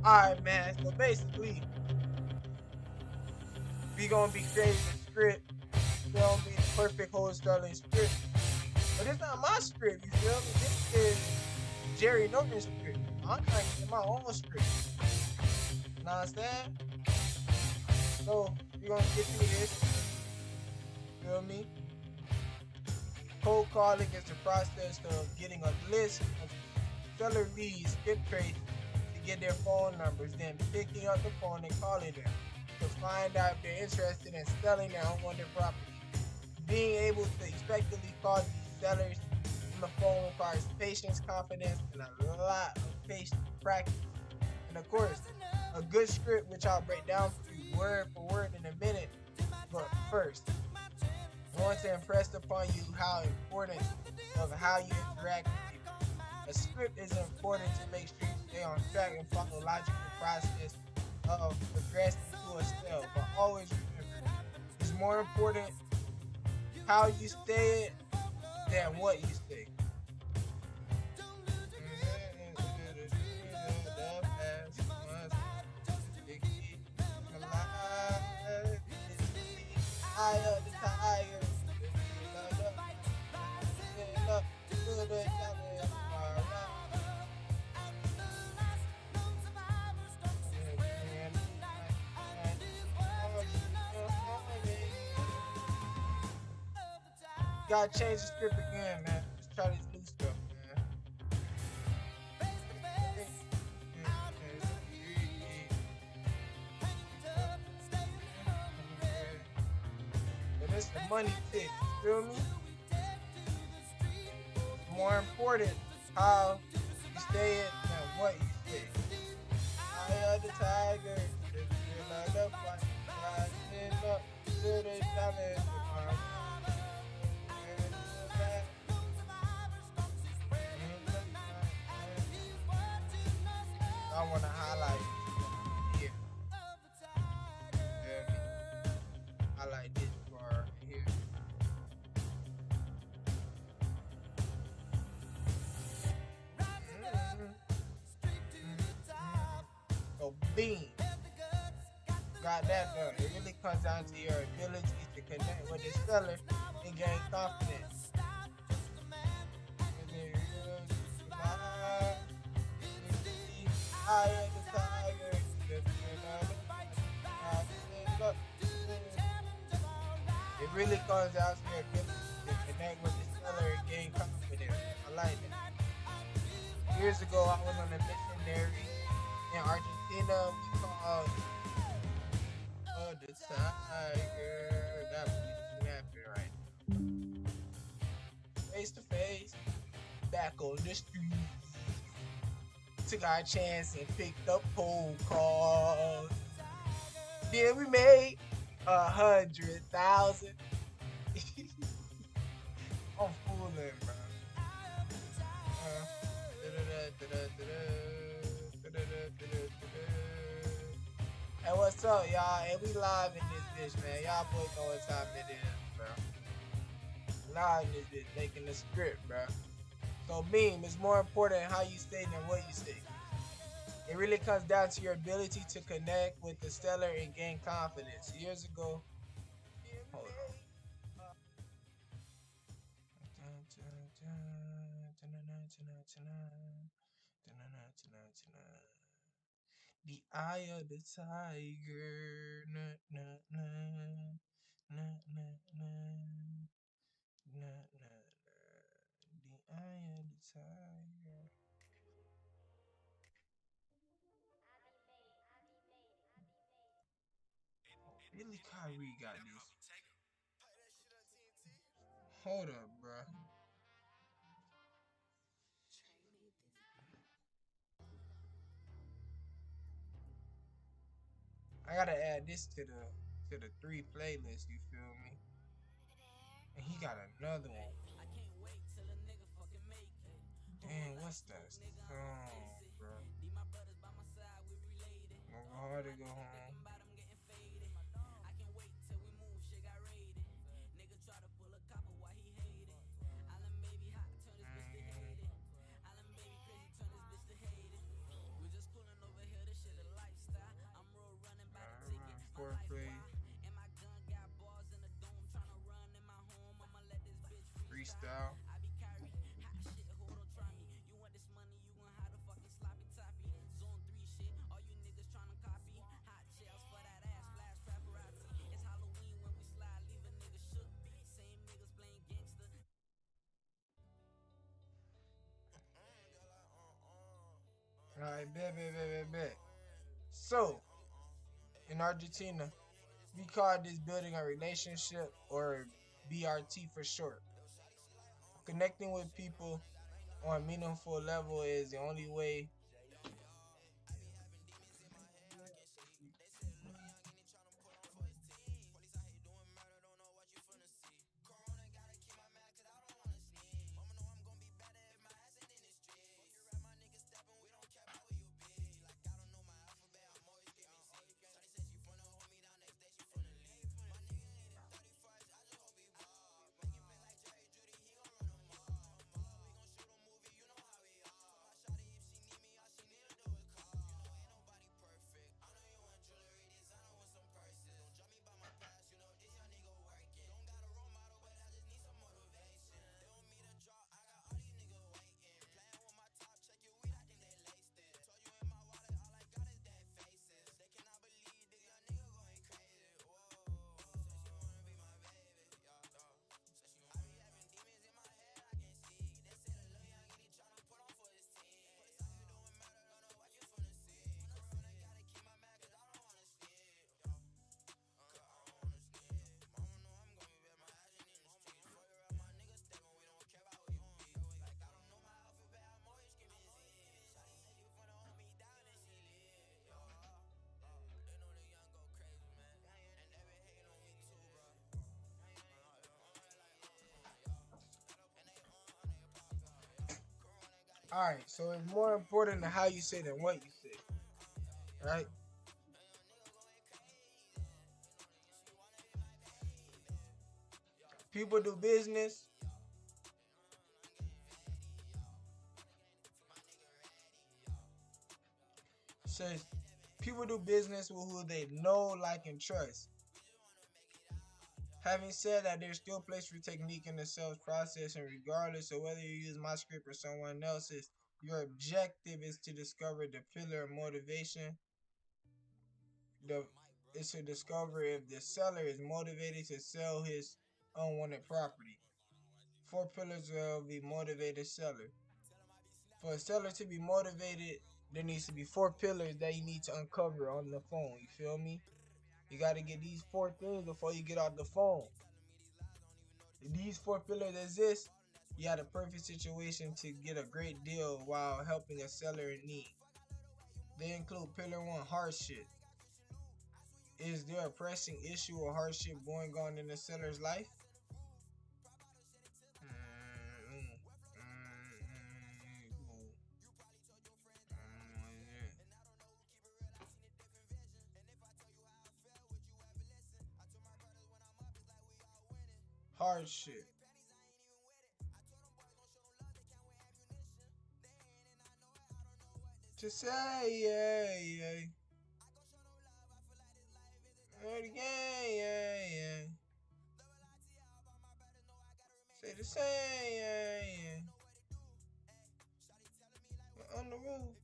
Alright, man. So basically, we gonna be creating a script. Feel me? The perfect wholesaling script. But it's not my script, you feel me? This is Jerry Norton's script. I'm trying to get my own script. You know what I'm saying? So we gonna get through this. Feel me? Cold calling is the process of getting a list of seller leads, skip traits to get their phone numbers, then picking up the phone and calling them to find out if they're interested in selling their unwanted property. Being able to effectively call these sellers on the phone requires patience, confidence, and a lot of patience practice. And of course, a good script, which I'll break down for you word for word in a minute. But first, I want to impress upon you how important of how you interact with people. A script is important to make sure you stay on track and follow logical process of progressing to a sale. But always remember, it's more important how you say it than what you say. Eye of the tiger. Gotta change the script again, man. Let's try this new stuff, man. But it's the money pit, you feel me? More important how you say it than what you say. Eye of the tiger, up, rising up to the challenge. I want to highlight here. Highlight this part here. So beam. Got that done. It really comes down to your ability to connect with the seller and gain confidence. It really comes down to your ability to connect with the seller and gain confidence. I like that. Years ago, I was on a missionary in Argentina. We called the tiger. That was snapping right now. Face to face, back on the street. Took our chance and picked up cold calls. Then we made 100,000. I'm fooling, bro. Hey, what's up, y'all? And we live in this bitch, man. Y'all boys know what time it is, bro. Live in this bitch, making the script, bro. So, meme, it's more important how you say than what you say. It really comes down to your ability to connect with the seller and gain confidence. Years ago, hold on. The eye of the tiger. Nah, nah, nah. Nah, nah, nah. Nah, nah, nah. The eye of the tiger. Billy Kyrie got this. Hold up, bro. I gotta add this to the three playlist. You feel me? And he got another one. Damn, what's that song, bro? Go hard to go home. freestyle. Alright, bet. So, in Argentina, we call this building a relationship, or BRT for short. Connecting with people on a meaningful level is the only way. Alright, so it's more important than how you say than what you say. Right? People do business. Says people do business with who they know, like, and trust. Having said that, there's still place for technique in the sales process, and regardless of whether you use my script or someone else's, your objective is to discover the pillar of motivation. The is to discover if the seller is motivated to sell his unwanted property. Four pillars of the motivated seller. For a seller to be motivated, there needs to be four pillars that you need to uncover on the phone. You feel me? You got to get these four things before you get off the phone. If these four pillars exist, you have a perfect situation to get a great deal while helping a seller in need. They include pillar one, hardship. Is there a pressing issue or hardship going on in the seller's life? Hardship. To say, yeah. Yeah. Say the same, yeah. On the roof.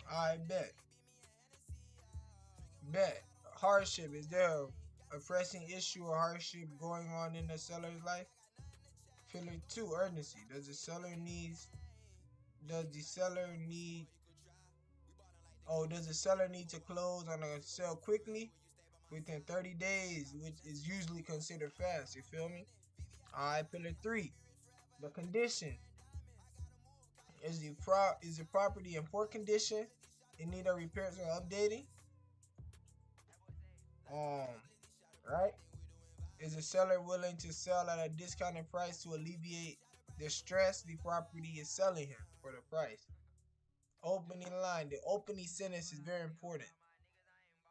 I bet. Hardship. Is there a pressing issue or hardship going on in the seller's life? Pillar two, urgency. Does the seller need does the seller need to close on a sale quickly within 30 days, which is usually considered fast, you feel me? Alright, pillar three, the condition. Is the property in poor condition, in need of repairs or updating? Right? Is the seller willing to sell at a discounted price to alleviate the stress the property is selling him for the price? Opening line. The opening sentence is very important.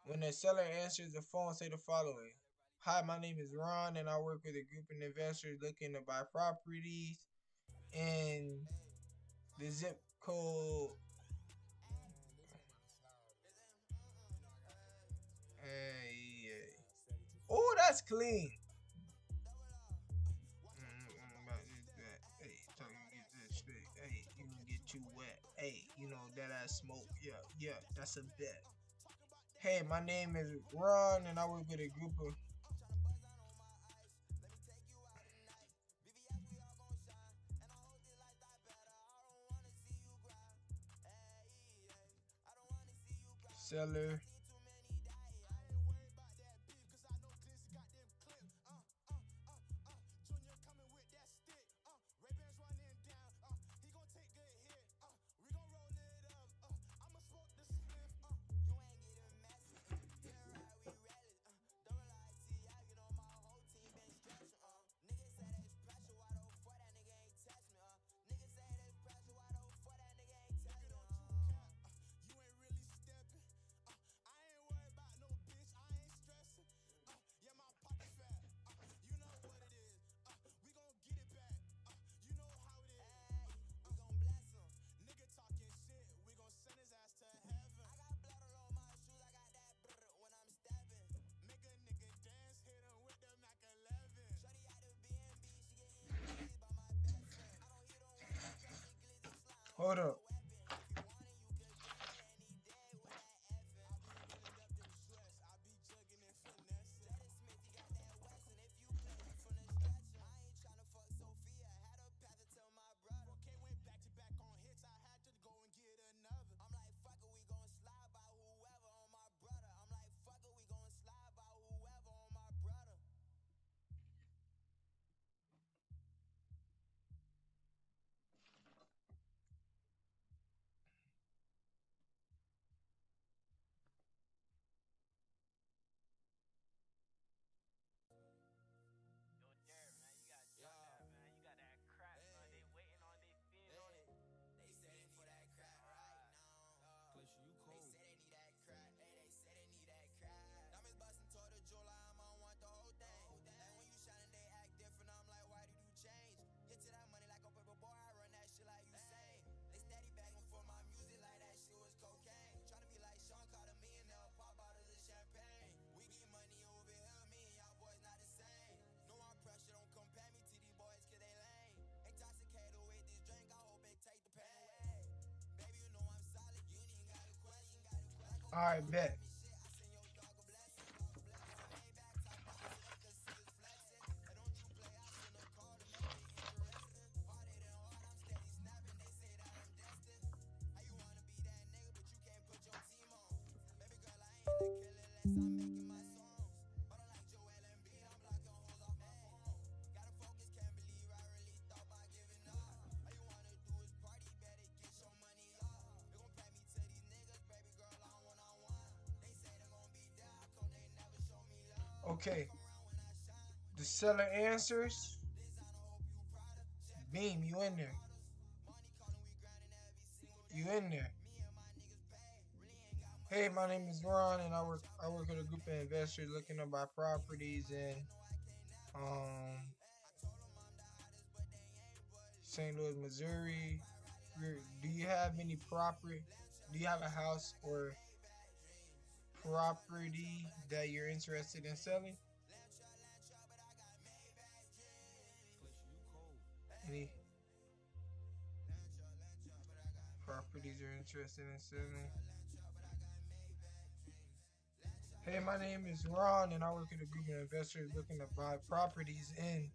When the seller answers the phone, say the following. Hi, my name is Ron, and I work with a group of investors looking to buy properties in the zip code. Hey, oh, that's clean. Hey, so you get that straight. Hey, you gonna get too wet. Hey, you know that ass smoke. Yeah, yeah, that's a bet. Hey, my name is Ron, and I work with a group of. Seller. Hold up. All right, bet. Okay. The seller answers. Beam, you in there? You in there? Hey, my name is Ron, and I work with a group of investors looking to buy properties in um St. Louis, Missouri. Do you have any property? Do you have a house or property that you're interested in selling? Any properties you're interested in selling? Hey, my name is Ron, and I work at a group of investors looking to buy properties in.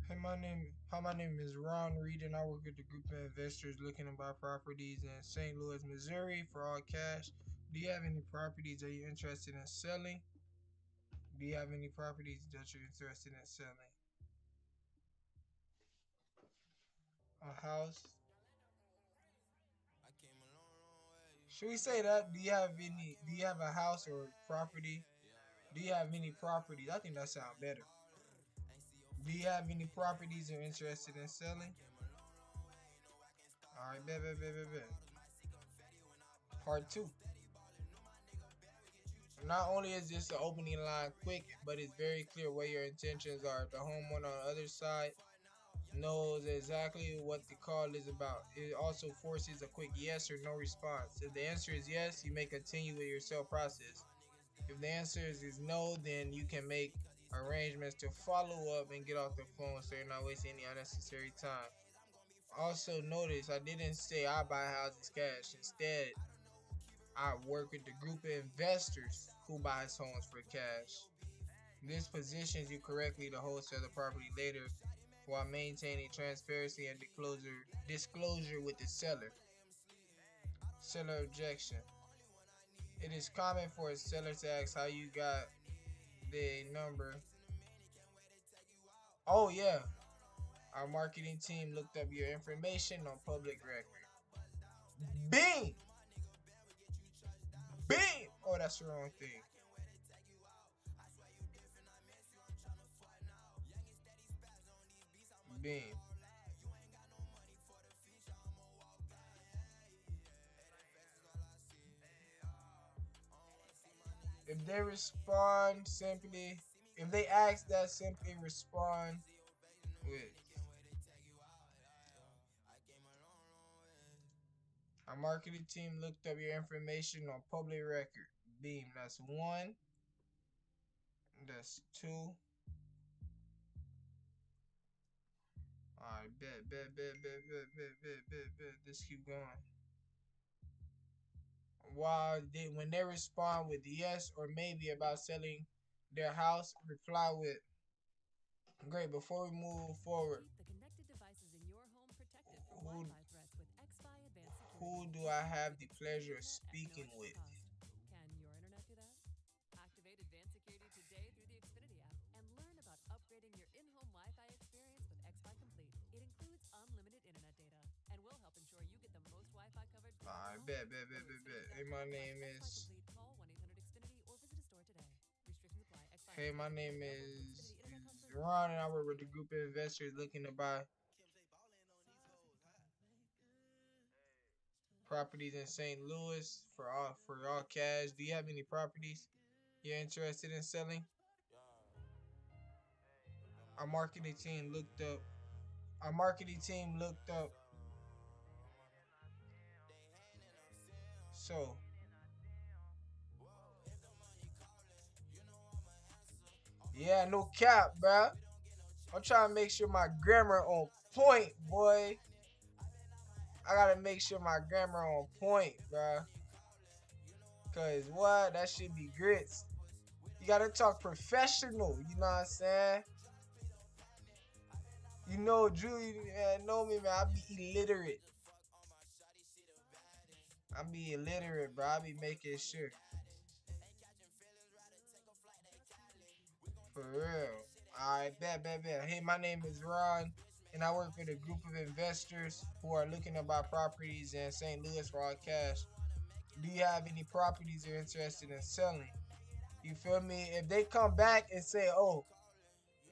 Hi, my name is Ron Reed, and I work with a group of investors looking to buy properties in St. Louis, Missouri for all cash. Do you have any properties that you're interested in selling? Do you have any properties that you're interested in selling? A house? Should we say that? Do you have a house or property? Do you have any properties? I think that sounds better. Do you have any properties you're interested in selling? All right, bet. Part two. Not only is this an opening line quick, but it's very clear what your intentions are. The homeowner on the other side knows exactly what the call is about. It also forces a quick yes or no response. If the answer is yes, you may continue with your sale process. If the answer is no, then you can make arrangements to follow up and get off the phone so you're not wasting any unnecessary time. Also, notice I didn't say I buy houses cash. Instead, I work with the group of investors who buys homes for cash. This positions you correctly to wholesale the property later while maintaining transparency and disclosure with the seller. Seller objection. It is common for a seller to ask how you got the number. Oh yeah, our marketing team looked up your information on public record. Bing! Bing! Oh, that's the wrong thing. Bing. If they respond simply, if they ask that, simply respond with our marketing team looked up your information on public record. Beam. That's one. That's two. Alright, bet. Let's keep going. When they respond with yes or maybe about selling their house, reply with great. Before we move forward, who who do I have the pleasure of speaking with? I bet. Hey, my name is Ron, and I work with a group of investors looking to buy properties in St. Louis for all cash. Do you have any properties you're interested in selling? Our marketing team looked up. Our marketing team looked up. So yeah, no cap, bruh. I'm trying to make sure my grammar on point, boy. I gotta make sure my grammar on point, bruh. Cause what? That should be grits. You gotta talk professional. You know what I'm saying? You know, Julie, man, know me, man. I be illiterate. I be illiterate, bro. I be making sure. For real. Alright, bet. Hey, my name is Ron, and I work with a group of investors who are looking to buy properties in St. Louis for all cash. Do you have any properties you're interested in selling? You feel me? If they come back and say, oh,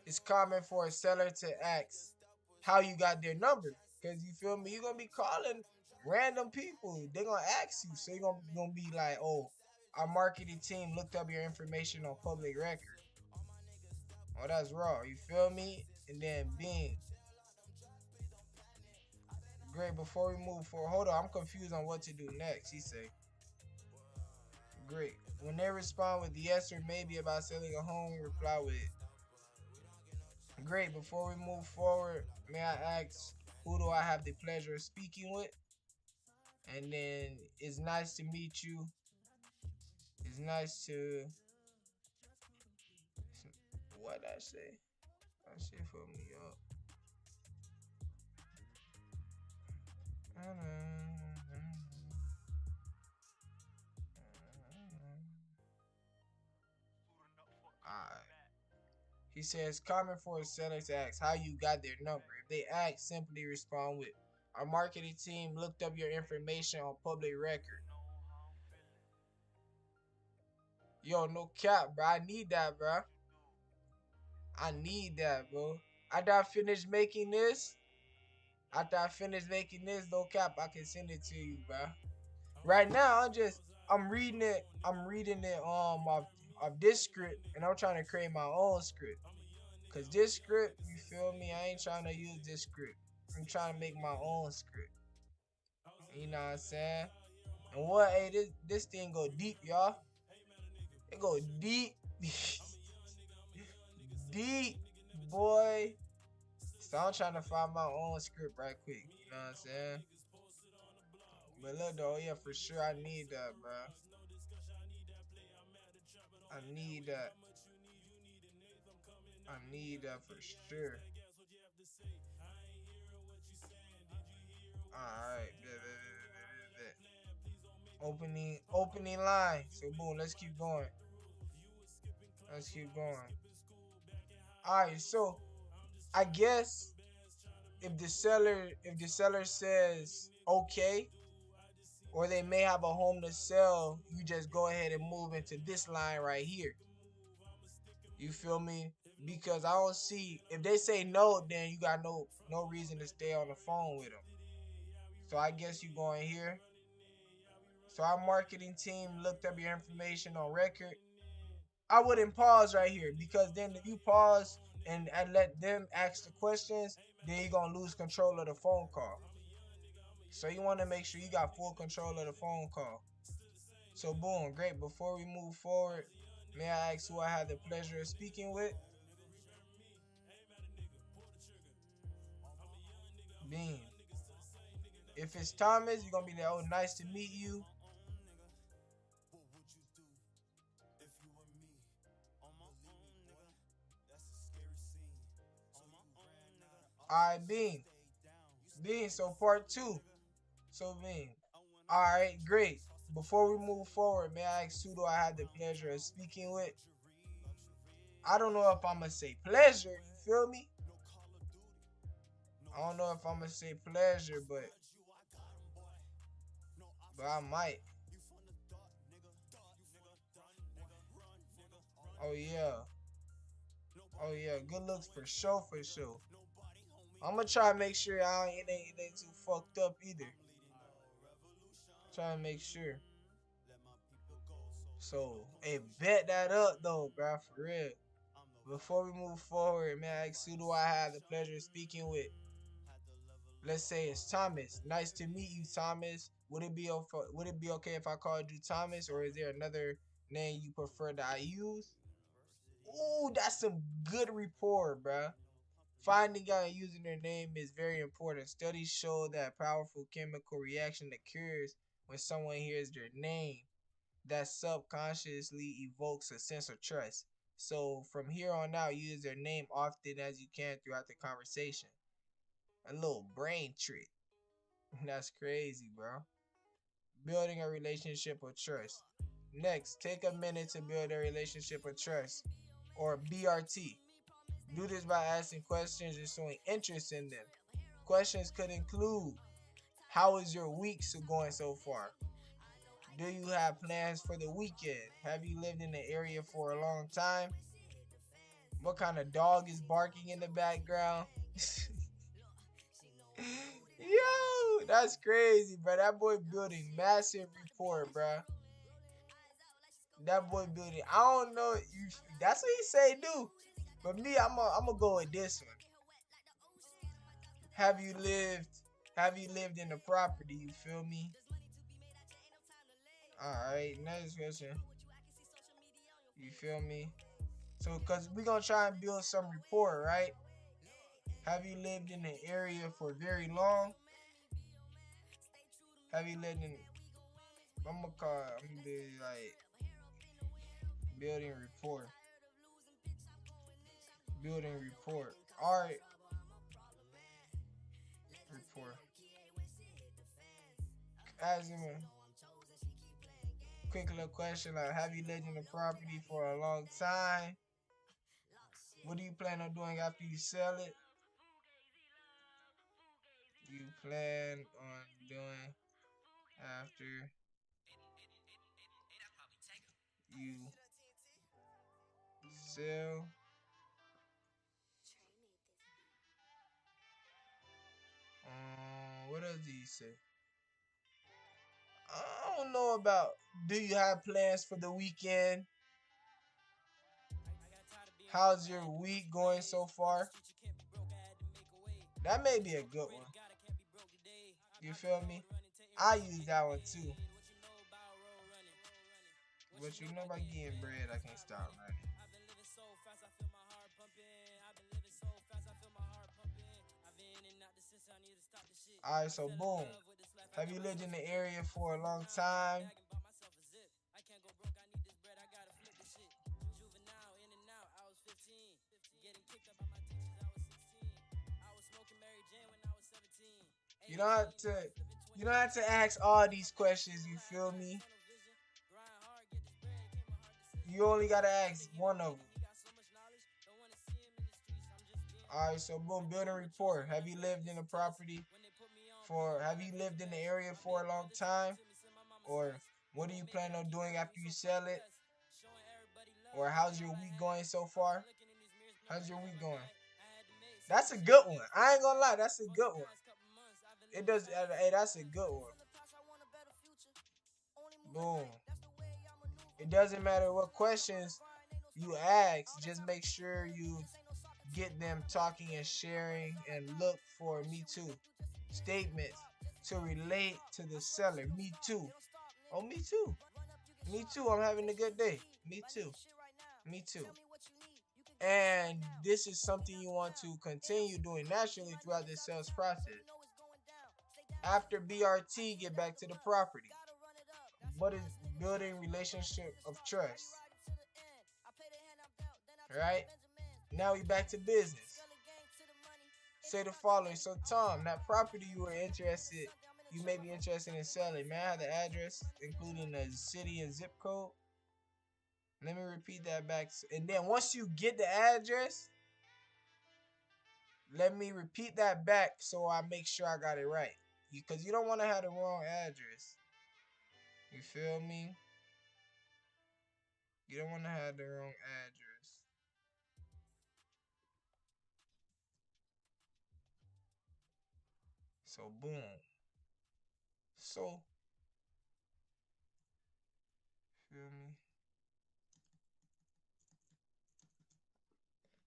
it's common for a seller to ask how you got their number. Because you feel me? You're going to be calling random people. They're going to ask you. So you're going to be like, oh, our marketing team looked up your information on public record. Oh, that's raw. You feel me? And then Bing. Great. Before we move forward, hold on. I'm confused on what to do next. He say, great. When they respond with yes or maybe about selling a home, reply with great. Before we move forward, may I ask who do I have the pleasure of speaking with? And then it's nice to meet you. It's nice to what I say? That shit for me up. Alright. He says common for a seller to ask how you got their number. If they ask, simply respond with our marketing team looked up your information on public record. Yo, no cap, bro. I need that, bro. I need that, bro. I done finished making this. After I finish making this, no cap, I can send it to you, bro. Right now, I'm reading it. I'm reading it of this script, and I'm trying to create my own script. Cause this script, you feel me? I ain't trying to use this script. I'm trying to make my own script. You know what I'm saying? And what? Hey, this thing go deep, y'all. It go deep, deep, boy. So I'm trying to find my own script right quick. You know what I'm saying? But look though, yeah, for sure I need that, bro. I need that. I need that for sure. Alright, opening line. So boom, let's keep going. Let's keep going. Alright, so I guess if the seller says okay, or they may have a home to sell, you just go ahead and move into this line right here. You feel me? Because I don't see, if they say no, then you got no reason to stay on the phone with them. So I guess you go in here. So our marketing team looked up your information on record. I wouldn't pause right here, because then if you pause and let them ask the questions, then you're gonna lose control of the phone call. So you want to make sure you got full control of the phone call. So boom, great. Before we move forward, may I ask who I had the pleasure of speaking with? Bean. If it's Thomas, you're gonna be like, oh, nice to meet you. Alright, Bean. Bean, so part two. So Bean. Alright, great. Before we move forward, may I ask who do I have the pleasure of speaking with? I don't know if I'm gonna say pleasure, you feel me? I don't know if I'm gonna say pleasure, but I might. Oh yeah. Oh yeah. Good looks for sure, for sure. I'm gonna try to make sure it ain't too fucked up either. Try to make sure. So, hey, bet that up though, bro, for real. Before we move forward, man, I ask who do I have the pleasure of speaking with? Let's say it's Thomas. Nice to meet you, Thomas. Would it be okay if I called you Thomas, or is there another name you prefer that I use? Ooh, that's some good rapport, bruh. Finding out and using their name is very important. Studies show that a powerful chemical reaction occurs when someone hears their name that subconsciously evokes a sense of trust. So from here on out, use their name often as you can throughout the conversation. A little brain trick. That's crazy, bro. Building a relationship of trust. Next, take a minute to build a relationship of trust, or BRT. Do this by asking questions and showing interest in them. Questions could include, how is your week going so far? Do you have plans for the weekend? Have you lived in the area for a long time? What kind of dog is barking in the background? Yo, that's crazy, bro. That boy building massive rapport, bro. That boy building. I don't know. That's what he say do. But me, I'm gonna go with this one. Have you lived? Have you lived in the property? You feel me? All right. Next question. You feel me? So, cause we gonna try and build some rapport, right? Have you lived in the area for very long? Have you lived in? I'm gonna be like building rapport. Building rapport. All right. Rapport. Ask him a quick little question like, have you lived in the property for a long time? What do you plan on doing after you sell it? You plan on doing after you sell say? I don't know about. Do you have plans for the weekend? How's your week going so far? That may be a good one. You feel me? I use that one too. What you know about getting bread, I can't stop running. Alright, so boom. Have you lived in the area for a long time? You don't have to you don't have to ask all these questions, you feel me? You only gotta ask one of them. Alright, so boom, building report. Have you lived in a property have you lived in the area for a long time? Or what do you plan on doing after you sell it? Or how's your week going so far? How's your week going? That's a good one. I ain't gonna lie, that's a good one. It does. Hey, that's a good one. Boom. It doesn't matter what questions you ask. Just make sure you get them talking and sharing, and look for me too statements to relate to the seller. Me too. Oh, me too. Me too. I'm having a good day. Me too. Me too. And this is something you want to continue doing naturally throughout the sales process. After BRT, get back to the property. What is building relationship of trust? Right? Now we back to business. Say the following. So Tom, that property you may be interested in selling. May I have the address, including the city and zip code? Let me repeat that back. And then once you get the address, let me repeat that back so I make sure I got it right. Because you don't want to have the wrong address. You feel me? You don't want to have the wrong address. So boom. So, feel me?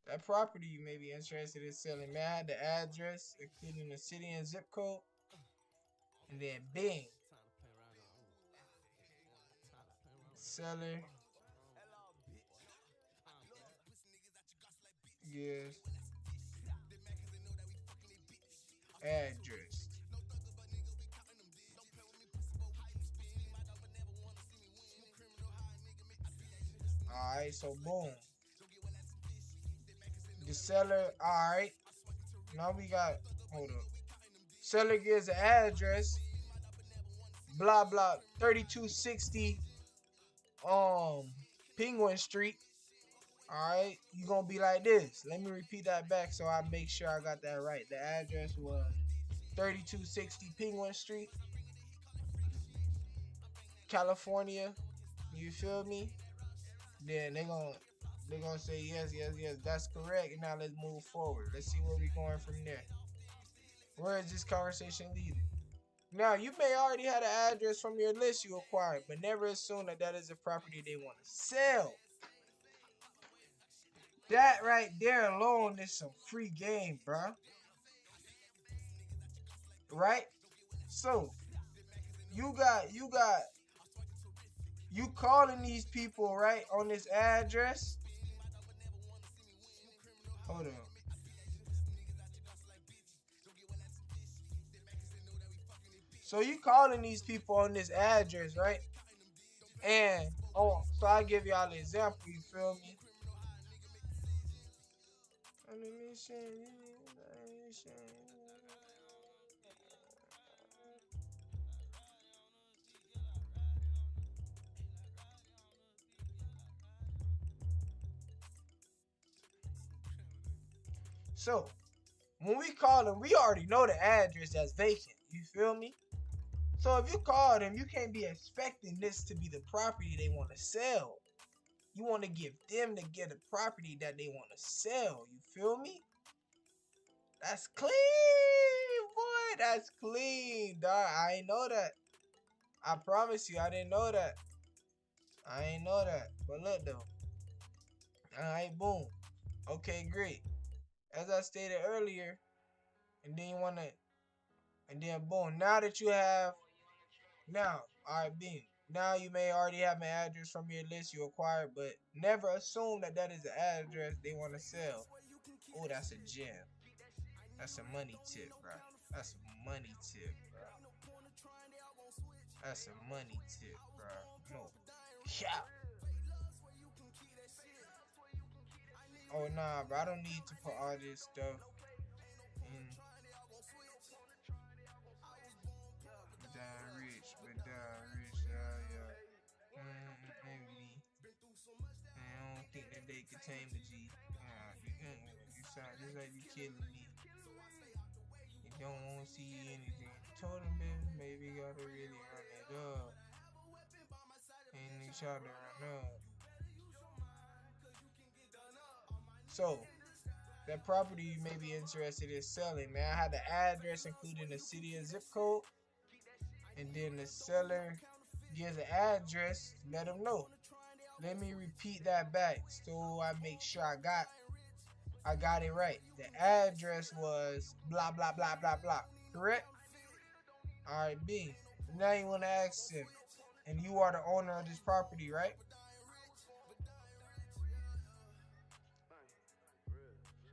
That property you may be interested in selling. May I have the address, including the city and zip code? And then bing. Seller. Yes. Address. Alright, so boom. The seller, alright. Now we got, hold up. Seller gives the address. Blah blah 3260 Penguin Street. Alright, you gonna be like this. Let me repeat that back so I make sure I got that right. The address was 3260 Penguin Street, California. You feel me? Then they're gonna say yes, that's correct. And now let's move forward. Let's see where we're going from there. Where is this conversation leading? Now, you may already have an address from your list you acquired, but never assume that that is a property they want to sell. That right there alone is some free game, bro. Right? So, you calling these people, right, on this address. Hold on. So you calling these people on this address, right? And so I give y'all an example. You feel me? So when we call them, we already know the address that's vacant. You feel me? So if you call them, you can't be expecting this to be the property they want to sell. You want to give them to get a property that they want to sell. You feel me? That's clean, boy. That's clean, dog. I ain't know that. I promise you, I didn't know that. I ain't know that. But look though. Alright, boom. Okay, great. As I stated earlier, and then you wanna and then boom. Now that you have now, alright, boom. Now you may already have an address from your list you acquired, but never assume that that is the address they want to sell. Oh, that's a gem. That's a money tip, bro. That's a money tip, bro. That's a money tip, bro. No. Yeah. Oh nah, bro. I don't need to put all this stuff in. Down rich, yeah, yeah. Maybe. I don't think that they could tame the G. You sound just like you killing me. You don't want to see anything. Told him, baby, gotta really run it up. And they tried to run up. So, that property you may be interested in selling, man. I had the address including the city and zip code. And then the seller gives an address, let them know. Let me repeat that back so I make sure I got it right. The address was blah blah blah blah blah. Correct? Alright, B. Now you wanna ask him. And you are the owner of this property, right?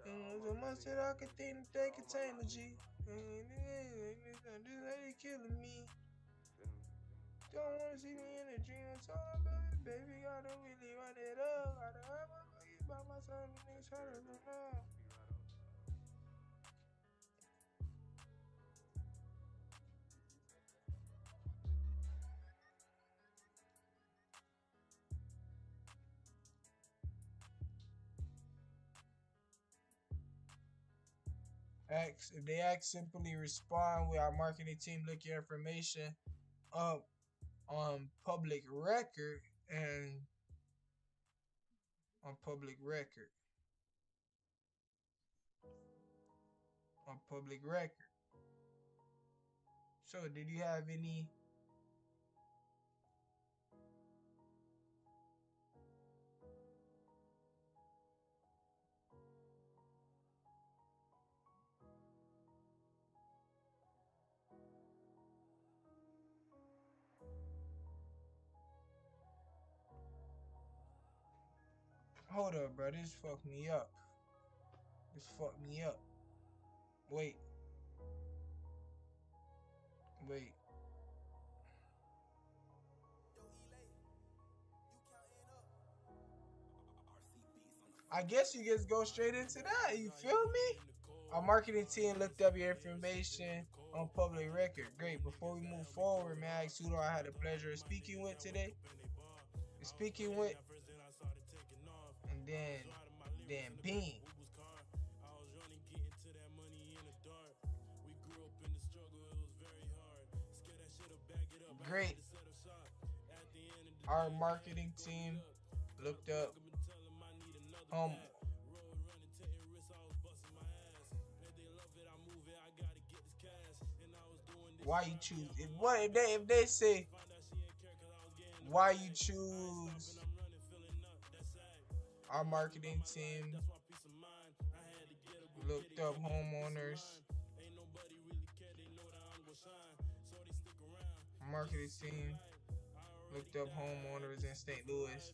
So much that I could think they could tame the G. This lady killing me. Don't wanna see me in a dream. It's all baby. Gotta really run it up. Gotta have my way by my son. Niggas try to run up. If they ask, simply respond with our marketing team. Look your information up on public record and on public record. On public record. So, did you have any? Hold up, bro. This fucked me up. This fucked me up. Wait. Wait. I guess you just go straight into that. You feel me? Our marketing team looked up your information on public record. Great. Before we move forward, man, I ask who do I had the pleasure of speaking with today? Speaking with, and then Bean. Great. Our marketing team looked up why you choose if they say why you choose our marketing team looked up homeowners marketing team looked up homeowners in St. Louis.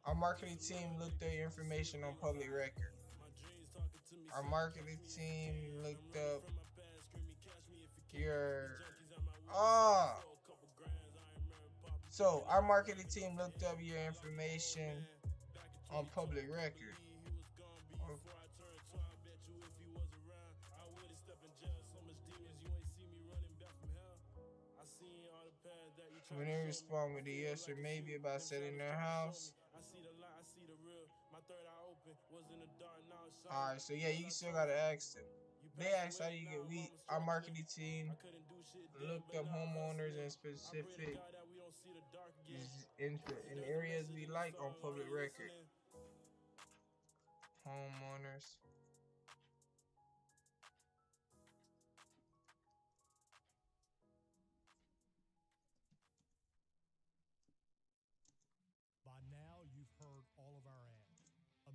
Our marketing team looked up your information on public record. Our marketing team looked up your so our marketing team looked up your information on public record. When they respond with a yes or maybe about selling their house. Alright, so yeah, you still gotta ask them. They asked how you get our marketing team looked up homeowners in specific in areas we like on public record. homeowners. By now, you've heard all of our ads.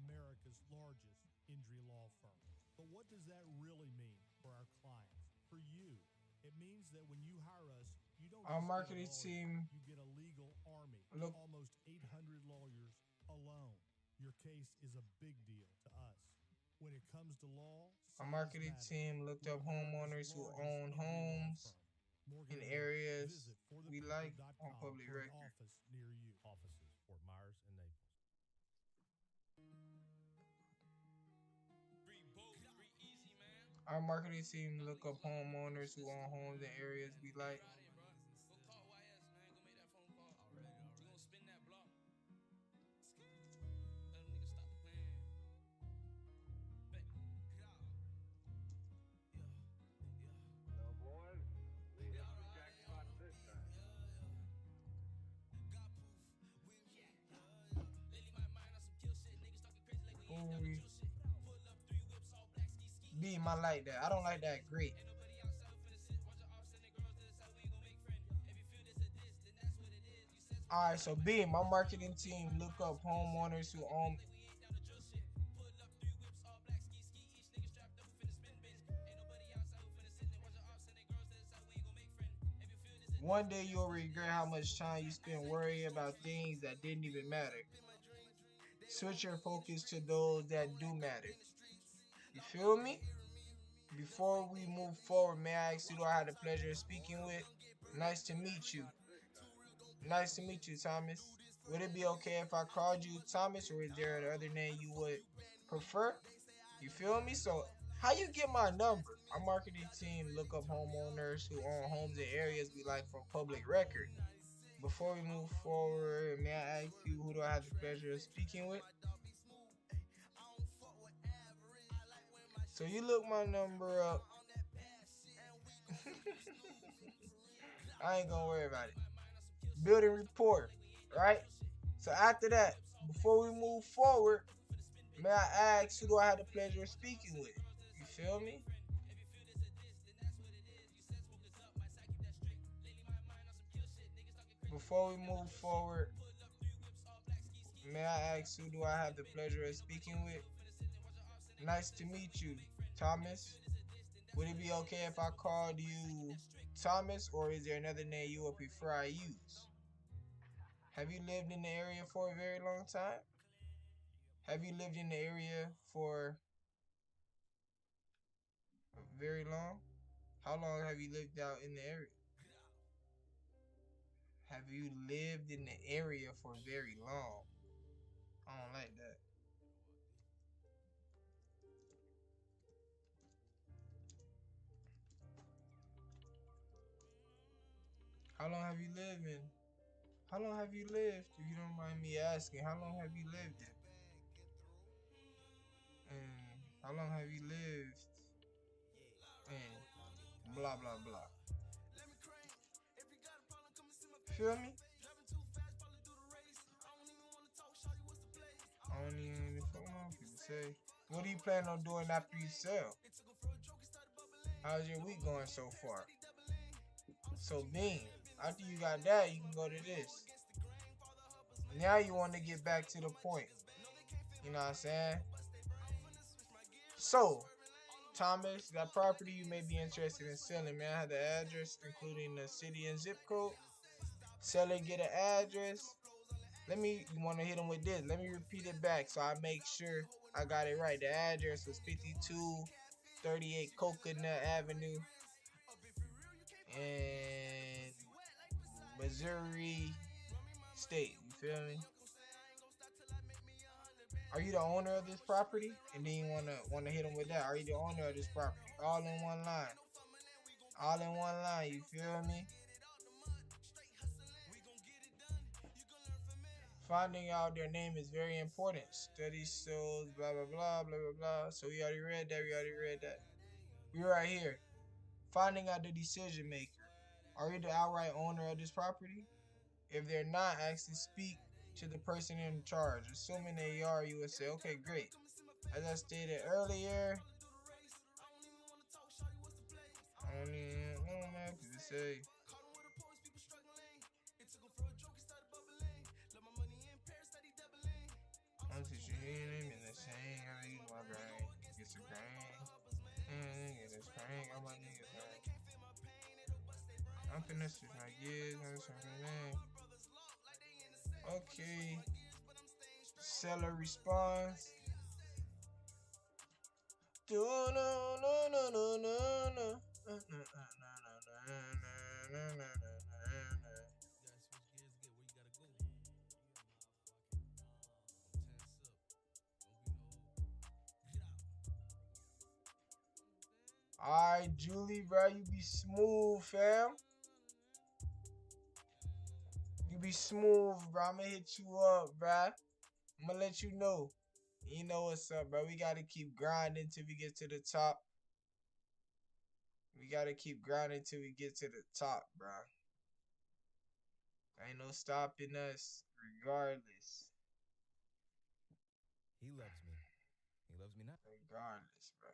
America's largest injury law firm. But what does that really mean for our clients? For you, it means that when you hire us, you don't Our just get a marketing lawyer, team you get a legal army, look almost 800 lawyers alone. Your case is a big deal to us. When it comes to law, our size marketing matters. team looked We're up America's homeowners who largest own injury law homes firm. More in good luck. areas Visit we like on forthepeople.com public for an record. office near you. Offices, Fort Myers and Naples. Our marketing team look up homeowners who own homes in areas we like. Beam, I like that. I don't like that great. Alright, so Beam, my marketing team look up homeowners who own. One day you'll regret how much time you spent worrying about things that didn't even matter. Switch your focus to those that do matter. You feel me? Before we move forward, may I ask you who I had the pleasure of speaking with? Nice to meet you. Nice to meet you, Thomas. Would it be okay if I called you Thomas, or is there another name you would prefer? You feel me? So, how you get my number? Our marketing team look up homeowners who own homes in areas we like from public record. Before we move forward, may I ask you who do I have the pleasure of speaking with? So you look my number up. I ain't gonna worry about it. Building rapport, right? So after that, before we move forward, may I ask who do I have the pleasure of speaking with? You feel me? Before we move forward, may I ask who do I have the pleasure of speaking with? Nice to meet you, Thomas. Would it be okay if I called you Thomas, or is there another name you would prefer I use? Have you lived in the area for a very long time? Have you lived in the area for very long? How long have you lived out in the area? Have you lived in the area for very long? I don't like that. How long have you lived in? How long have you lived? If you don't mind me asking, how long have you lived in? And how long have you lived in blah blah blah? Feel me? I don't even know if you say. What do you plan on doing after you sell? How's your week going so far? So Bean, after you got that, you can go to this. Now you want to get back to the point. You know what I'm saying? So, Thomas, that property you may be interested in selling, man, I have the address, including the city and zip code. Seller get an address. You want to hit them with this. Let me repeat it back so I make sure I got it right. The address was 5238 Coconut Avenue in Missouri State. You feel me? Are you the owner of this property? And then you wanna hit them with that. Are you the owner of this property? All in one line. All in one line. You feel me? Finding out their name is very important. Study shows, blah blah blah blah blah blah. So we already read that. We already read that. We right here. Finding out the decision maker. Are you the outright owner of this property? If they're not, actually speak to the person in charge. Assuming they are, you would say, okay, great. As I stated earlier, I don't even know man to say. I'm teaching him in the same. I use my brain. Get some grain. Get this crank. All my niggas right. I'm finna switch my gears. I'm switching my name. Okay. Seller response. Do no no no no no no. Alright, Julie, bro, you be smooth, fam. You be smooth, bro. I'ma hit you up, bro. I'ma let you know. You know what's up, bro. We gotta keep grinding till we get to the top. We gotta keep grinding till we get to the top, bro. Ain't no stopping us, regardless. He loves me. He loves me not. Regardless, bro.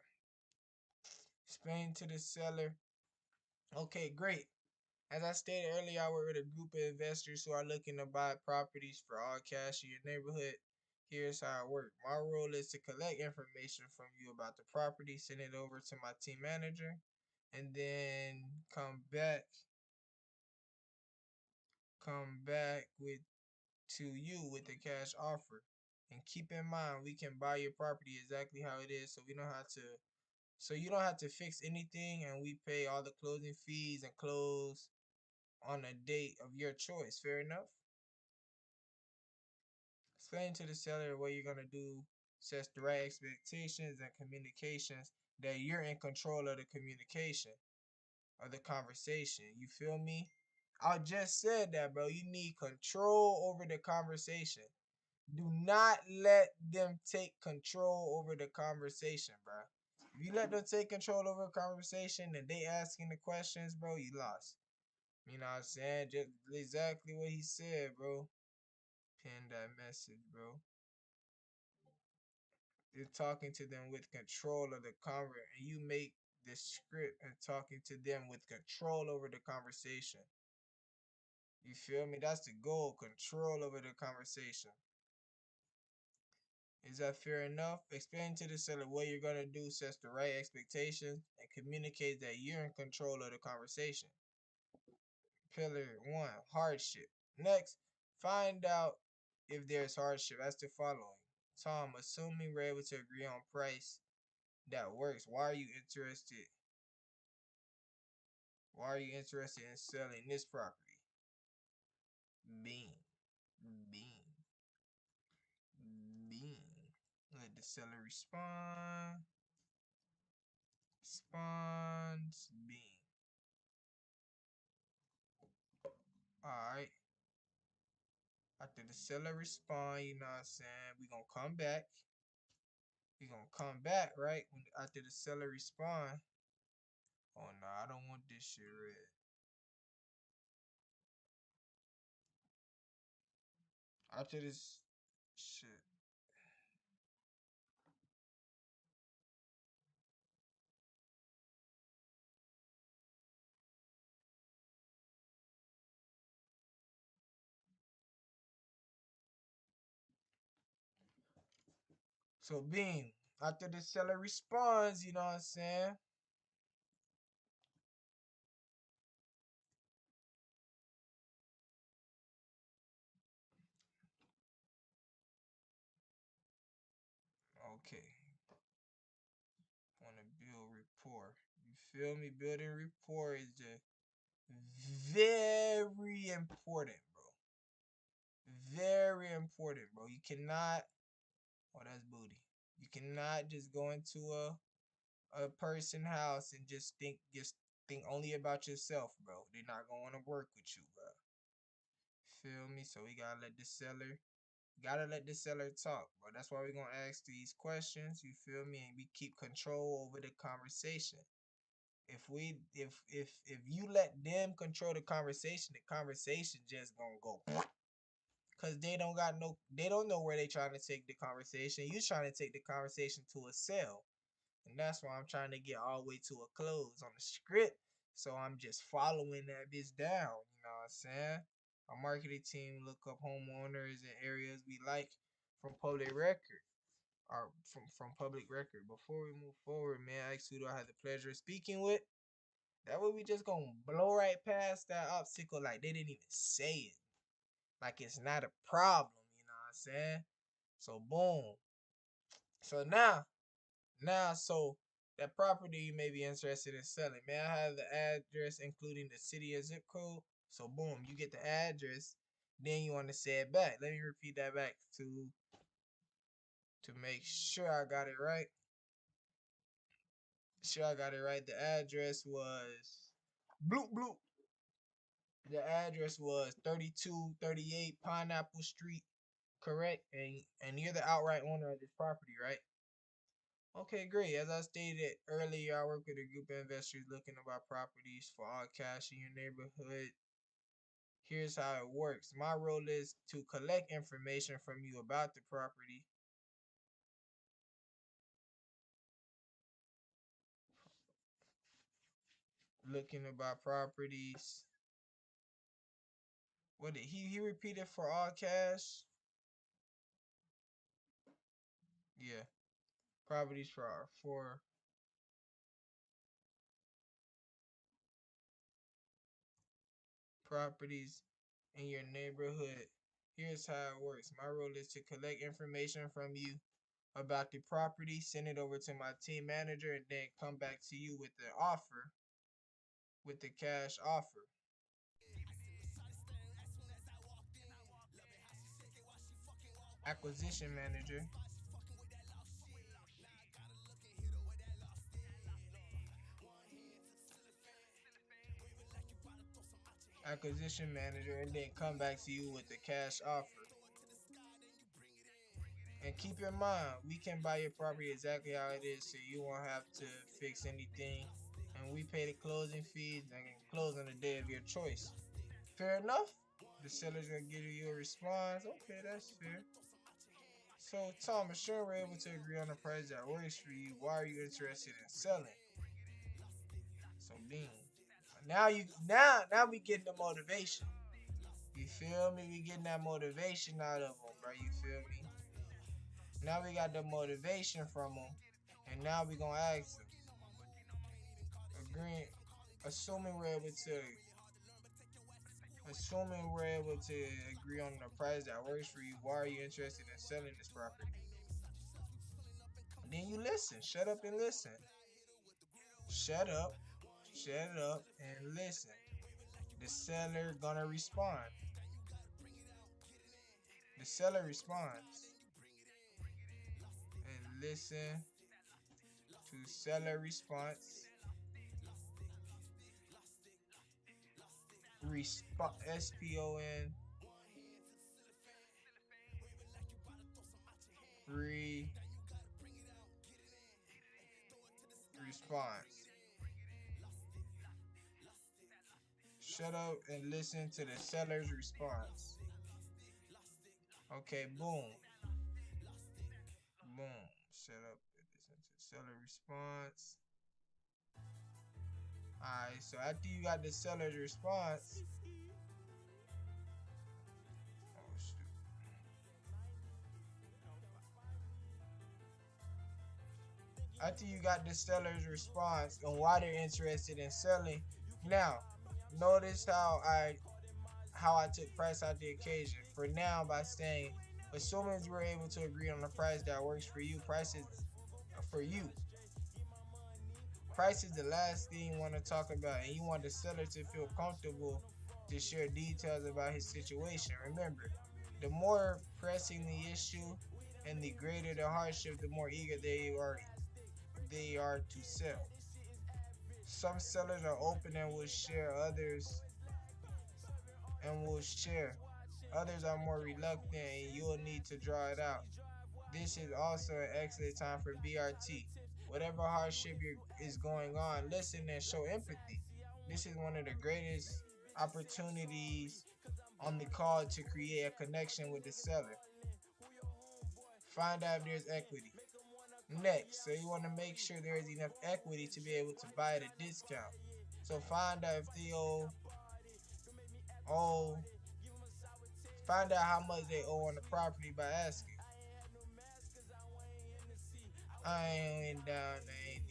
Explain to the seller. Okay, great. As I stated earlier, I work with a group of investors who are looking to buy properties for all cash in your neighborhood. Here's how it works. My role is to collect information from you about the property, send it over to my team manager, and then come back with to you with the cash offer. And keep in mind, we can buy your property exactly how it is, so you don't have to fix anything, and we pay all the closing fees and close on a date of your choice. Fair enough? Explain to the seller what you're gonna do, sets the right expectations and communications that you're in control of the communication of the conversation. You feel me? I just said that, bro. You need control over the conversation. Do not let them take control over the conversation, bro. If you let them take control over the conversation and they asking the questions, bro, you lost. You know what I'm saying? Just exactly what he said, bro. Pin that message, bro. You're talking to them with control of the conversation, and you make the script and talking to them with control over the conversation. You feel me? That's the goal. Control over the conversation. Is that fair enough? Explain to the seller what you're gonna do, sets the right expectations, and communicate that you're in control of the conversation. Pillar 1, hardship. Next, find out if there's hardship. That's the following. Tom, assuming we're able to agree on price that works, why are you interested? Why are you interested in selling this property? Bean. Bean. Bean. Let the seller respond. Responds. Bean. Alright. After the seller respond, you know what I'm saying? We gonna come back. We gonna come back, right? After the seller respond. Oh no, I don't want this shit red. After this shit. So Bean, after the seller responds, you know what I'm saying? Okay. Want to build rapport. You feel me? Building rapport is just very important, bro. Very important, bro. You cannot. Oh, that's booty. You cannot just go into a person house and just think only about yourself, bro. They're not gonna want to work with you, bro. Feel me? So we gotta let the seller talk, bro. That's why we're gonna ask these questions. You feel me? And we keep control over the conversation. If you let them control the conversation just gonna go. Cause they don't know where they trying to take the conversation. You trying to take the conversation to a sale. And that's why I'm trying to get all the way to a close on the script. So I'm just following that bitch down. You know what I'm saying? Our marketing team look up homeowners and areas we like from public record. Or from public record. Before we move forward, man, ask who do I have the pleasure of speaking with? That way we just gonna blow right past that obstacle like they didn't even say it. Like it's not a problem, you know what I'm saying? So boom. So now, that property you may be interested in selling. May I have the address including the city and zip code? So boom, you get the address, then you want to say it back. Let me repeat that back to make sure I got it right. Sure I got it right. The address was bloop bloop. The address was 3238 Pineapple Street, correct? And you're the outright owner of this property, right? Okay, great. As I stated earlier, I work with a group of investors looking to buy properties for all cash in your neighborhood. Here's how it works. My role is to collect information from you about the property. Looking to buy properties. What did he repeated for all cash? Yeah. Properties for properties in your neighborhood. Here's how it works. My role is to collect information from you about the property, send it over to my team manager, and then come back to you with the offer, with the cash offer. Acquisition manager, acquisition manager, and then come back to you with the cash offer. And keep in mind, we can buy your property exactly how it is, so you won't have to fix anything. And we pay the closing fees and can close on the day of your choice. Fair enough? The seller's gonna give you a response. Okay, that's fair. So, Thomas, sure we're able to agree on a price that works for you. Why are you interested in selling? So, Bean. Now we getting the motivation. You feel me? We getting that motivation out of them, bro. You feel me? Now we got the motivation from them, and now we gonna ask them. Agreeing, assuming we're able to, assuming we're able to agree on the price that works for you. Why are you interested in selling this property? And then you listen. Shut up and listen. Shut up. Shut up and listen. The seller gonna respond. The seller responds. And listen to seller response. SPON re response. Shut up and listen to the seller's response. Okay, boom. Boom. Shut up and listen to the seller response. Alright, so after you got the seller's response. Oh shoot. After you got the seller's response on why they're interested in selling, now notice how I took price out the occasion. For now, by saying, assuming we're able to agree on a price that works for you, price is for you. Price is the last thing you want to talk about, and you want the seller to feel comfortable to share details about his situation. Remember, the more pressing the issue and the greater the hardship, the more eager they are to sell. Some sellers are open and will share others and will share. Others are more reluctant and you'll need to draw it out. This is also an excellent time for BRT. Whatever hardship is going on, listen and show empathy. This is one of the greatest opportunities on the call to create a connection with the seller. Find out if there's equity. Next, so you want to make sure there is enough equity to be able to buy at a discount. So find out if they owe find out how much they owe on the property by asking. I ain't down, I ain't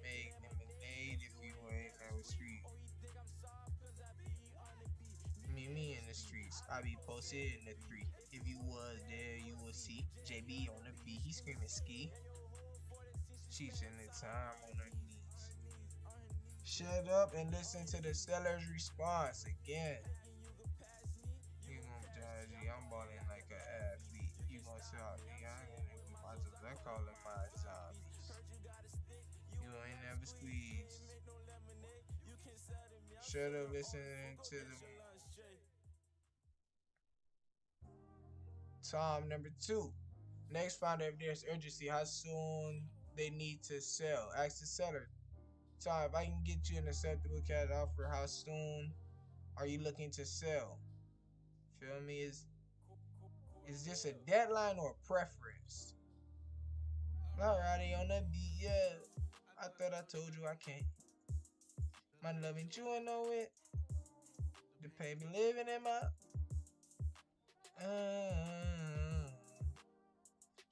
make lemonade if you ain't on the street. Me in the streets. I be posted in the three. If you was there, you will see JB on the beat. He screaming ski. She's in the time on her knees. Shut up and listen to the seller's response again. You gonna judge me? I'm balling like an athlete. You gonna sell me? I ain't gonna do my jobs. I call them my zombies. You ain't never squeezed. Shut up, listening to the Tom number 2. Next, find out if there's urgency. How soon they need to sell. Ask the seller. Tom, if I can get you an acceptable cash offer, how soon are you looking to sell? Feel me? Is this a deadline or a preference? Alrighty on the beat, yeah. I thought I told you I can't. My loving you and know it. The baby living in my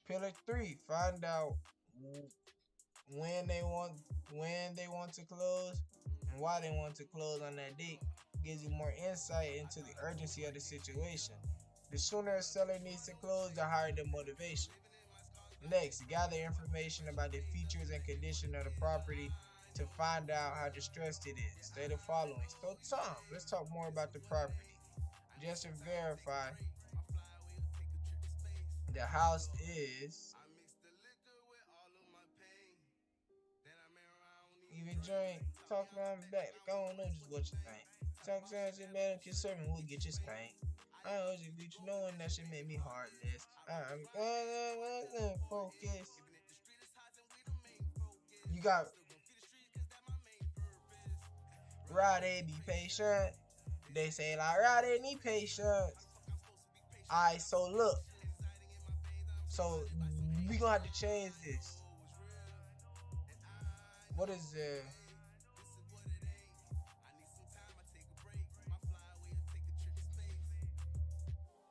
Pillar 3, find out when they want to close and why they want to close on that date. Gives you more insight into the urgency of the situation. The sooner a seller needs to close, the higher the motivation. Next, gather information about the features and condition of the property to find out how distressed it is. Say the following. So Tom, let's talk more about the property. Just to verify, the house is even drink, talk around back. I don't know just what you think. Talk sounds and man, conserving will get you spanked. I always be knowing that shit made me heartless. I'm focus. You got Rade, be patient. They say like Rade need patience. Alright, so look. So we gonna have to change this. What is the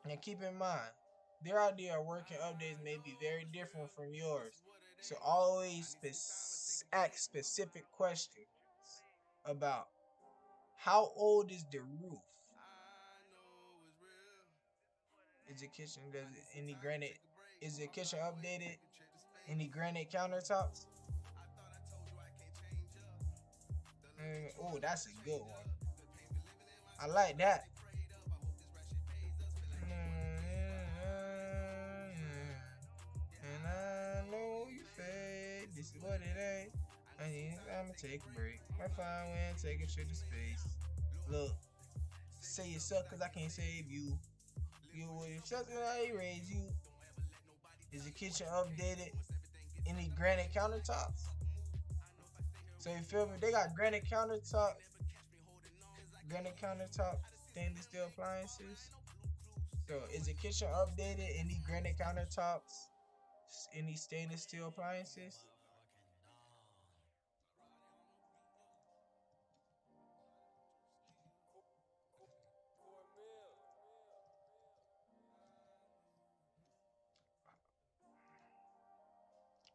and keep in mind, their idea of working updates may be very different from yours. So always ask specific questions about how old is the roof? Is the kitchen any granite? Is the kitchen updated? Any granite countertops? Oh, that's a good one. I like that. And I know you fade. This is what it ain't. I'ma take a break. My fine wind, take a trip to space. Look, say you suck cause I can't save you. You with something I raise you. Is the kitchen updated? Any granite countertops? So you feel me? They got granite countertop, stainless steel appliances. So is the kitchen updated? Any granite countertops? Any stainless steel appliances?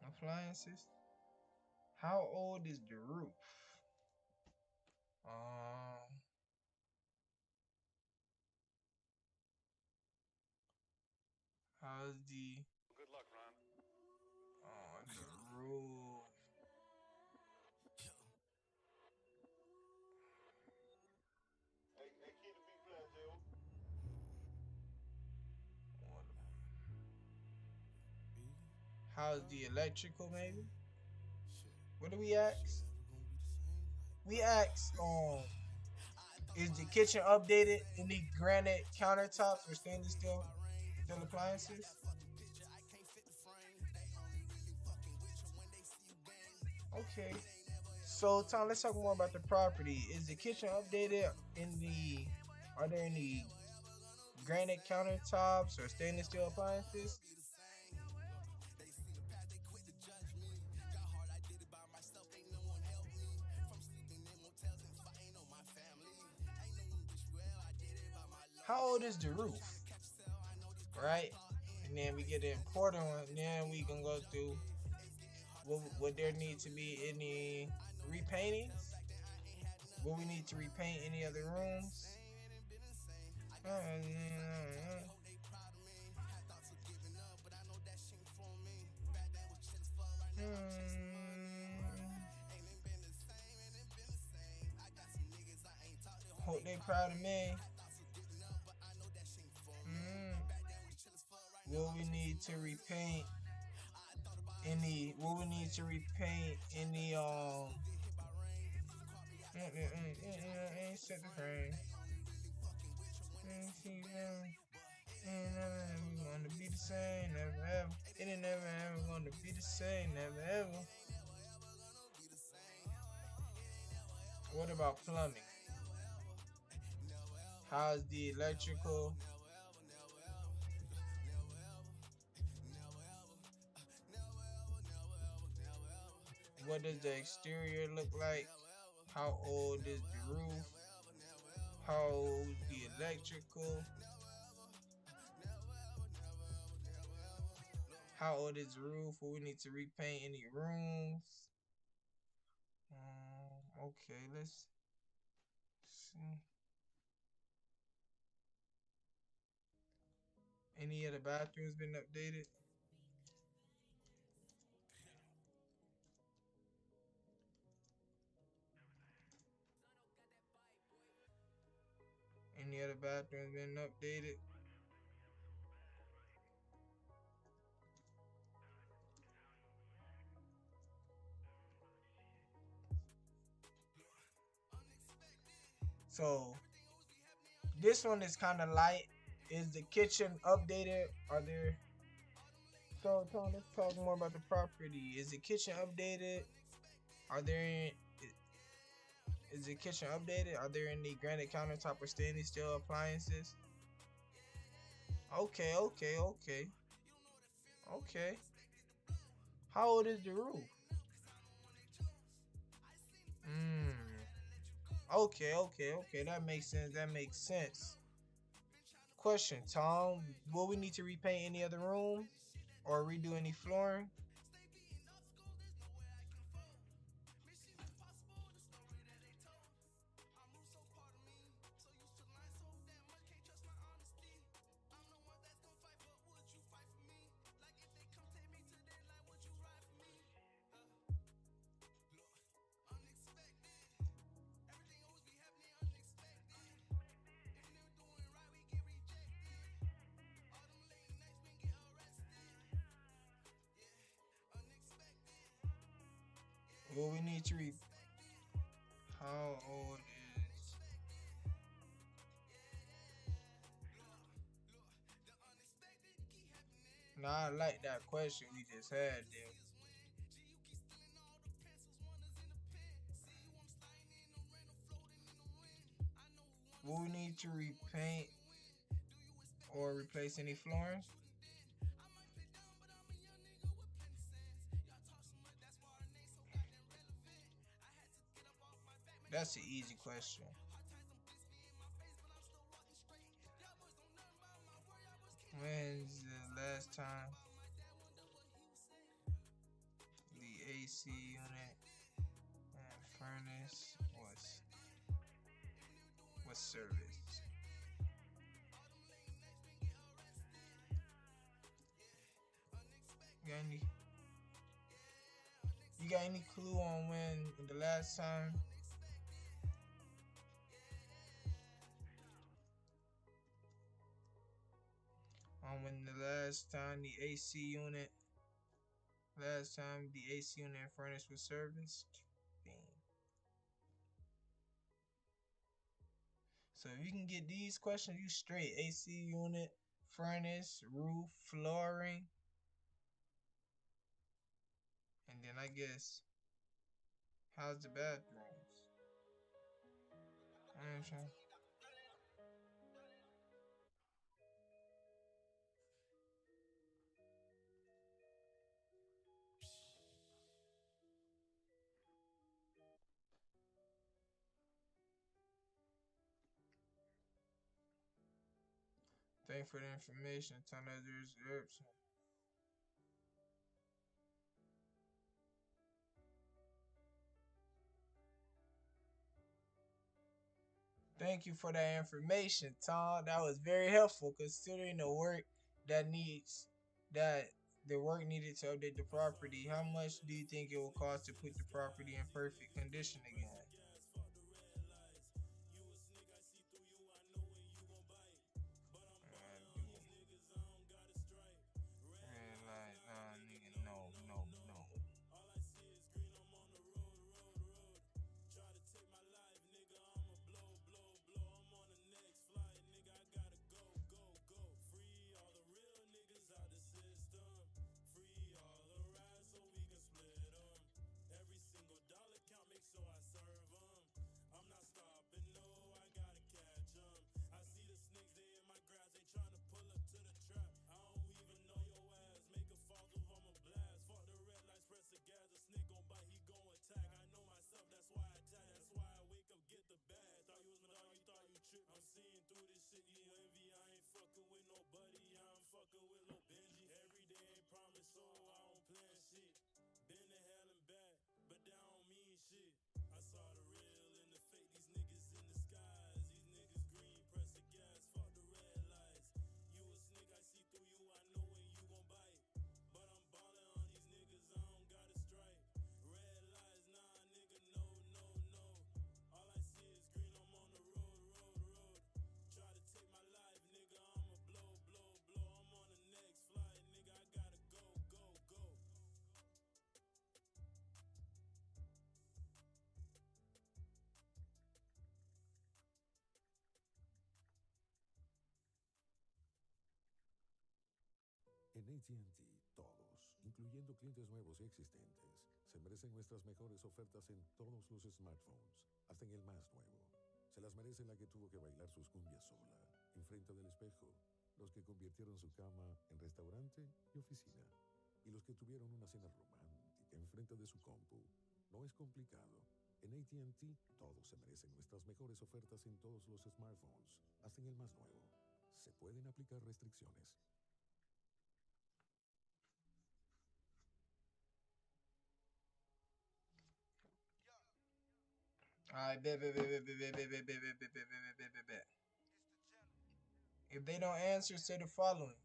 Appliances. How old is the roof? How's the Good luck, Ron. the roof? Hey, keep the beat playing, J.O. How's the electrical maybe? What do we ask? We ask is the kitchen updated? Any granite countertops or stainless steel appliances? Okay. So Tom, let's talk more about the property. Is the kitchen updated? Are there any granite countertops or stainless steel appliances? How old is the roof? Right? And then we get the important one. Then we can go through would there need to be any repaintings? Will we need to repaint any other rooms? Hope they proud of me. Mm. Will we need to repaint any? Will we need to repaint any? Ain't set the frame. Ain't never gonna be the same, never ever. It ain't never ever gonna be the same, never ever. What about plumbing? How's the electrical? What does the exterior look like? How old is the roof? How old is the electrical? How old is the roof? Will we need to repaint any rooms? Okay, let's see. Any of the bathrooms been updated? Any other bathrooms been updated? So this one is kind of light. Is the kitchen updated? Are there? So Tone, let's talk more about the property. Is the kitchen updated? Are there? Is the kitchen updated? Are there any granite countertop or stainless steel appliances? Okay, okay, okay, okay. How old is the roof? Okay, okay, okay. That makes sense. That makes sense. Question, Tom. Will we need to repaint any other rooms or redo any flooring? Will we need to How old is? Nah, I like that question we just had there. Will we need to repaint or replace any flooring? That's an easy question. When's the last time the AC unit and furnace was serviced? You got any you got any clue on when the last time the AC unit last time the AC unit and furnace was serviced? Bing. So if you can get these questions, you straight AC unit, furnace, roof, flooring, and then I guess how's the bathrooms? Thank for the information. Ton others. Thank you for that information, Tom. That was very helpful considering the work that needs that the work needed to update the property. How much do you think it will cost to put the property in perfect condition again? Red light, nah, nigga, no, no, no. En AT&T, todos, incluyendo clientes nuevos y existentes, se merecen nuestras mejores ofertas en todos los smartphones, hasta en el más nuevo. Se las merece la que tuvo que bailar sus cumbias sola, enfrente del espejo, los que convirtieron su cama en restaurante y oficina, y los que tuvieron una cena romántica enfrente de su compu. No es complicado. En AT&T, todos se merecen nuestras mejores ofertas en todos los smartphones, hasta en el más nuevo. Se pueden aplicar restricciones. Alright, bet. If they don't answer, say the following.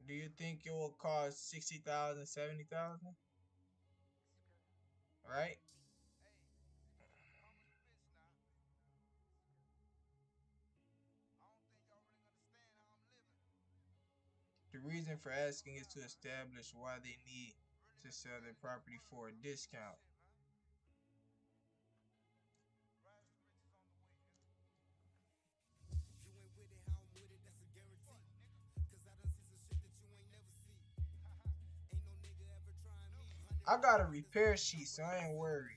Do you think it will cost 60,000, 70,000? Right? The reason for asking is to establish why they need to sell their property for a discount. I got a repair sheet, so I ain't worried.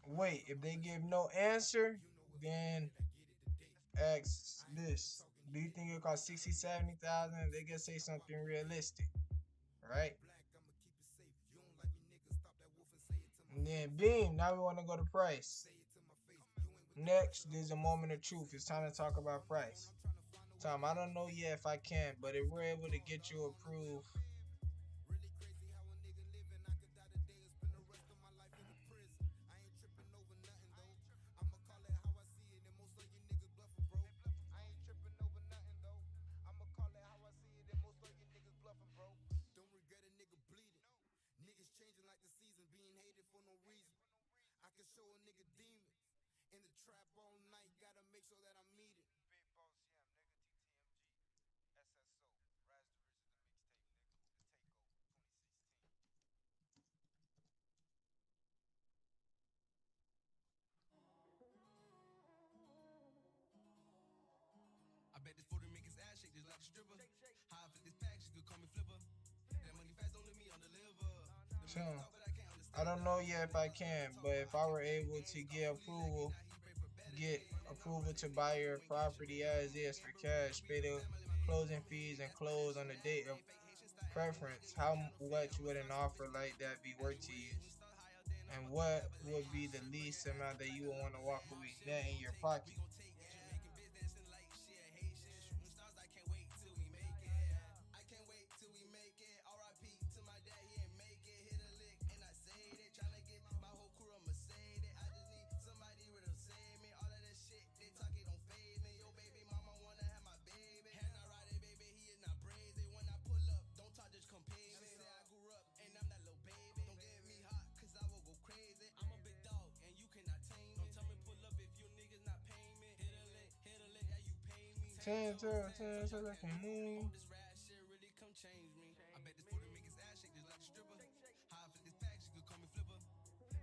Wait, if they give no answer, then asks this: do you think it cost 60, 70,000? They can say something realistic, right? And then Beam, now we want to go to price. Next, there's a moment of truth. It's time to talk about price. Tom, I don't know yet if I can, but if we're able to get you approved, I bet this 40 make his ass shake just like a stripper. How I fit this pack, she could call me flipper. That money fast don't let me on the liver. Them niggas Tom, talk, but I can't I understand don't them. know yet if Them I niggas stuck can, at the but top, but if I I can't were play them able to games. get Call fully lacking, approval, now he pray for better get days. Running, I'm approval running, to nigga, buy you your ain't catching property me. as Long is game, for but really cash, we pay a the family, man. He closing fuck with me, fees and and that's my close on the nationality. date of Fake Haitian style acting, nigga, preference, you how counterfeit. much I'ma would an start so offer bitch, nigga, like come that be as worth you to you? wish. We start higher than a And fucking what would avalanche. be the Shit, bring your least ass amount that like you a would want to lava walk lamb. away Shit, net we in gon' your take, we pocket? gon' take. Jamaican bitch dancing like she a Haitian. Shooting stars, I can't wait till we make it. I can't wait till we make it. R.I.P. to my dad, he ain't make it. Hit a lick and I saved it. Tryna get my whole crew a Mercedes. I just need somebody real to save me. All of that shit they talk, it don't phase me. Yo, baby mama wanna have my baby. And I ride it, baby, he is not brazy. When I pull up, don't talk, just come pay me. Say I grew up and I'm that little baby. Don't get me hot, cause I will go crazy. I'm a big dog and you cannot tame me. Don't tell me pull up if you niggas not paying me. Hit a lick, yeah, you pay me. 10 Toes, to 10 bitch, I so I can't can move me. move. Hope this rap shit really come change me. I bet this 40 make his ass shake just like a stripper. How I fit this pack, she could call me flipper.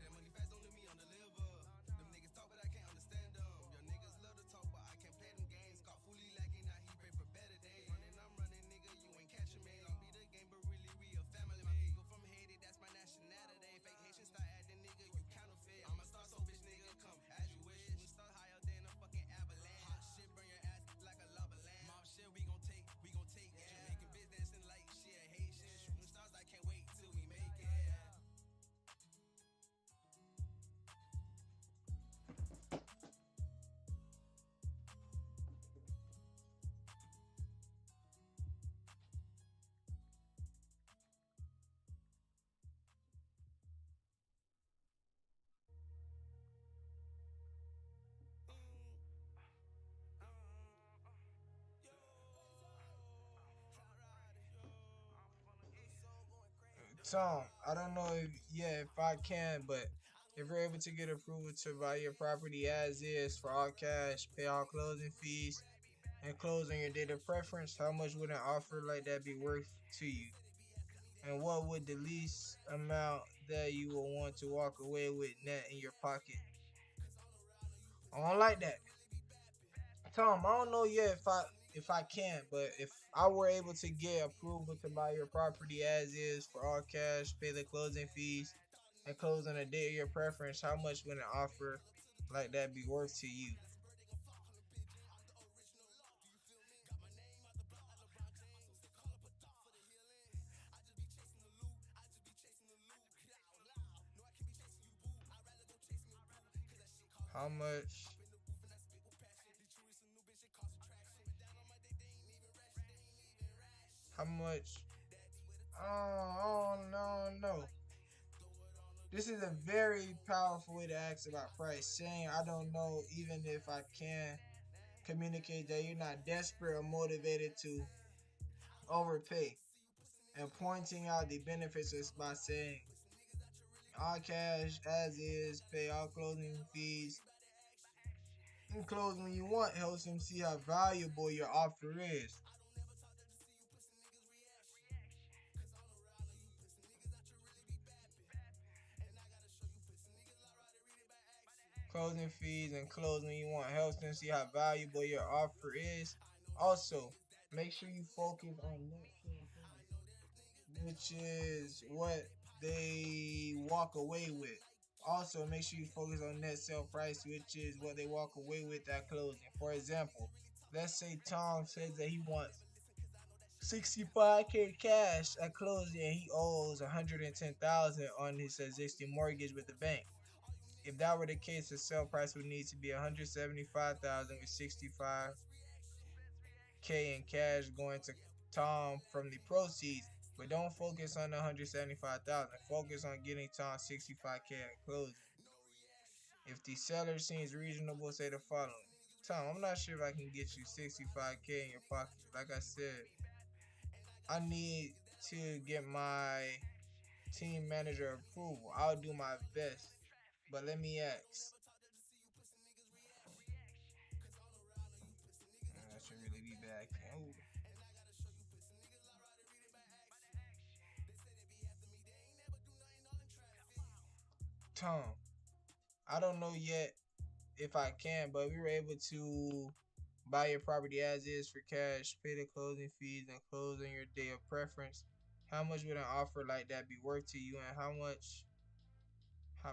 That money fast don't let me on the liver. Them niggas talk, but I can't understand them. Your niggas love to talk, but I can't play them games. Caught fully lacking, now he pray for better days. Running, I'm running, nigga, you ain't catching me. Long be the game, but really we a family. My people from Haiti, that's my nationality. Fake Haitian style acting, nigga, you counterfeit. I'ma start so bitch, nigga, come as you wish. We start higher than a fucking avalanche. Hot shit, burn your ass like a lava lamp. Mob shit, we gon' take, we gon' take. Jamaican bitch dancing like she a Haitian. Shooting stars, I can't wait till we make it. Tom, I don't know if yeah if I can, but if we're able to get approval to buy your property as is for all cash, pay all closing fees, and close on your date of preference, how much would an offer like that be worth to you? And what would the least amount that you will want to walk away with net in your pocket? I don't like that. Tom, I don't know yet if I can, but if I were able to get approval to buy your property as is for all cash, pay the closing fees, and close on a day of your preference, how much would an offer like that be worth to you? How much? How much? Oh, no, no. This is a very powerful way to ask about price. Saying I don't know even if I can communicate that you're not desperate or motivated to overpay. And pointing out the benefits is by saying all cash as is, pay all closing fees, and close when you want helps them see how valuable your offer is. Closing fees and close when you want helps them see how valuable your offer is. Also, make sure you focus on net sale price, which is what they walk away with. Also, make sure you focus on net sale price, which is what they walk away with at closing. For example, let's say Tom says that he wants 65K cash at closing and he owes 110,000 on his existing mortgage with the bank. If that were the case, the sale price would need to be 175,000 with 65K in cash going to Tom from the proceeds. But don't focus on the 175,000. Focus on getting Tom 65K at closing. If the seller seems reasonable, say the following: Tom, I'm not sure if I can get you 65K in your pocket. Like I said, I need to get my team manager approval. I'll do my best. But let me ask. That should really be back. Oh, Tom, I don't know yet if I can, but we were able to buy your property as is for cash, pay the closing fees, and close on your day of preference. How much would an offer like that be worth to you, and how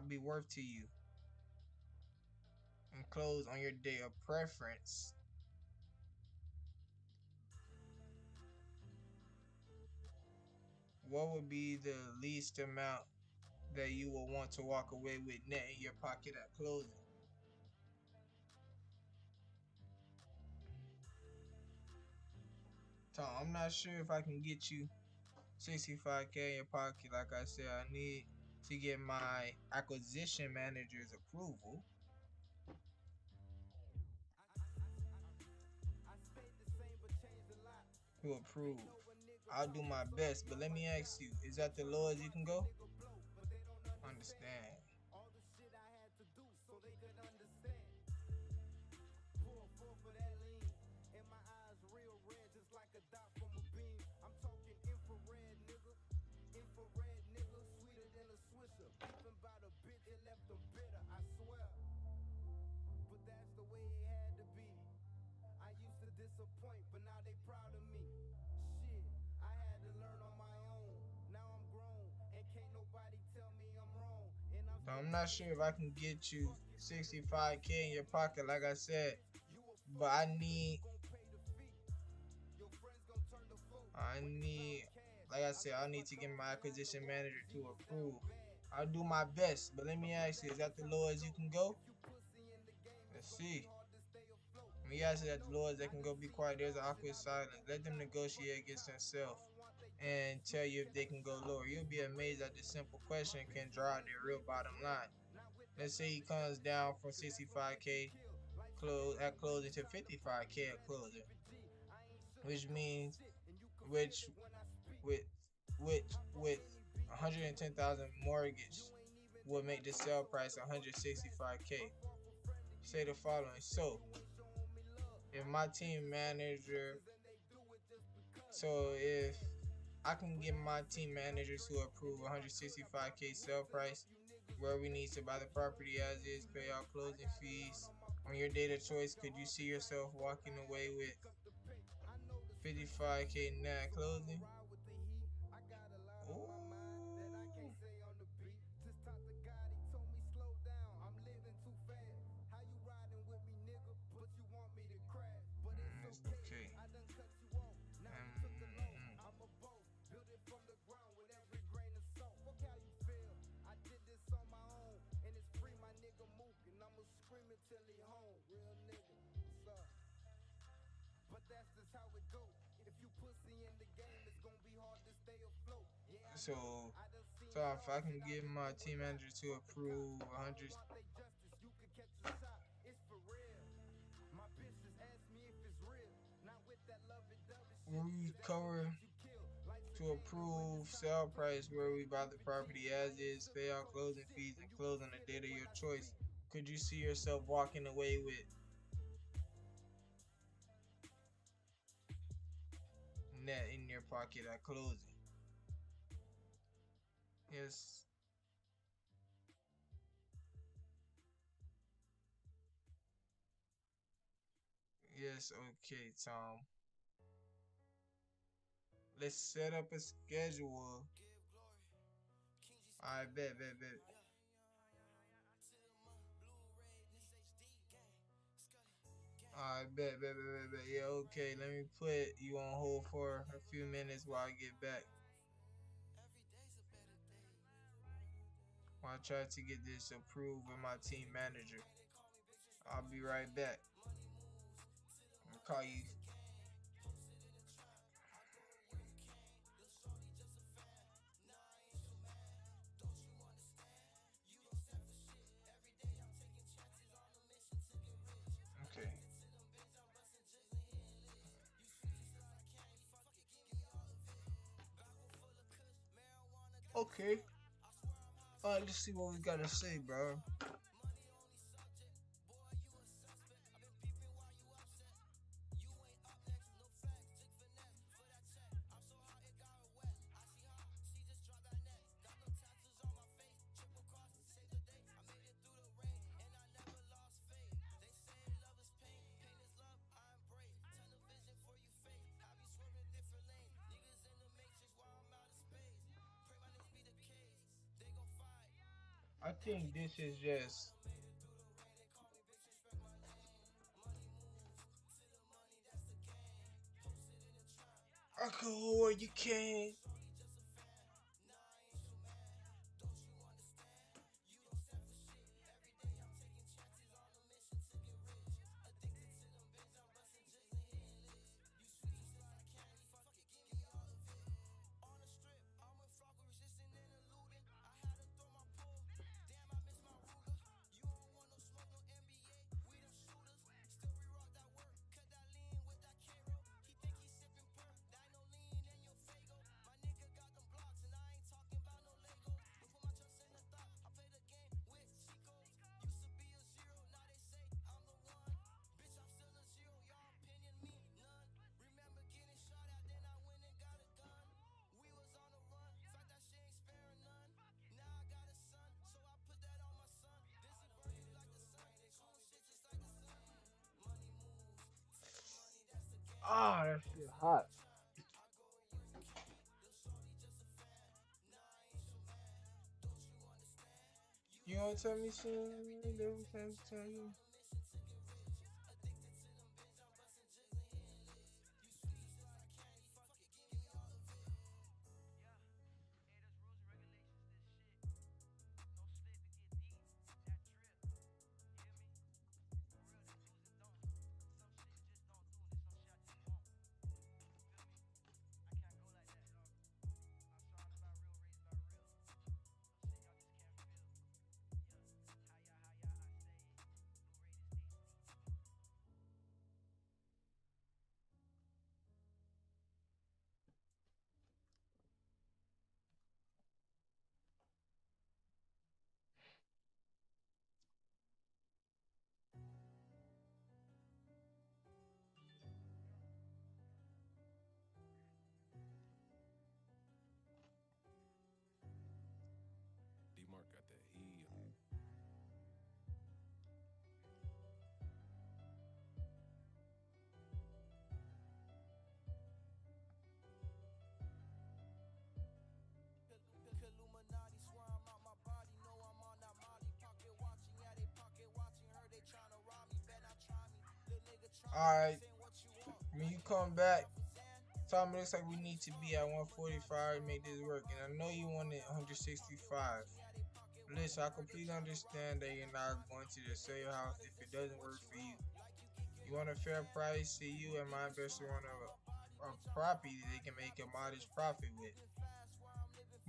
be worth to you, and close on your day of preference? What would be the least amount that you will want to walk away with net in your pocket at closing? Tom, I'm not sure if I can get you 65K in your pocket. Like I said, I need to get my acquisition manager's approval to approve. I'll do my best, but let me ask you, is that the lowest you can go? Understand. So I'm not sure if I can get you 65K in your pocket, like I said, but like I said, I need to get my acquisition manager to approve. I'll do my best, but let me ask you, is that the lowest you can go? Let's see. Let me ask you that the lowest they can go. Be quiet. There's an awkward silence. Let them negotiate against themselves and tell you if they can go lower. You'll be amazed that this simple question can draw out their real bottom line. Let's say he comes down from 65K at closing to 55K at closing, which means which with with 110,000 mortgage would make the sale price 165K. Say the following: so if my team manager, so if I can get my team manager to approve 165K sale price, where we need to buy the property as is, pay all closing fees. On your date of choice, could you see yourself walking away with 55K net closing? Ooh. It's okay. So, so if I can get my team manager to approve 100, we cover to approve sale price where we buy the property as is, pay all closing fees, and close on the date of your choice. Could you see yourself walking away with net in your pocket at closing? Yes. Yes, okay, Tom. Let's set up a schedule. I bet. I bet. Yeah, okay. Let me put you on hold for a few minutes while I get back. While I try to get this approved with my team manager. I'll be right back. I'll call you. Okay. Okay. Alright, let's see what we gotta say, bro. I think this is just alcohol or you can. Ah, that shit hot. You wanna tell me something? Tell you. D-Mark got that heat on. Alright. When you come back, time looks like we need to be at 145 to make this work. And I know you wanted 165. Listen, I completely understand that you're not going to just sell your house if it doesn't work for you. You want a fair price, see you and my investor want a property they can make a modest profit with.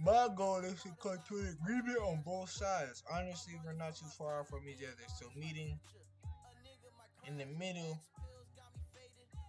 My goal is to come to an agreement on both sides. Honestly, we're not too far from each other, so meeting in the middle. D-Mark got that heat on.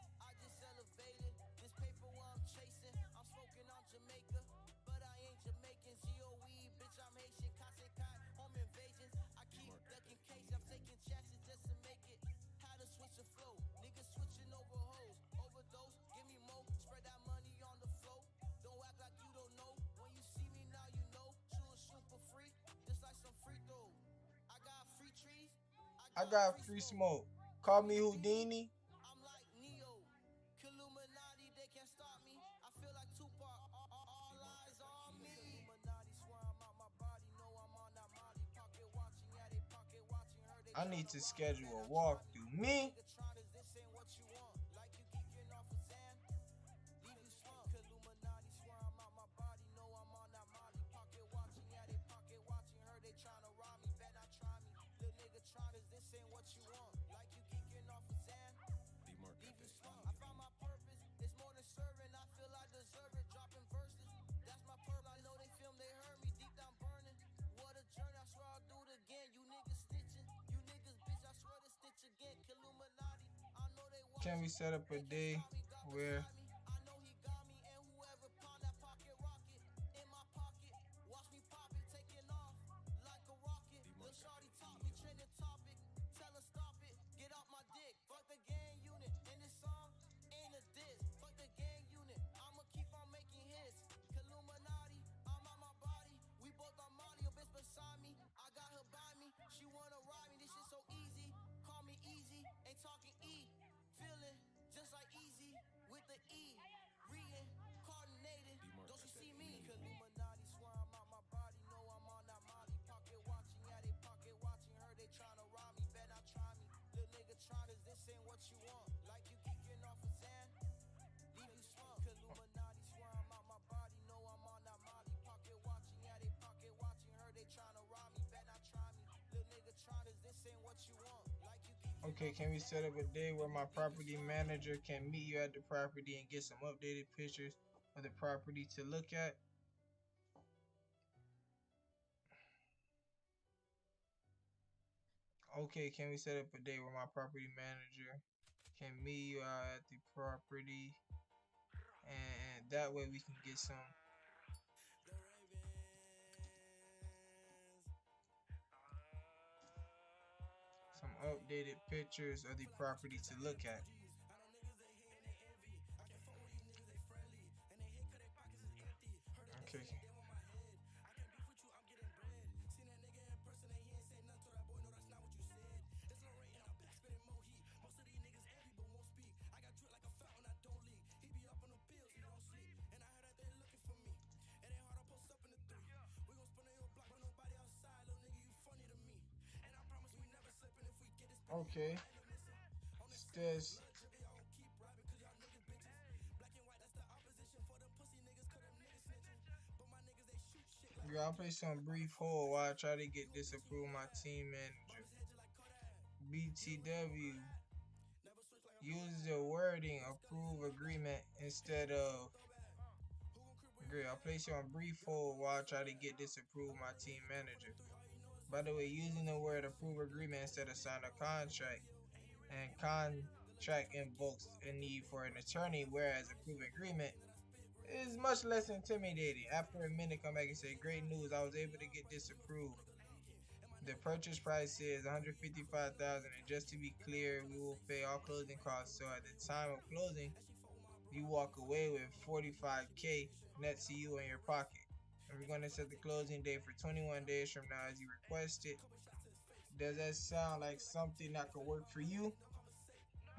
I got free smoke. Call me Houdini. D-Mark got that heat on. I need to schedule a walk through me. Can we set up a day where okay, can we set up a day where my property manager can meet you at the property and get some updated pictures of the property to look at? Okay, can we set up a day where my property manager can meet you out at the property and that way we can get some updated pictures of the property to look at. Okay. Okay. Says, girl, I'll place on brief hold while I try to get this approved my team manager. BTW uses the wording approve agreement instead of agree. I'll place you on brief hold while I try to get this approved my team manager. By the way, using the word approve agreement instead of sign a contract and contract invokes a need for an attorney, whereas approve agreement is much less intimidating. After a minute, come back and say, great news, I was able to get this approved. The purchase price is $155,000, and just to be clear, we will pay all closing costs. So at the time of closing, you walk away with $45K net to you in your pocket. And we're going to set the closing date for 21 days from now as you requested. Does that sound like something that could work for you?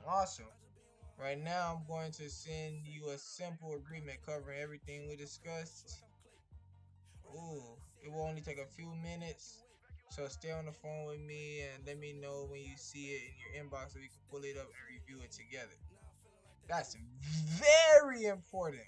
Awesome. Right now, I'm going to send you a simple agreement covering everything we discussed. Ooh, it will only take a few minutes. So stay on the phone with me and let me know when you see it in your inbox so we can pull it up and review it together. That's very important.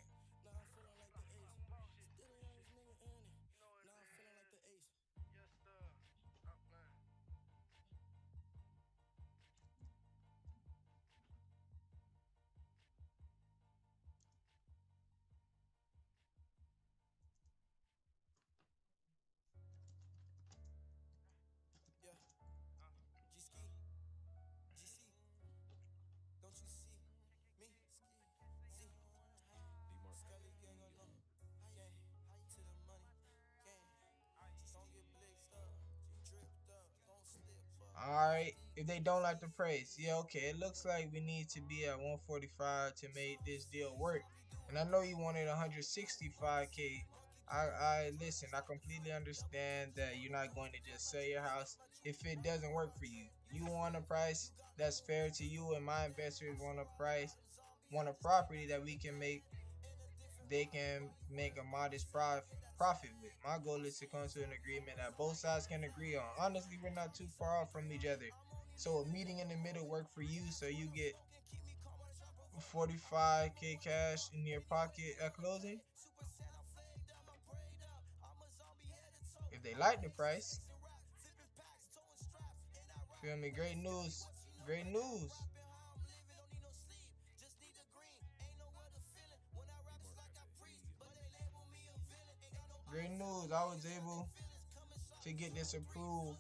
Alright, if they don't like the price, yeah, okay. It looks like we need to be at 145 to make this deal work. And I know you wanted 165K. I listen, I completely understand that you're not going to just sell your house if it doesn't work for you. You want a price that's fair to you, and my investors want want a property that they can make a modest profit with. My goal is to come to an agreement that both sides can agree on. Honestly, we're not too far off from each other. So a meeting in the middle work for you so you get 45K cash in your pocket at closing. If they like the price, feel me? Great news. Great news. Great news. I was able to get this approved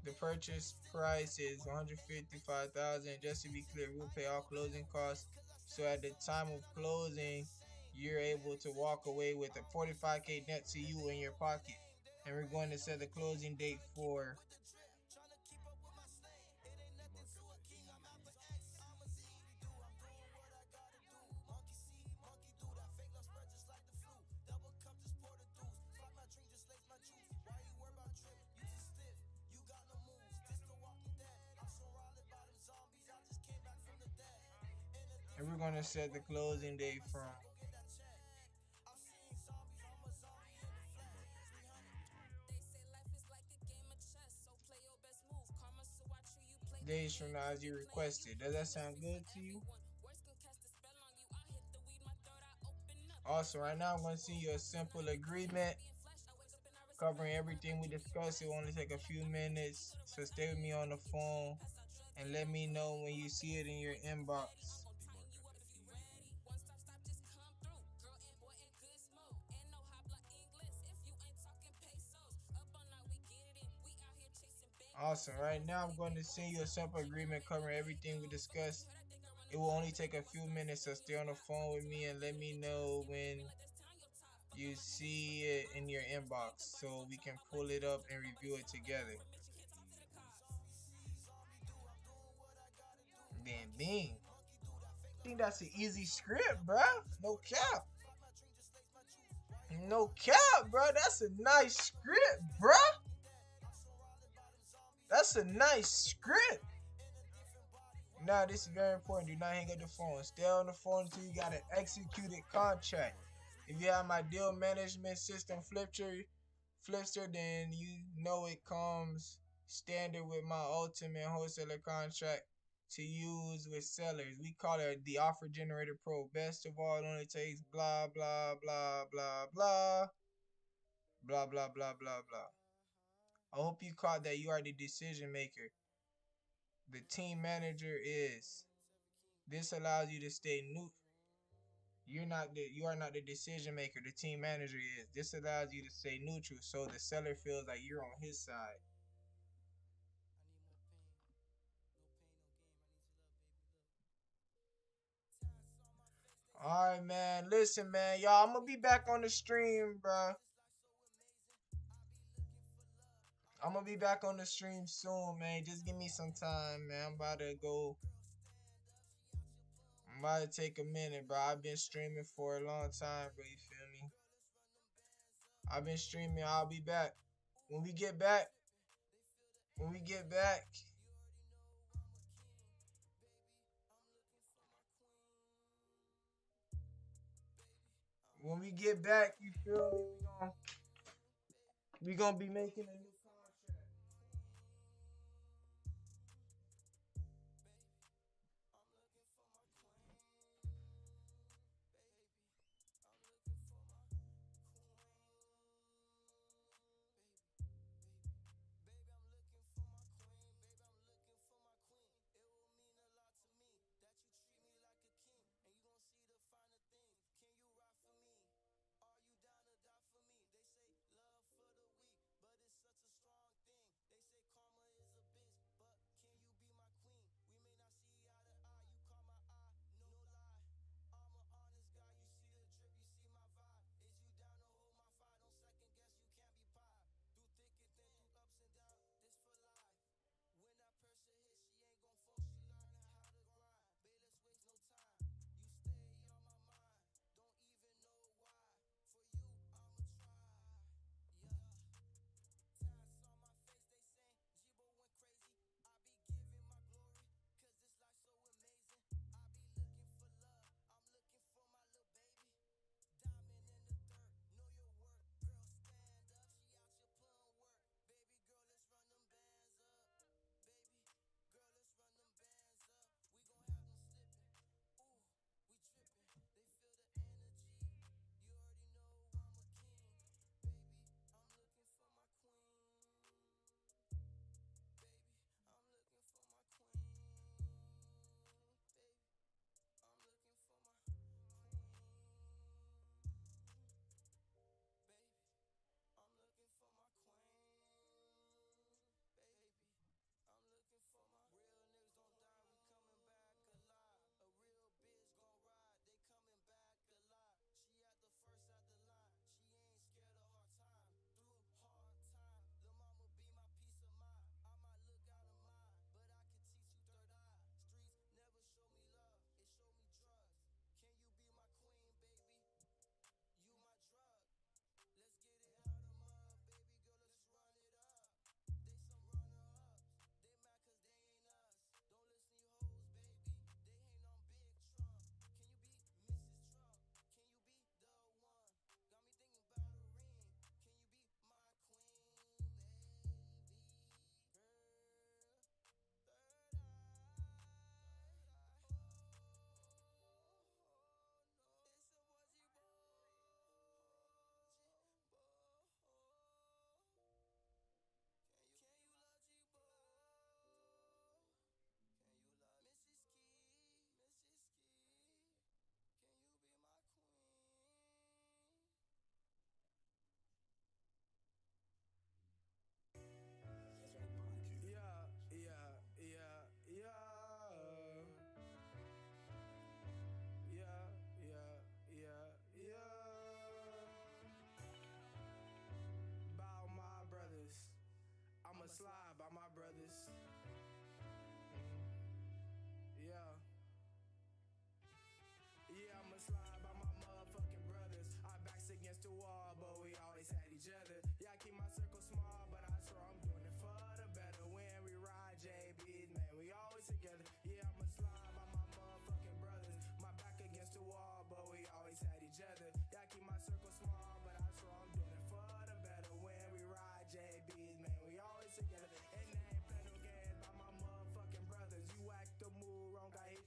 The purchase price is 155,000. Just to be clear, we'll pay all closing costs. So at the time of closing, you're able to walk away with a 45K net to you in your pocket. And we're going to set the closing date for and we're gonna set the closing date from days from now as you requested. Does that sound good to you? Also, right now I'm gonna send you a simple agreement covering everything we discussed. It will only take a few minutes, so stay with me on the phone and let me know when you see it in your inbox. Awesome. Right now, I'm going to send you a simple agreement covering everything we discussed. It will only take a few minutes, so stay on the phone with me and let me know when you see it in your inbox so we can pull it up and review it together. Then, bing. I think that's an easy script, bruh. No cap. No cap, bro. That's a nice script, bruh. That's a nice script. Now, this is very important. Do not hang up the phone. Stay on the phone until you got an executed contract. If you have my deal management system Flipster, then you know it comes standard with my ultimate wholesaler contract to use with sellers. We call it the Offer Generator Pro. Best of all, it only takes blah, blah, blah, blah, blah, blah, blah, blah, blah, blah. I hope you caught that you are the decision maker. The team manager is. This allows you to stay new. You are not the decision maker. The team manager is. This allows you to stay neutral, so the seller feels like you're on his side. All right, man. Listen, man, y'all. I'm gonna be back on the stream, bro. I'm gonna be back on the stream soon, man. Just give me some time, man. I'm about to take a minute, bro. I've been streaming for a long time, bro. You feel me? I've been streaming. I'll be back. When we get back, when we get back, when we get back, you feel me? We gonna be making a new contract.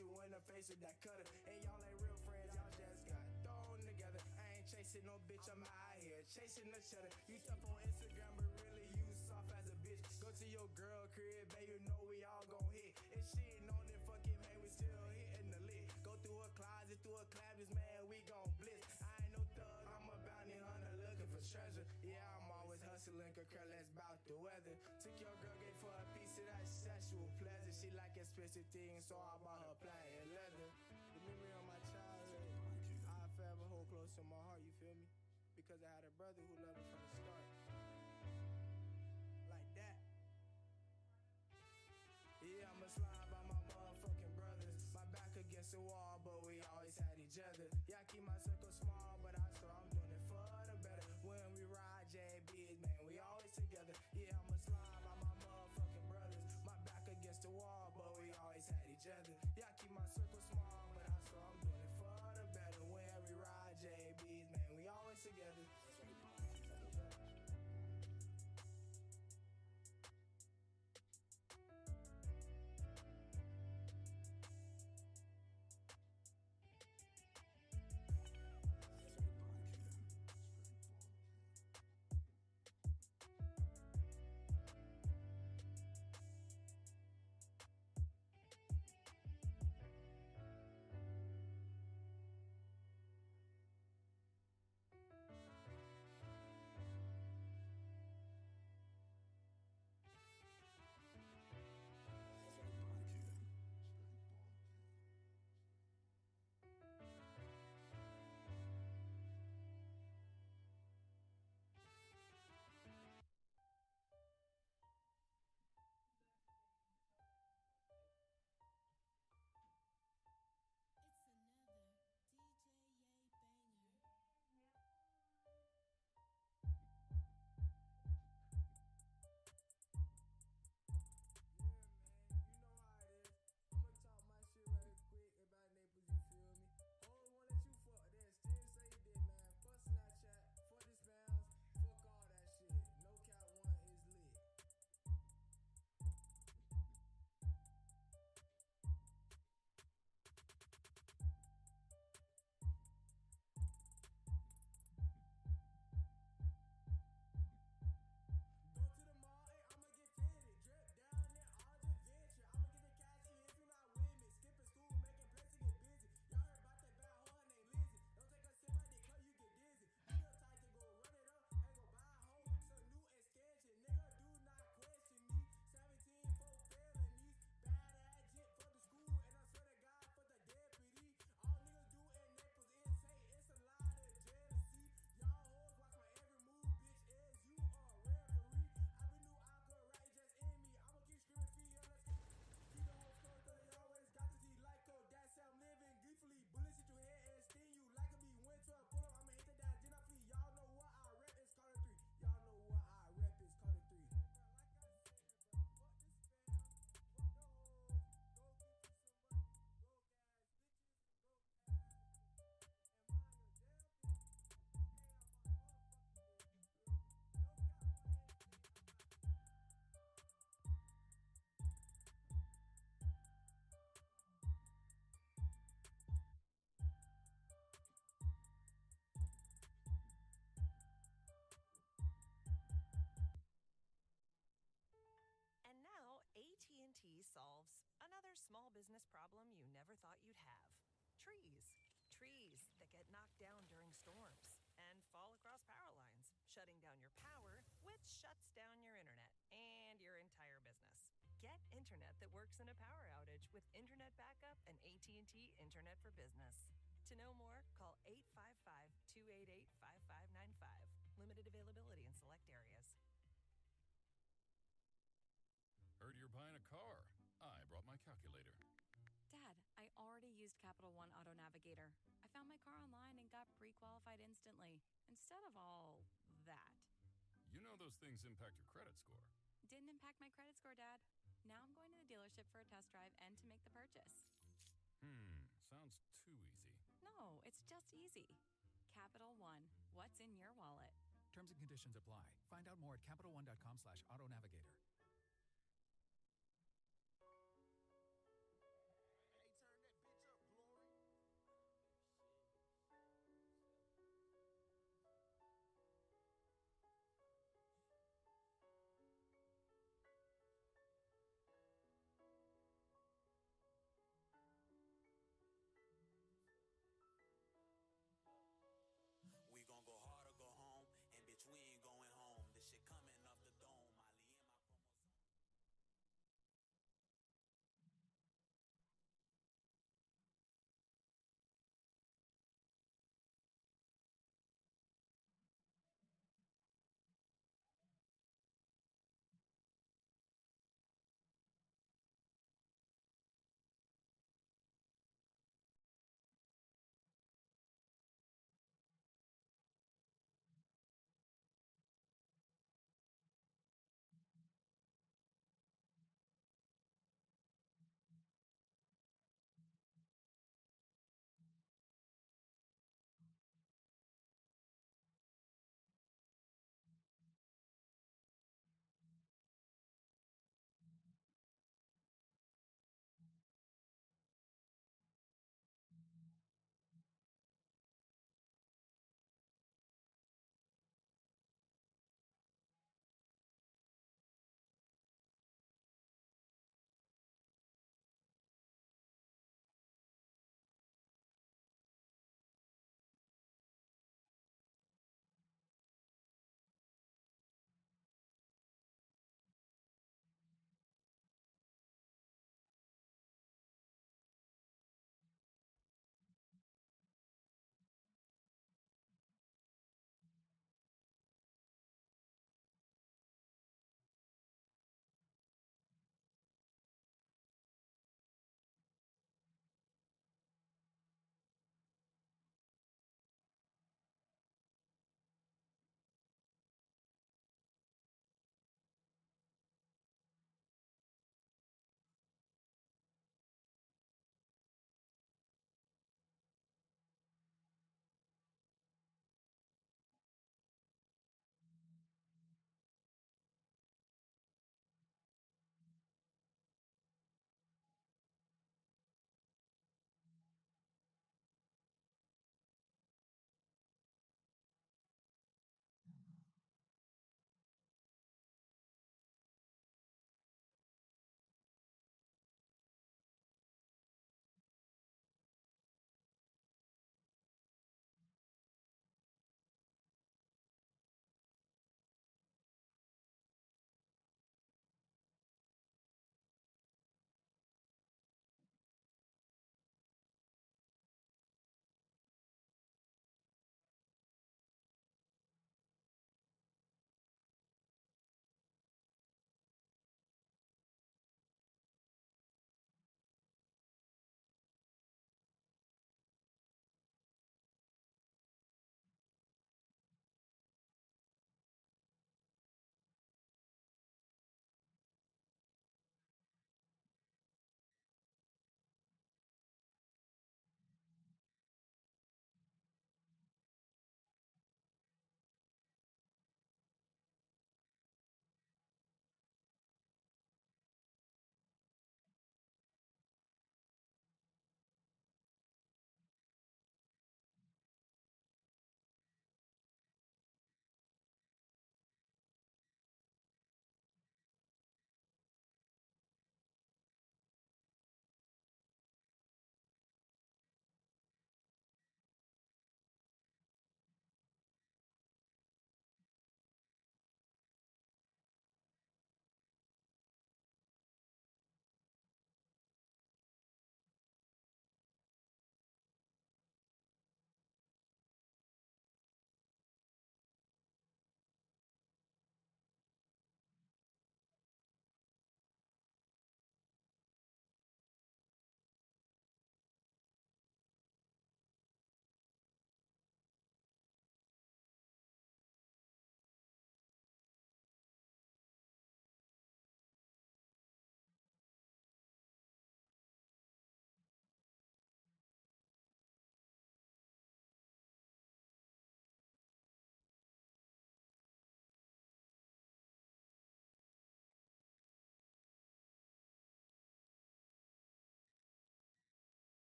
you in the face with that cutter. And y'all ain't real friends, y'all just got thrown together. I ain't chasing no bitch, I'm out here chasing the cheddar. You stuff on Instagram, but really you soft as a bitch. Go to your girl crib, baby, you know we all gon' hit. If she ain't on it, fuck it, man, we still hitting the lick. Go through her closet, through her clavers, man, we gon' blitz. I ain't no thug, I'm a bounty hunter looking for treasure. Yeah, I'm always hustling, cause careless about the weather. Took your girl, gave her a piece of that sexual pleasure. She like expensive things, so I bought her plain leather. The memory of my childhood, I forever hold close to my heart, you feel me? Because I had a brother who loved me from the start. Like that. Yeah, I'ma slide by my motherfucking brothers. My back against the wall, but we always had each other. Yeah, I keep my circle small, but I swear I'm doing it for the better. When we ride JBs, man, we always together. Yeah, I'ma slide by my motherfucking brothers. My back against the wall, but we always had each other. Yeah, I keep my circle small, but I swear I'm doing it for the better. When we ride JBs, man, we always together. And now AT&T solves another small business problem you never thought you'd have. Trees. Trees that get knocked down during storms and fall across power lines, shutting down your power, which shuts down your internet and your entire business. Get internet that works in a power outage with internet backup and AT&T Internet for Business. To know more, call 855-288-5595. Limited availability in select areas. Heard you're buying a car. I brought my calculator. Dad, I already used Capital One Auto Navigator. I found my car online and got pre-qualified instantly, instead of all that. You know those things impact your credit score. Didn't impact my credit score, Dad. Now I'm going to the dealership for a test drive and to make the purchase. Sounds too easy. No, it's just easy. Capital One, what's in your wallet? Terms and conditions apply. Find out more at CapitalOne.com/autonavigator.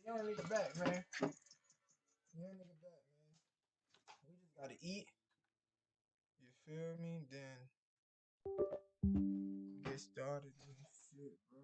Young nigga back, man. Young nigga back, man. We just gotta eat. You feel me? Then get started and shit, bro.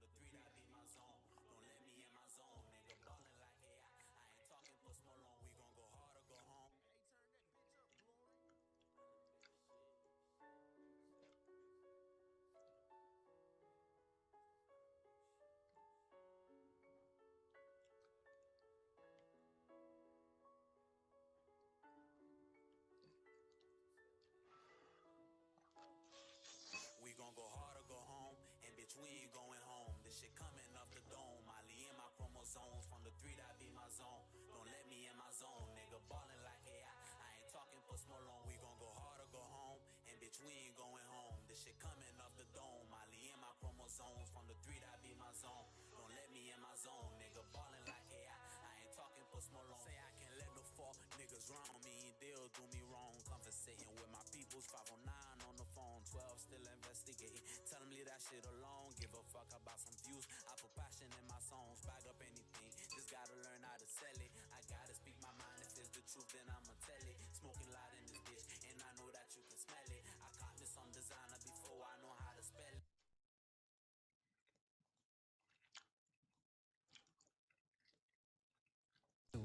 The three that be my zone. Don't let me in my zone, nigga. Ballin' like AI. I ain't talking for small long. We gon' go hard or go home. We gon' go hard or go home, and bitch, we ain't going home. This shit coming off the dome. Molly in my chromosomes from the three that be my zone. Don't let me in my zone, nigga. Ballin' like AI. I ain't talking for small long. We gon' go hard or go home, and bitch, we ain't going home. This shit coming off the dome. Molly in my chromosomes from the three that be my zone. Don't let me in my zone, nigga. Ballin' like AI. I ain't talking for small long. Say I can't let no fall niggas round me. They'll do me wrong. Conversating with my peoples. 509 on the phone. 12 still investigating. Tell them leave that shit alone. Give a fuck about some views. I put passion in my songs. Bag up anything. Just gotta learn how to sell it. I gotta speak my mind. If it's the truth, then I'ma tell it. Smoking loud in this bitch, and I know that you can smell it. I caught me some designer before I know how to spell it.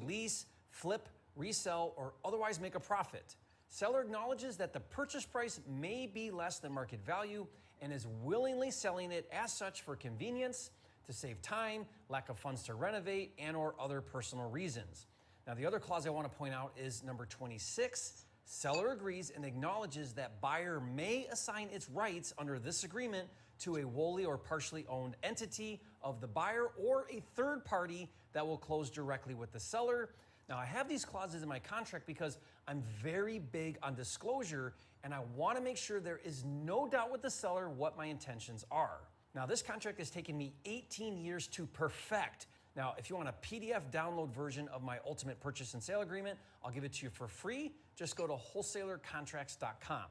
Lease, flip, resell, or otherwise make a profit. Seller acknowledges that the purchase price may be less than market value and is willingly selling it as such for convenience, to save time, lack of funds to renovate, and or other personal reasons. Now, the other clause I want to point out is number 26. Seller agrees and acknowledges that buyer may assign its rights under this agreement to a wholly or partially owned entity of the buyer or a third party that will close directly with the seller. Now, I have these clauses in my contract because I'm very big on disclosure, and I want to make sure there is no doubt with the seller what my intentions are. Now, this contract has taken me 18 years to perfect. Now, if you want a PDF download version of my ultimate purchase and sale agreement, I'll give it to you for free. Just go to wholesalercontracts.com.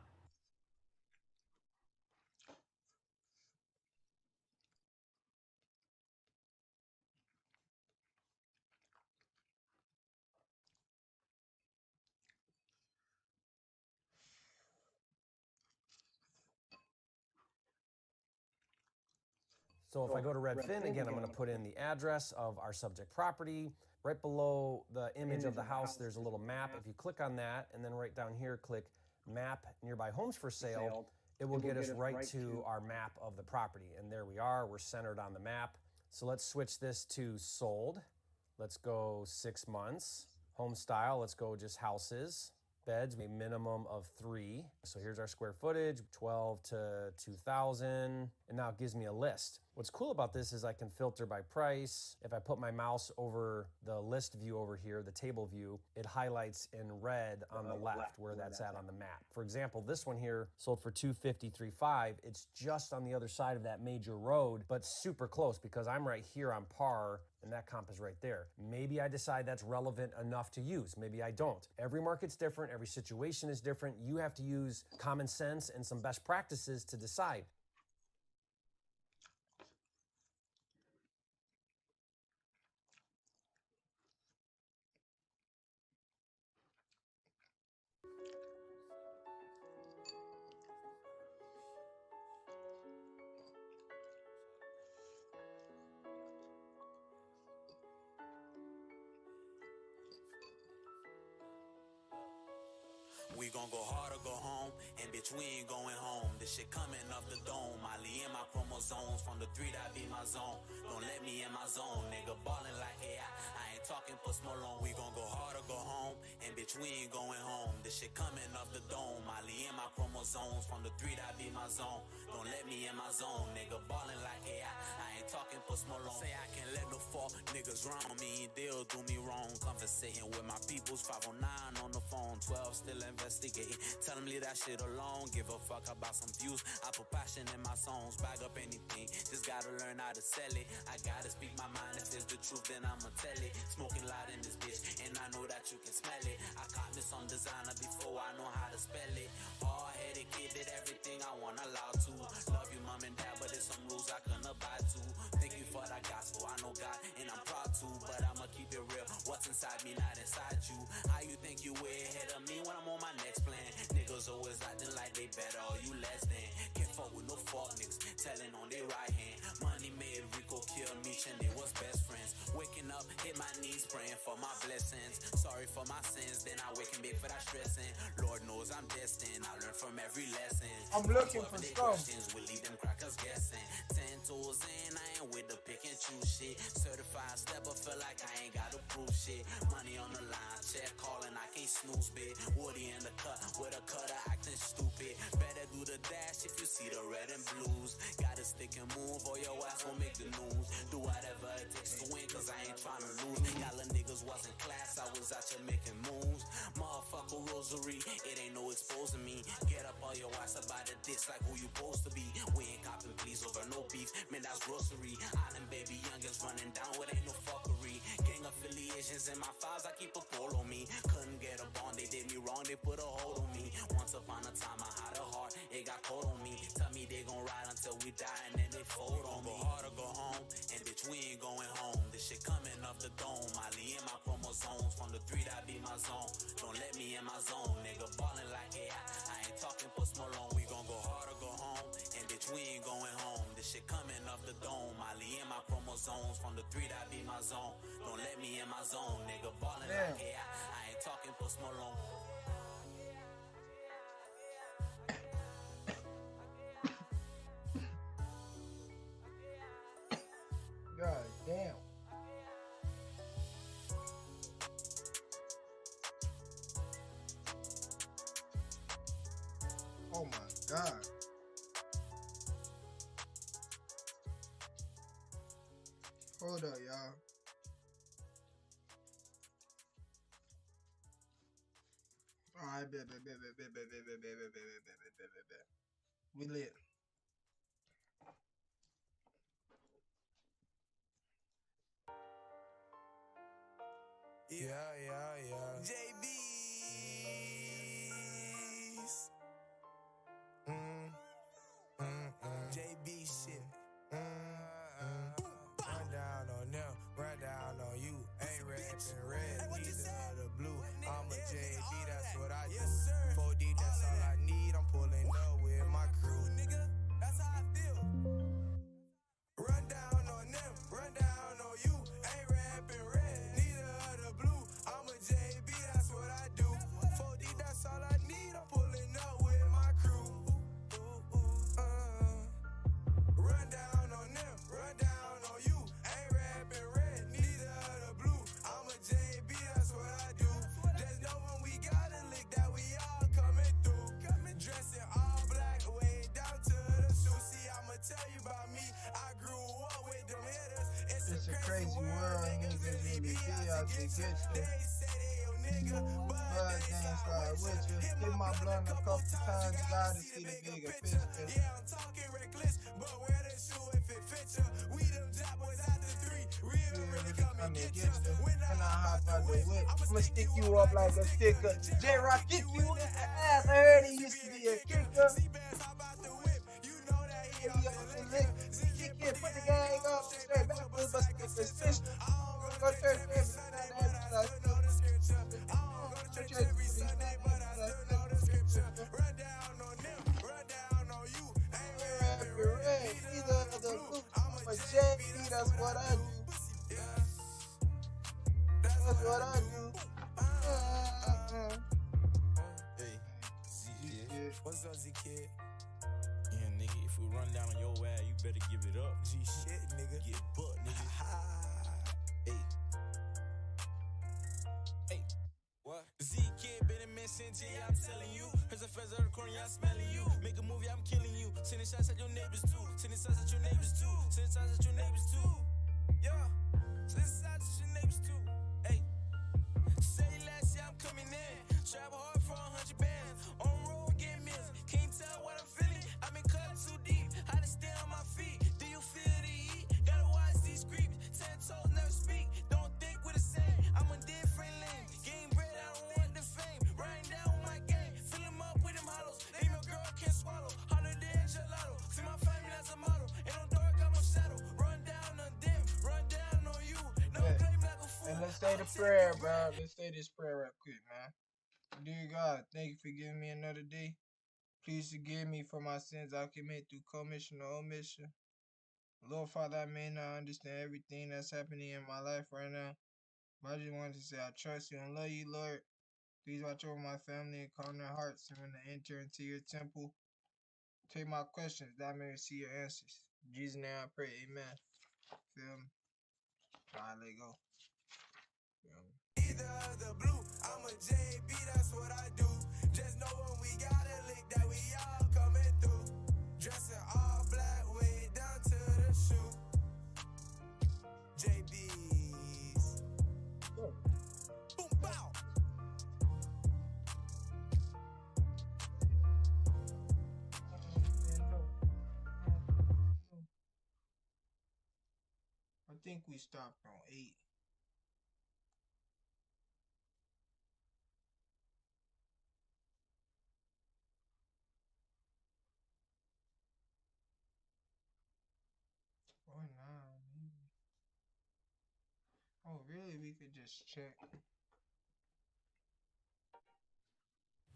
So if I go to Redfin, again, I'm going to put in the address of our subject property. Right below the image of the house, there's a little map. If you click on that, and then right down here, click Map Nearby Homes for Sale, it will get us right to our map of the property. And there we are. We're centered on the map. So let's switch this to sold. Let's go 6 months. Home style, let's go just houses. Beds, a minimum of 3. So here's our square footage, 12 to 2,000. And now it gives me a list. What's cool about this is I can filter by price. If I put my mouse over the list view over here, the table view, it highlights in red on the left where that's at on the map. For example, this one here sold for $250,350. It's just on the other side of that major road, but super close because I'm right here on par and that comp is right there. Maybe I decide that's relevant enough to use. Maybe I don't. Every market's different. Every situation is different. You have to use common sense and some best practices to decide. We we gon' go hard or go home. And bitch, we ain't going home. This shit coming off the dome. Molly in my chromosomes from the 3 that be my zone. Don't let me in my zone, nigga ballin' like AI. I ain't talking Post Malone. We gon' go hard or go home. And bitch, we ain't going home. This shit coming off the dome. Molly in my chromosomes from the 3 that be my zone. Don't let me in my zone, nigga ballin' like AI. I ain't talking Post Malone. Say I can't let no fuck niggas round me. They'll do me wrong. Conversating with my peoples. 509 on the phone. 12 still investigating. Tell them leave that shit alone. Give a fuck about some views. I put passion in my songs. Bag up anything. Just gotta learn how to sell it. I gotta speak my mind. If it's the truth, then I'ma tell it. Smoking loud in this bitch, and I know that you can smell it. I caught me some designer before I know how to spell it. Hard-headed kid did everything I want allowed to. Love you, mom and dad, but there's some rules I couldn't abide to. Thank you for that gospel. I know God, and I'm proud to. But I'ma keep it real. What's inside me, not inside you. How you think you way ahead of me when I'm on my next plan? Niggas always acting like they better or you less than. Can't fuck with no fuck niggas, telling on their right hand. Money made Rico kill Meech and they was best friends. Waking up, hit my knees, praying for my blessings. Sorry for my sins, then I wake and beg for that stressing. Lord knows I'm destined, I learn from every lesson. I'm looking for some questions, will leave them crackers guessing. 10 toes in, I ain't with the pick and choose shit. Certified stepper, feel like I ain't gotta prove shit. Money on the line, check calling, I can't snooze bit. Woody in the cut, with a cutter acting stupid. Better do the dash if you see the red and blues. Gotta stick and move or your ass won't make the news. Do whatever it takes to win, cause I ain't tryna lose. Y'all niggas wasn't class, I was out here making moves. Motherfucker rosary, it ain't no exposing me. Get up all your ass about the diss like who you supposed to be. We ain't copping please over no beef, man that's grocery. Island baby youngins running down with ain't no fuckery. Gang affiliations in my files, I keep a pole on me. Couldn't get a bond, they did me wrong, they put a hold on me. Once upon a time I had a heart, it got cold on me. Tell me they gon' ride until we die and then they fold on me. Go hard or go home, and bitch we ain't going home. This shit coming off the dome. Molly in my chromosomes from the 3 that be my zone. Don't let me in my zone, nigga ballin' like AI. I ain't talking Post Malone. We gon' go hard or go home, and bitch we ain't going home. This shit coming off the dome. Molly in my chromosomes from the 3 that be my zone. Don't let me in my zone, nigga ballin' like AI. I ain't talking Post Malone. God damn. Oh my God. Hold up, y'all. Alright, bet. We lit. Yeah. JB's. JB shit. Run down on them, run down on you. Ain't rapping red, neither the blue. I'm a JB, that's what I do. 4D, that's all I need. I'm pulling up with my crew, nigga. That's how I feel. Run down on them, run down on you. Ain't rapping red, neither the blue. I'm a JB, that's what I do. 4D, that's all I need. I'm pulling up with my crew. Run down on them, run down on you. Ain't rapping red, neither the blue. I'm a JB, that's what I do. Just know when we gotta lick that we all coming through. Dressing all black, way down to the shoe. See, I'ma tell you about me. I grew up with them hitters. It's a crazy world, niggas in the out to get you. They say they your nigga, but they slide with you. Hit my blunt a couple times, gotta see the bigger picture. Yeah, I'm talking reckless, but wear the shoe if it fits ya. We them job boys out the 3, really come and get ya. When I hop out the whip, I'ma stick you up like a sticker. J-Rock kick you in the ass. I heard he used to be a kicker. He off the lick. Kick it, put the gang up. Straight backwards, but skip this fish. Go church every night. Run down on them, run down on you. Ain't red, either of the blue. I'm a JB, that's what I do. That's what I do. Suzy kid. Yeah, nigga, if we run down on your ass, you better give it up. G shit, nigga. Get butt, nigga. Hey. Hey. What? Z kid been a messenger, yeah, I'm telling you. Here's a fez of the corner, yeah, I'm smelling you. Make a movie, I'm killing you. Sending shots at your neighbors too. Sending shots at your neighbors too. Sending shots at your neighbors too. Yeah. Sending shots at your neighbors too. Hey. Say last year I'm coming in. Travel hard for 100 bands. On road, get missed. Can't tell what I'm feeling. I've been cut too deep. How to stay on my feet. Do you feel the heat? Gotta watch these creeps. 10 toes never speak. Don't think we're the same. I'm a different lane. Game bread, I don't want the fame. Riding down with my gang. Fill him up with them hollows. Name your girl can't swallow. Holiday and gelato. See my family as a model. Ain't no dark, I'm a shadow. Run down on them. Run down on you. No blame like a fool. And let's say the prayer, bro. Let's say this prayer right quick, man. Dear God, thank you for giving me another day. Please forgive me for my sins I commit through commission or omission. Lord Father, I may not understand everything that's happening in my life right now, but I just wanted to say I trust you and love you, Lord. Please watch over my family and calm their hearts and when they enter into your temple. Take my questions that I may receive your answers. In Jesus' name I pray, amen. Feel me? Alright, let go. Feel me? Either of the blue, I'm a JB, that's what I do. Just know when we got a lick that we all coming through. Dressing all black, way down to the shoe. JB's. Go. Boom, bow. I think we stopped on 8. Or 9, maybe. Oh, really? We could just check.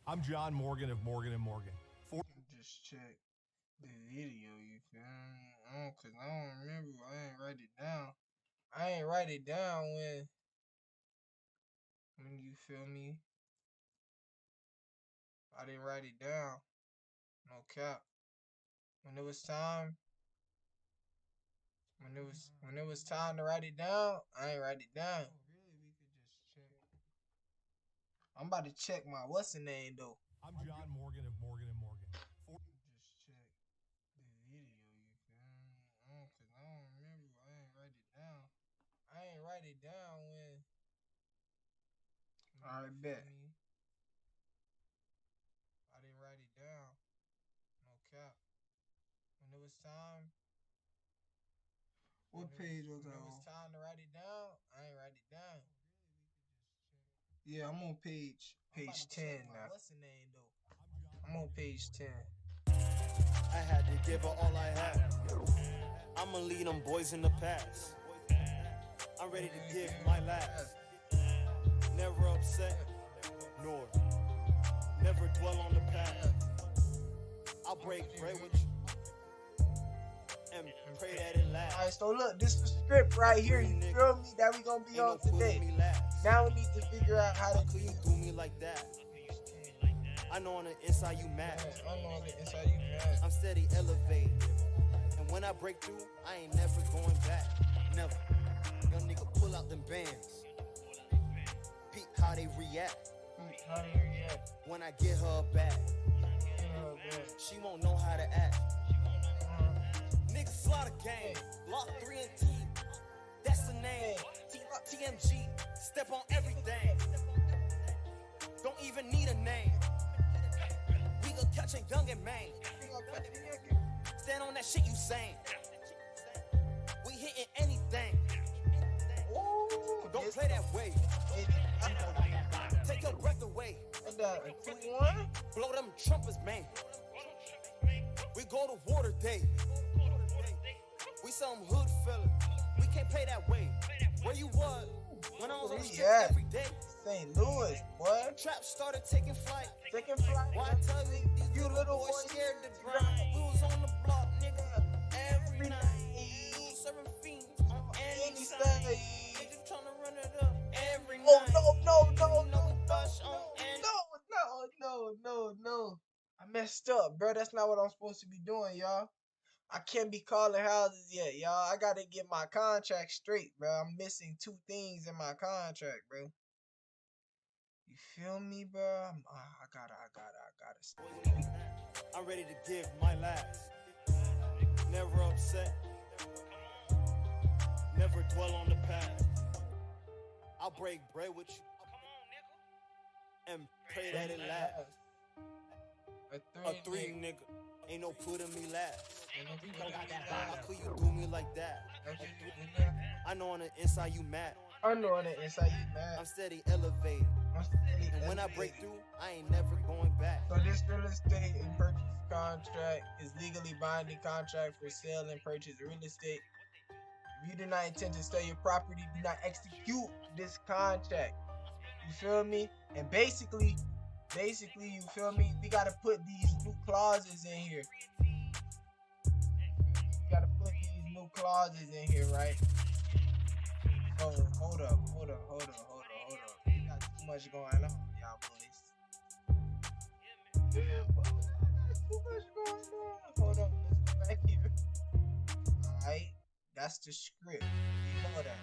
I'm John Morgan of Morgan & Morgan. Just check the video, you feel me? Cause I don't remember. I ain't write it down. I ain't write it down when you feel me. I didn't write it down. No cap. When it was time. When it was time to write it down, I ain't write it down. Oh, really? We could just check. I'm about to check my what's the name though. I'm John Morgan of Morgan & Morgan. Just check the video, you feel me? Cause I don't remember. I ain't write it down. I ain't write it down when I bet. I didn't write it down. No cap. When it was time. What page was I on? When it was time to write it down, I ain't write it down. Yeah, I'm on page 10 now. What's the name though? I'm on page 10. I had to give her all I had. I'ma lead them boys in the past. I'm ready to give my last. Never upset, nor never dwell on the past. I'll break bread with you and pray that it lasts. Alright, so look, this is the script right here, you feel me, that we gonna be on today. Now we need to figure out how to do me like that. I know on the inside you mad. I know on the inside you mad. I'm steady elevated. And when I break through, I ain't never going back. Never. Young nigga pull out them bands. Peep how they react. When I get her back. She won't know how to act. Niggas slaughter gang. Lock 3 and T. That's the name. TMG. Step on everything. Don't even need a name. We gon' catch a young and man. Stand on that shit you saying. We hitting anything. Don't play that way. Take your breath away. Blow them trumpets, man. We go to water day. We some hood fella. We can't play that way. Where you was when I was on the street every day? St. Louis, boy. Trap started taking flight. Why I tell you, you little boy scared to grind. We was on the block, nigga, every night. We was serving fiends on any side. Niggas tryna run it up every night. Oh, no. We bust on any. No. I messed messed up, bro. That's not what I'm supposed to be doing, y'all. I can't be calling houses yet, y'all. I gotta get my contract straight, bro. I'm missing 2 things in my contract, bro. You feel me, bro? I gotta. I'm ready to give my last. Never upset. Never dwell on the past. I'll break bread with you. And pray that it lasts. A three, nigga. Ain't no putting me last. How could you do me like that? I know on the inside you mad. I know on the inside you mad. I'm steady elevated. And when I break through, I ain't never going back. So this real estate and purchase contract is legally binding contract for sale and purchase of real estate. If you do not intend to sell your property, do not execute this contract. You feel me? And basically, you feel me? We gotta put these new clauses in here. We gotta put these new clauses in here, right? So hold up. We got too much going on, y'all boys. Yeah, boy, too much going on. Hold on, let's go back here. Alright, that's the script. You know that.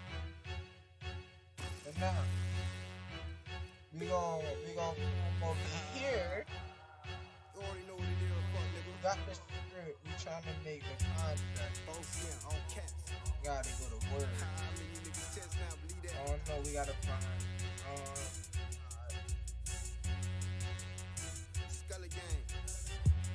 But now we gon' come over here. You already know what it is, fuck nigga. Got the script. We trying to make a contract. Oh, on cats. Gotta go to work. How many niggas test now, believe that? Oh no, we gotta find. Scully gang.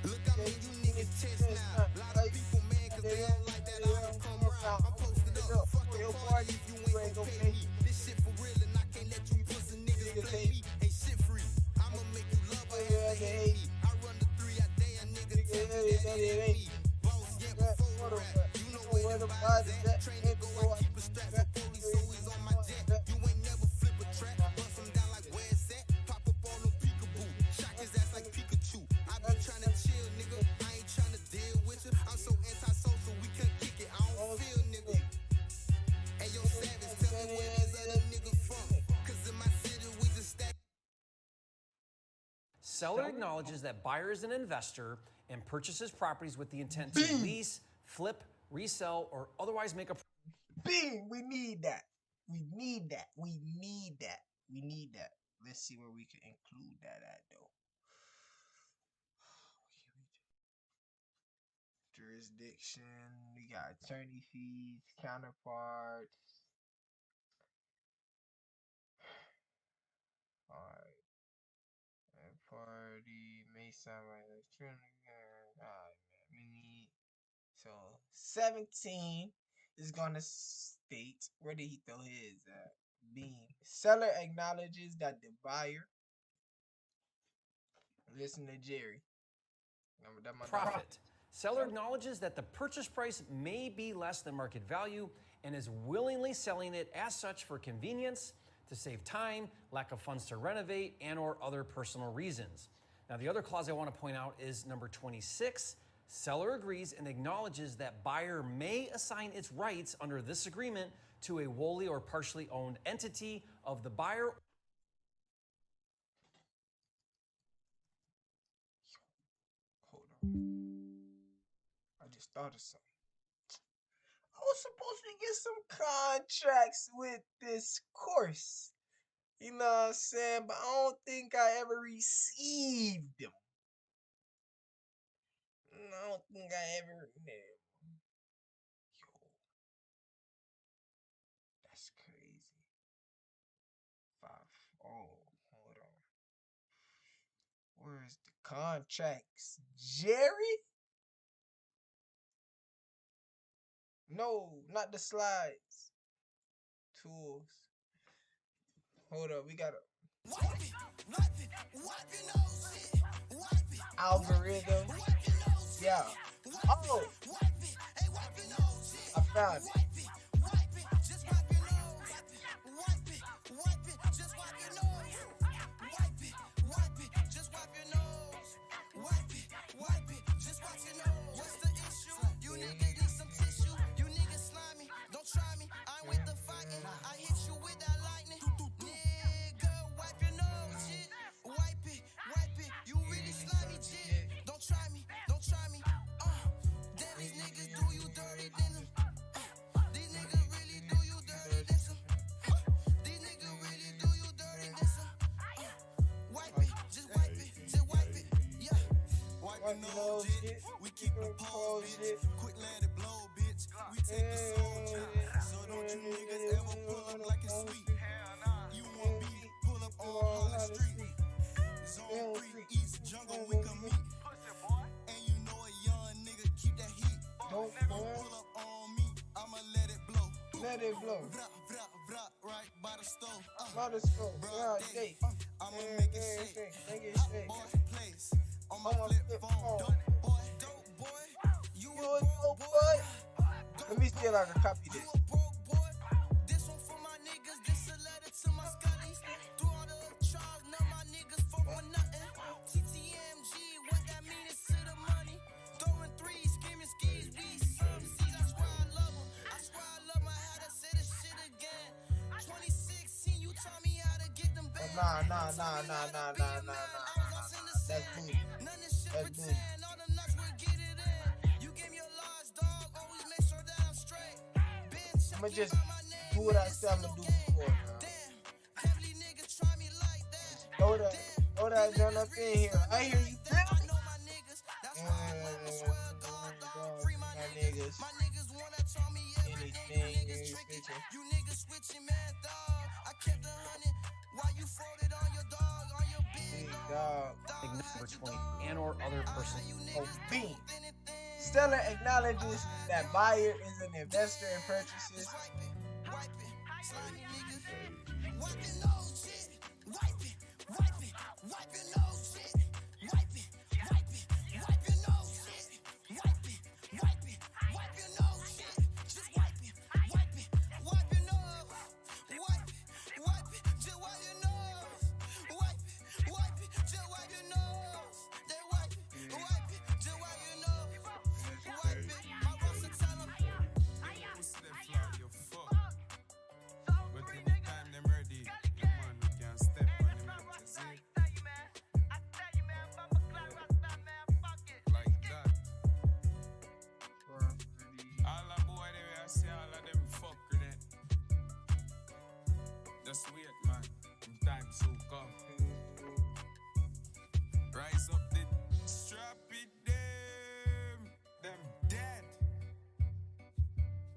Look, I mean, you niggas test now. A lot of people, man, cause they don't like that I don't come around. I'm posted up. Fuck your party if you ain't gon' pay me. This shit for real, and I can't let you pussy niggas play me. Ain't shit free. I'ma make you love her and hate me. I run the 3 a day, a nigga tell me that it ain't me. Boss, yeah, before rap. You know where the bodies at. Train to go, I keep a strap for police, always on my jet. You ain't never flip a track. Bust him down like where it's at. Pop up on them peekaboo. Shock his ass like Pikachu. I be tryna chill, nigga. I ain't tryna deal with you. I'm so antisocial, we can't kick it. I don't feel, nigga. Hey, yo, Savage, tell me where these other niggas from. Cause in my city, we just stack. Seller acknowledges that buyer is an investor and purchases properties with the intent to lease, flip, resell, or otherwise make a. Bing! We need that. Let's see where we can include that at, though. Jurisdiction. We got attorney fees, counterparts. Alright. Party may sound like electronic. Alright, man. We need. So 17 is gonna state, where did he throw his beam? Seller acknowledges that the buyer. Listen to Jerry. Profit. Seller acknowledges that the purchase price may be less than market value and is willingly selling it as such for convenience, to save time, lack of funds to renovate, and or other personal reasons. Now, the other clause I want to point out is number 26. Seller agrees and acknowledges that buyer may assign its rights under this agreement to a wholly or partially owned entity of the buyer. Hold on. I just thought of something. I was supposed to get some contracts with this course. You know what I'm saying? But I don't think I ever received them. I don't think I ever. Yo. That's crazy. 5. Oh, hold on. Where's the contracts? Jerry? No, not the slides. Tools. Hold up, we gotta. Algorithm. Yeah. Oh. I found it. dirty than them. These niggas really do you dirty than some. These niggas really do you dirty than some. Wipe it, just wipe it, just wipe it, yeah. Wipe your nose, shit. We keep the pole, bitch. Quick let it blow, bitch. We take the soul, shit. So don't you niggas ever pull up like it's sweet. You want beef, pull up on Holland Street. Zone 3 East Jungle, we can meet. And you know a young nigga keep that heat. Don't pull up on me, I'ma let it blow. Let it blow. Vrah, vrah, vrah, right by the stove. By the stove. Broad day. Day. I'ma make it shake. Make it Hot shake. boy place. On my flip phone. Dope boy. You a dope boy. Let me see if I can copy this. You a broke boy. This one for my niggas. This a letter to my scullies. Through all the trials, none my niggas fuck with nothing. TTMG, what that mean is to the money. Throwing threes, skimming skis, we some C's. I swear I love them. I swear I love my how to say this shit again. 2016, you taught me how to get them back. Nah. That's booty. That's booty. All the nuts will get it in. You gave me a large dog, always make sure that I'm straight. I'ma just do what I said I'ma do before now. Heavily niggas try me like that. Throw that gun up in here. I hear you, bitch. I know my niggas. That's why I love my swear to God, dog. Free my niggas. My niggas wanna tell me everything. You niggas tricky. You niggas switching, man, dog. I kept 100 while you folded on your dog, on your big dog. Number 20, and or other person. Oh, B. Seller acknowledges that buyer is an investor in purchases. Wipe it, slimy niggas. Wipe your nose, shit. Wipe it, wipe it, wipe your nose, shit. Wipe it, wipe it, wipe your nose, shit. Wipe it, wipe it, wipe your nose, shit. Just wipe it, wipe it, wipe your nose. Wipe it, wipe it, just wipe your nose. Wipe it, wipe it, just wipe your nose. They wipe it, just wipe your nose. Wipe it, my boss will tell 'em. Pussy that fly, you fuck. But anytime them ready, the man we can step on them and just see. Like that. All the boy they I see all of them fuck with it. Just wait, man. Time soon come. Rise up the strap it them dead.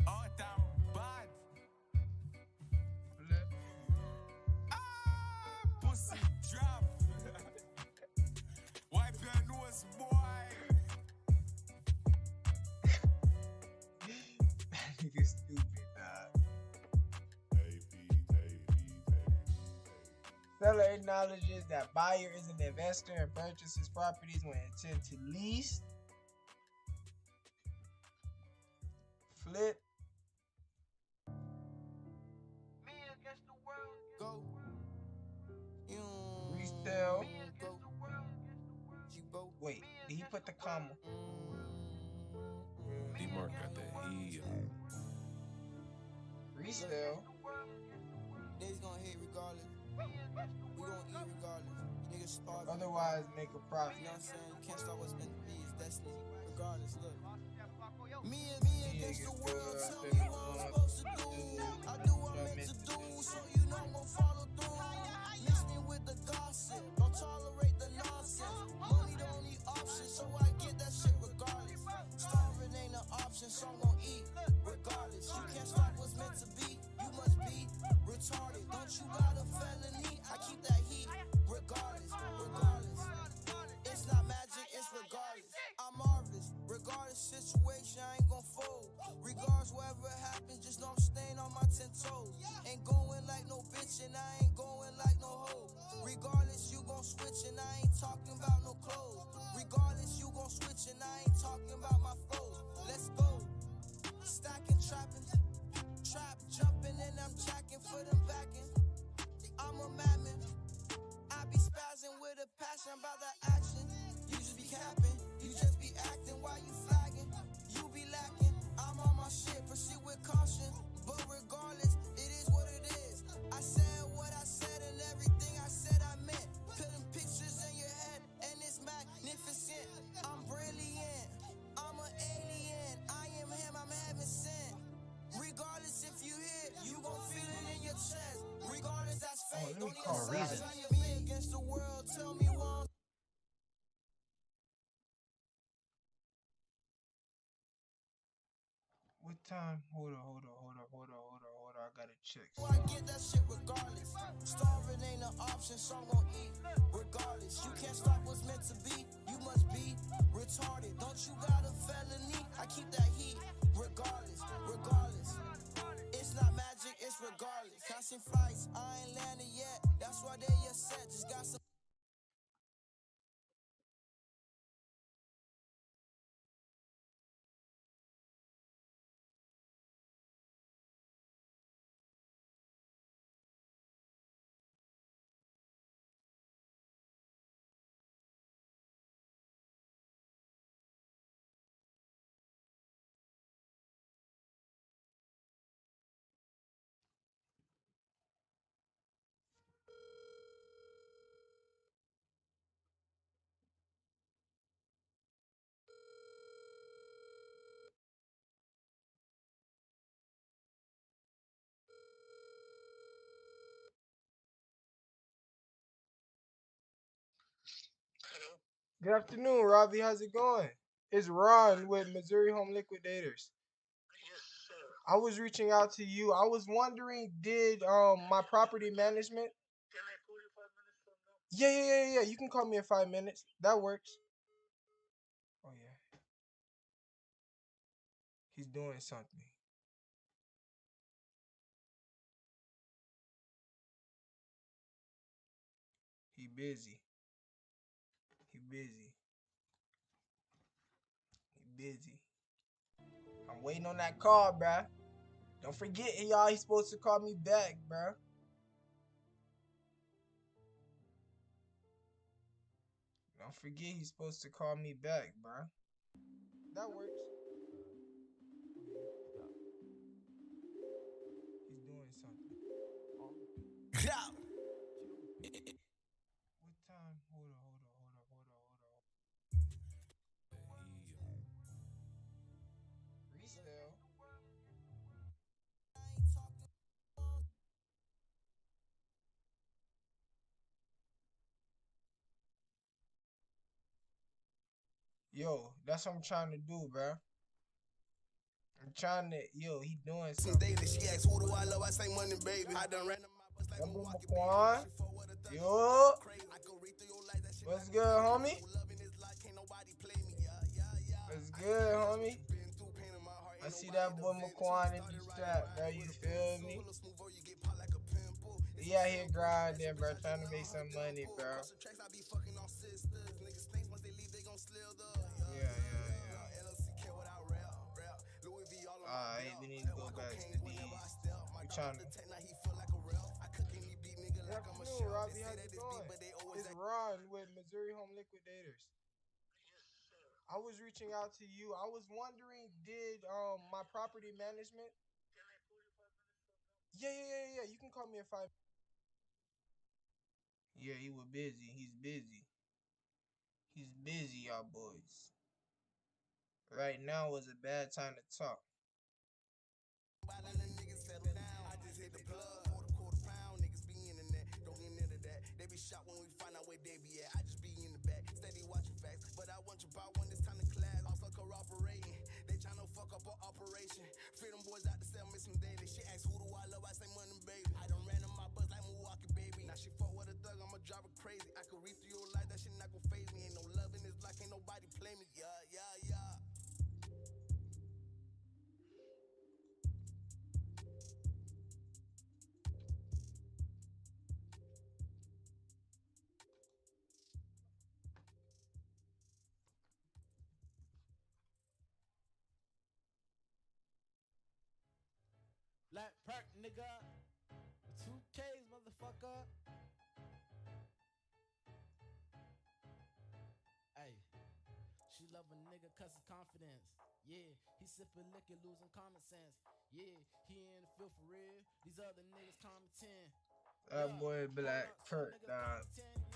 All time bad. Pussy drop. Wipe your nose, boy. Nigga stupid, dog. Seller acknowledges that buyer is an investor and purchases properties when intend to lease, flip, Go. resell. Go. Wait, did he put the comma? D-Mark got that E. Resell. Niggas gonna hate regardless. We gonna eat regardless. You niggas starving. Otherwise, make a profit. You know what I'm saying? You can't stop what's meant to be. It's destiny. Regardless, look. Me against the world. Tell me what I'm supposed to do. I do what I'm meant to do. So you know I'm gonna follow through. Mix me with the gossip. Don't tolerate the nonsense. Money the only option, so I get that shit regardless. Starving ain't an option, so I'm gonna eat regardless. You can't stop what's meant to be. You must be retarded. Don't you got a felony? I keep that heat regardless. It's not magic, it's regardless. I'm marvelous, regardless. What time? Hold on. I gotta check. I get that shit regardless. Starving ain't an option, so I'm gonna eat regardless. You can't stop what's meant to be. You must be retarded. Don't you got a felony? I keep that heat regardless. It's not magic, it's regardless. Catching flights, I ain't landed yet. That's why they upset. Just got some. Good afternoon, Robbie. How's it going? It's Ron with Missouri Home Liquidators. I was reaching out to you. I was wondering, did my property management? Yeah. You can call me in 5 minutes. That works. Oh yeah, he's doing something. He busy. He busy. He busy. I'm waiting on that call, bruh. Don't forget, y'all, he's supposed to call me back, bruh. Don't forget he's supposed to call me back, bruh. That works. He's doing something. What time? Hold on. Resale. Yo, that's what I'm trying to do, bruh. I'm trying to, he doing something. Daily, she asks, who do I love? I say money, baby. I done ran my bus like Milwaukee, baby. Yo, what's good, homie? What's good, homie? I see that boy Maquan in the chat, bro. You feel me? He out here grinding, bro, trying to make some money, bro. Yeah. Alright, we need to go back to these. We trying to. Good afternoon, Robbie. How's it going? It's Ron with Missouri Home Liquidators. I was reaching out to you. I was wondering, did my property management? Yeah. You can call me in 5. Yeah, he was busy. He's busy, y'all boys. Right now was a bad time to talk. I just hit the plug, quarter pound, niggas be in the net, don't get into that. They be shot when we find out where they be at. I just be in the back, steady watching facts. But I want you about when it's time to class. Also cooperating, they tryna fuck up our operation. Freedom boys out to sell me some daily. She asks, who do I love? I say money, baby. I done ran on my bus like Milwaukee, baby. Now she fuck with a thug, I'ma drive her crazy. I could read through your life, that shit not gon' phase me. Ain't no love in this block, ain't nobody play me. Yeah. Black perk, nigga. 2Ks, motherfucker. Hey, she love a nigga cause his confidence. Yeah, he sippin' liquor, losing common sense. Yeah, he in the field for real. These other niggas common 10. That boy Black Perk, dog.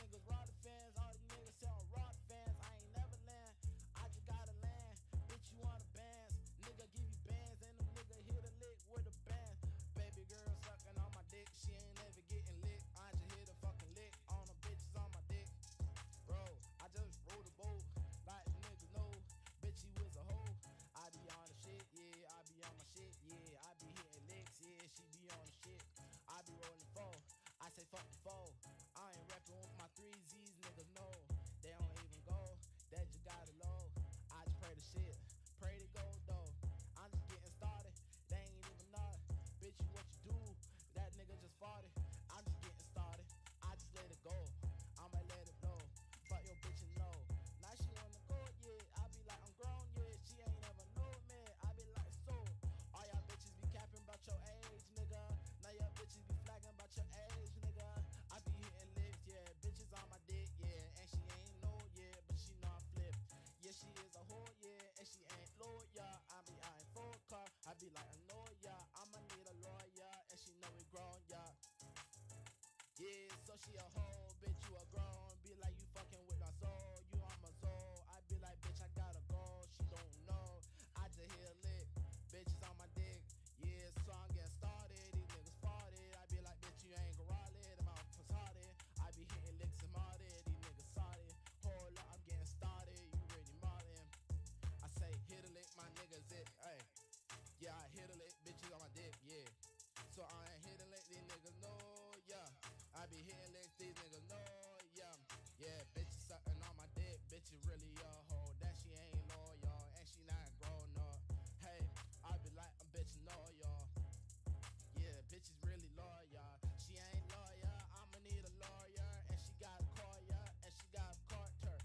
Niggas raw fans, all these niggas sell raw fans. I ain't never land, I just gotta land. Bitch, you wanna bands? Nigga give you bands, and them nigga hit a lick with a band. Baby girl sucking on my dick, she ain't never getting lick. I just hit a fucking lick on them bitches on my dick. Bro, I just rode a boat, like niggas know. Bitch, you was a hoe. I be on the shit, yeah, I be on my she a hoe, bitch, you a grown. Be like you fucking with my soul, you on my soul. I be like, bitch, I gotta go. She don't know. I just hit a lick, bitches on my dick. Yeah, song get started. These niggas farted. I be like, bitch, you ain't garage. I'm out facade. I be hitting licks and marted. These niggas sorted. Hold up, I'm getting started. You ready, Martin? I say, hit a lick, my niggas it. Hey, yeah, I hit a lick, bitches on my dick. Yeah. So I ain't hitting lick, these niggas know. Yeah, I be hitting licks, these niggas know. Yeah, yeah, bitches sucking on my dick. Bitch is really a hoe. That she ain't loyal and she not grown up. Hey, I be like, I'm bitch no, y'all. Yeah, bitch is really loyal. She ain't loyal, I'ma need a lawyer. And she got a car, yeah, and she got a Carter.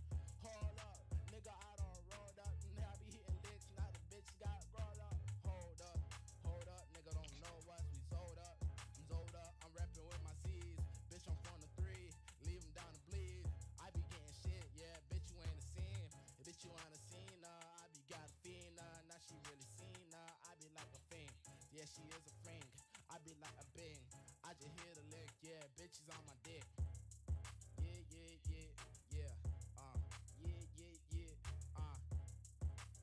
Hold up, nigga, I done rolled up. Now I be hitting licks, now the bitch got rolled up. Hold up, nigga don't know us, we sold up. I'm sold up, I'm rapping with my C's. Bitch, I'm from the 3, leave them down to bleed. I be getting shit, yeah, bitch, you ain't a scene. Bitch, you ain't a scene, I be got a fiend, now she really seen, I be like a fiend. Yeah, she is a fiend, I be like a bing. I just hit a lick, yeah, bitches on my dick. Yeah, yeah, yeah,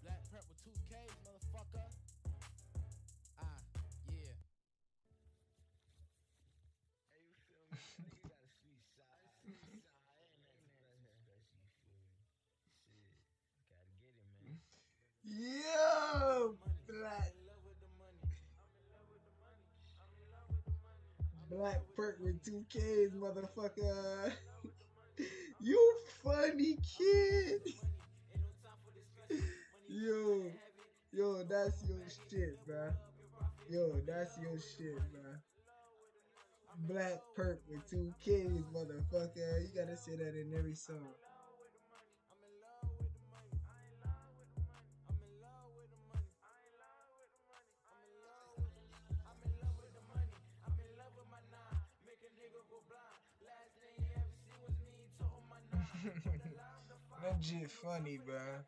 Black prep with 2 K's, motherfucker. Yeah. Hey, you feel me? You got a sweet side. Sweet side. Ain't nothing special, you feel me? Shit. Gotta get it, man. Yo, black. Black perk with 2 Ks, motherfucker. You funny kid. Yo, that's your shit, bruh. Yo, that's your shit, bruh. Black perk with 2 Ks, motherfucker. You gotta say that in every song. That shit funny, bruh.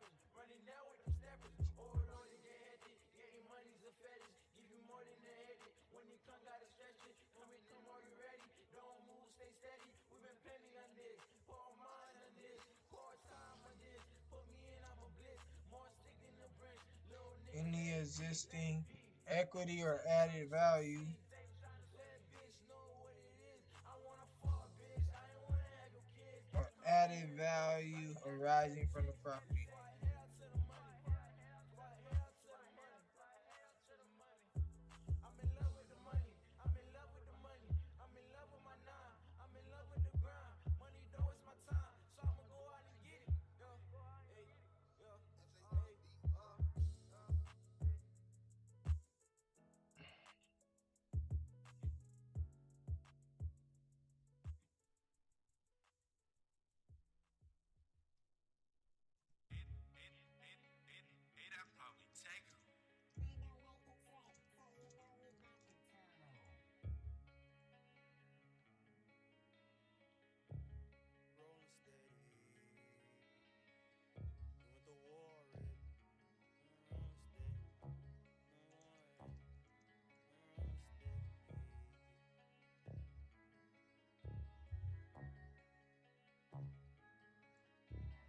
Any existing equity or added value or added value arising from the property.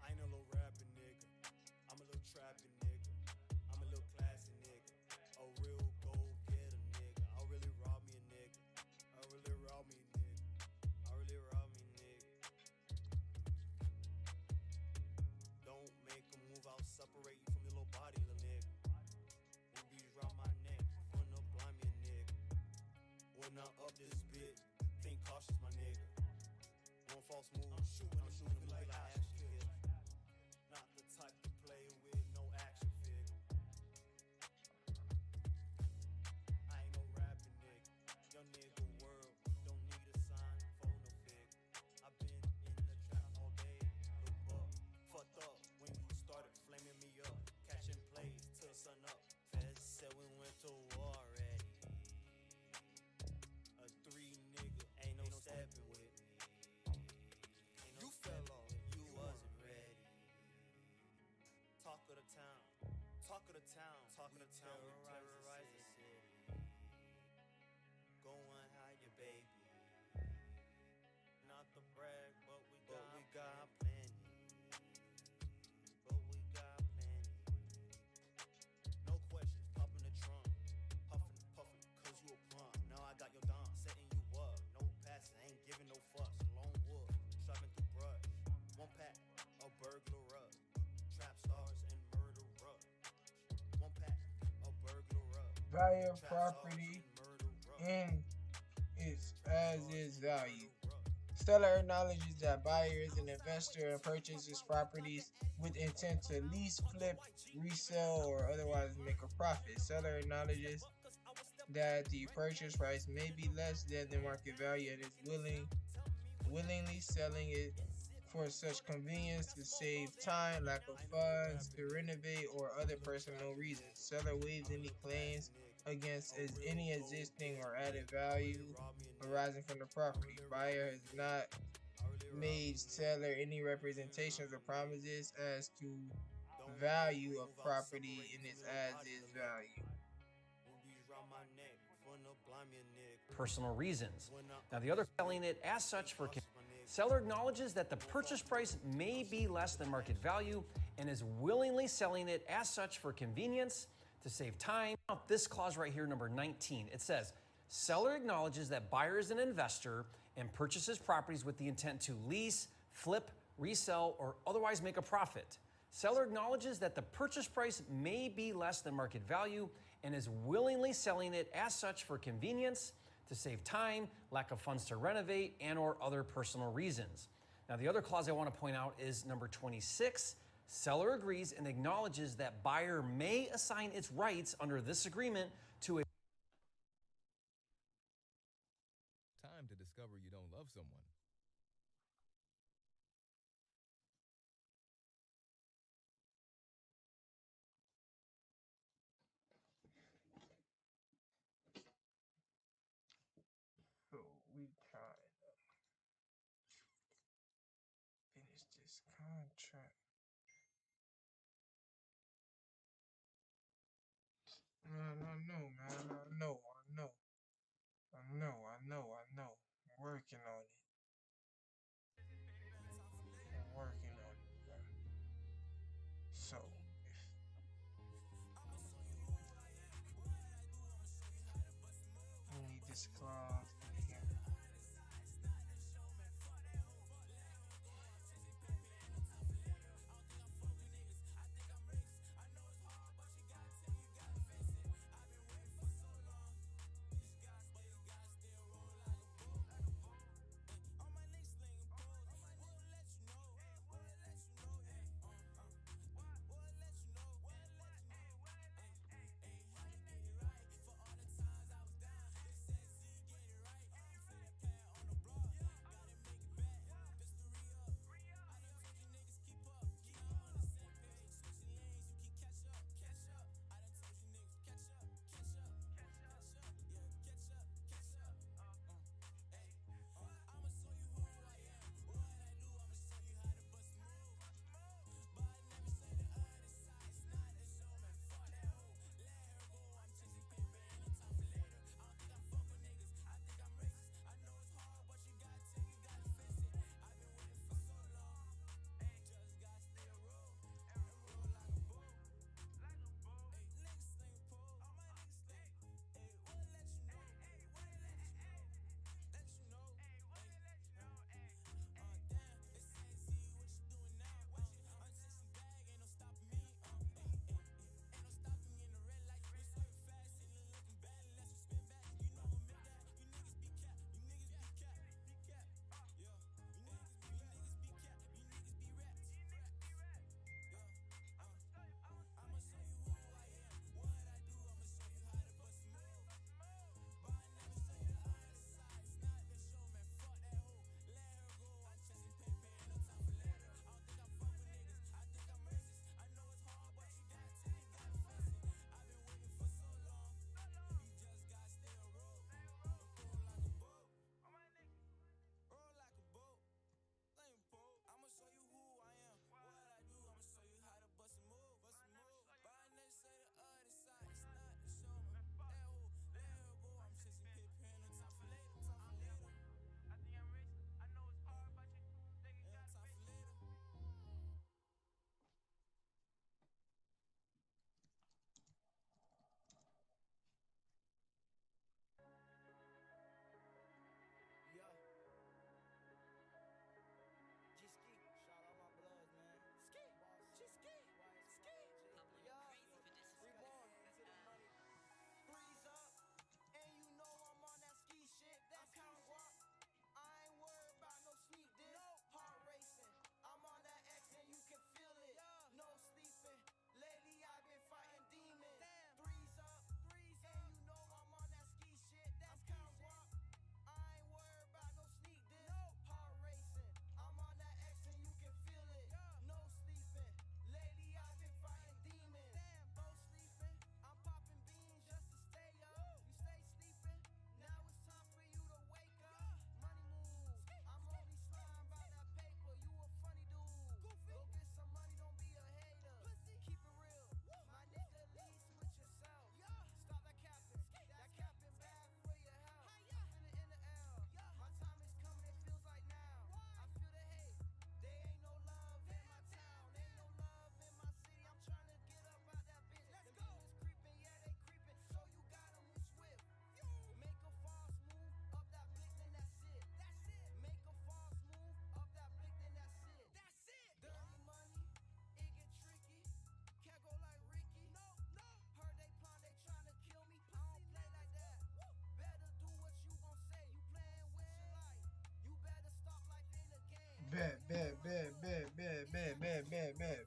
I ain't a little rapping nigga. I'm a little trapping nigga. I'm a little classy nigga. A real go-getter nigga. I really rob me a nigga. I really rob me a nigga. I really rob me a nigga. Don't make a move, I'll separate you from your little body, little nigga. Rubies round my neck, wanna blind me a nigga. When I up this bitch, think cautious, my nigga. One false move, I'm shooting them like action figure. Not the type to play with, no action figure. I ain't no rapping nigga, young nigga world, don't need a sign for no figure. I've been in the trap all day, look up, fucked up when you started flaming me up, catching plays till sun up. Feds said we went to war already. A 3 nigga ain't no stepping with me. You fell off, you wasn't ready. Talk of the town, talk of the town, talk of the town, we terrorize the city. Go and hide your baby. Not Value of property in its as is value. Seller acknowledges that buyer is an investor and purchases properties with intent to lease, flip, resell, or otherwise make a profit. Seller acknowledges that the purchase price may be less than the market value and is willingly selling it for such convenience to save time, lack of funds to renovate, or other personal reasons. Seller waives any claims against any existing or added value arising from the property. Buyer has not made seller any representations or promises as to value of property in its as is value. Personal reasons. Now, the other selling it as such for seller acknowledges that the purchase price may be less than market value and is willingly selling it as such for convenience to save time. Now, this clause right here, number 19, it says, seller acknowledges that buyer is an investor and purchases properties with the intent to lease, flip, resell, or otherwise make a profit. Seller acknowledges that the purchase price may be less than market value and is willingly selling it as such for convenience to save time, lack of funds to renovate, and or other personal reasons. Now, the other clause I want to point out is number 26. Seller agrees and acknowledges that buyer may assign its rights under this agreement to a time to discover you don't love someone. So we kind of finish this contract. Man, I know, man. I know. I'm working on it. I'm working on it, bro. So, if we need this clause in here.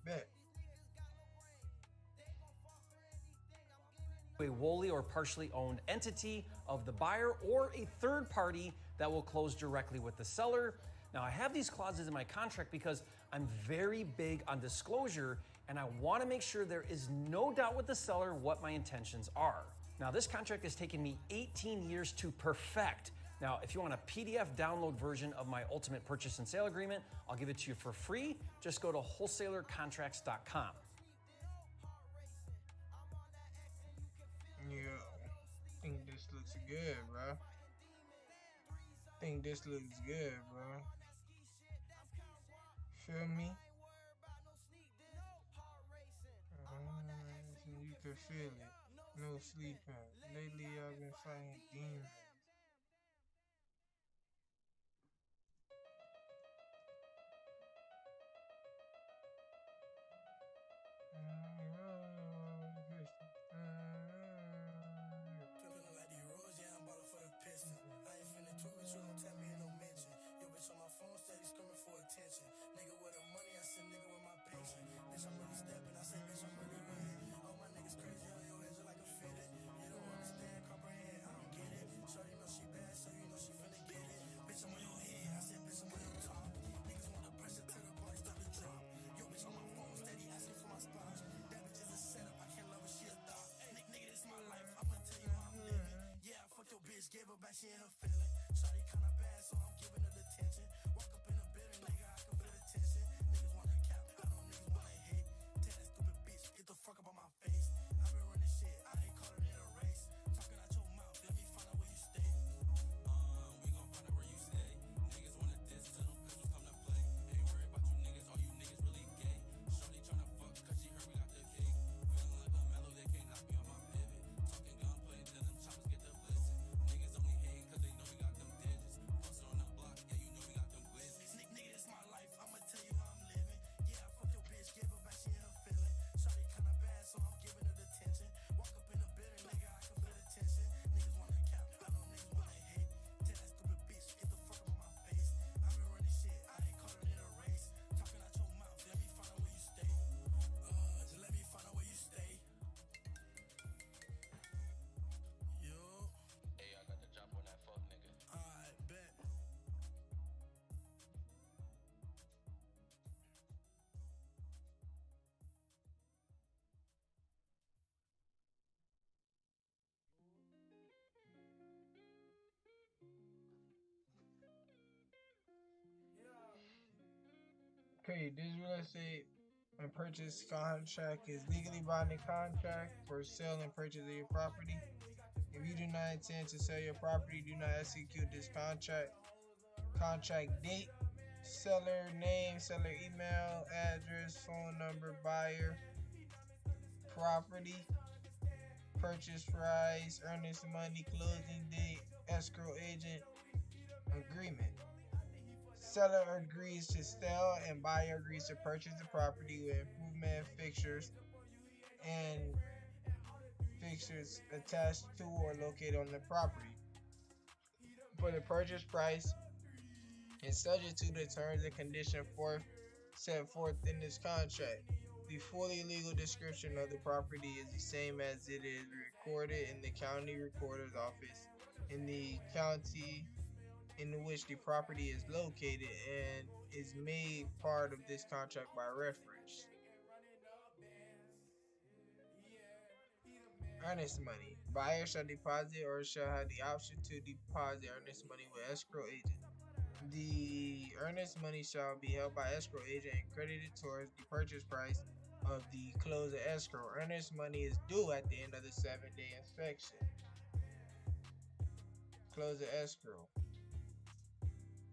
Bet. A wholly or partially owned entity of the buyer or a third party that will close directly with the seller. Now, I have these clauses in my contract because I'm very big on disclosure and I want to make sure there is no doubt with the seller what my intentions are. Now, this contract has taken me 18 years to perfect. Now, if you want a PDF download version of my ultimate purchase and sale agreement, I'll give it to you for free. Just go to wholesalercontracts.com. Yeah, think this looks good, bro. Think this looks good, bro. Feel me? You can feel it. No sleeping. Lately, I've been fighting demons. Feeling like these rolls, yeah, I'm ballin' for the piston. I ain't finna tweet with you, don't tap me in no mention. Yo, bitch on my phone, steady screaming for attention. Nigga with the money, I said nigga with my patience. Bitch, I'm really stepping, I said bitch, I'm really with it. All my niggas crazy on your head, just like a fitted. You don't understand, comprehend, I don't get it. Shorty know she bad, so you know she finna get it. Bitch, I'm on your head, I said bitch, I'm on your top. Niggas want the pressure till the body start to drop. Yo, bitch on my phone, steady asking for my spots. That bitch is a setup, I can't love her, she a thought. Nigga, this my life, I'ma tell you how I'm living. Yeah, I fucked your bitch, gave her back, she ain't her feeling. Shawty kinda bad, so I'm giving her the attention. Walk up in the building, nigga, I can feel the tension. Niggas wanna cap, I know niggas wanna hate. Tell that stupid bitch, get the fuck up on my face. I been running shit, I ain't calling it a race. Talking out your mouth, let me find out where you stay. We gon' find out where you stay. Niggas wanna diss till them pistols come to play. Ain't worried about you niggas, all you niggas really gay. Shorty tryna fuck cause she heard we got the cake. Feeling like a mellow, they can't knock me on my pivot. Talking gunplay, then them choppers get the blitzing. Niggas only hating cause they know we got them digits. Posted on the block, yeah, you know we got them blizzards. Nigga, this my life, I'ma tell you how I'm living. Yeah, I fucked your bitch, gave her back, she ain't her feeling. Shawty kinda bad, so I'm giving her the attention. Walk up in the building, nigga, I can feel the tension. Niggas wanna cap, I know niggas wanna hate. Tell that stupid bitch, get the fuck up on my face. I been running shit, I ain't calling it a race. Talking out your mouth, let me find out where you stay. Just let me find out where you stay. Yo, Hey, I got the drop on that fuck nigga. alright, bet. Okay, this real estate and purchase contract is legally binding contract for sale and purchase of your property. If you do not intend to sell your property, do not execute this contract. Contract date, seller name, seller email, address, phone number, buyer, property, purchase price, earnest money, closing date, escrow agent, agreement. Seller agrees to sell and buyer agrees to purchase the property with improvement fixtures and fixtures attached to or located on the property. For the purchase price is subject to the terms and conditions set forth in this contract. The fully legal description of the property is the same as it is recorded in the county recorder's office in the county in which the property is located and is made part of this contract by reference. Earnest money. Buyer shall deposit or shall have the option to deposit earnest money with escrow agent. The earnest money shall be held by escrow agent and credited towards the purchase price of the close of escrow. Earnest money is due at the end of the 7-day inspection. Close of escrow.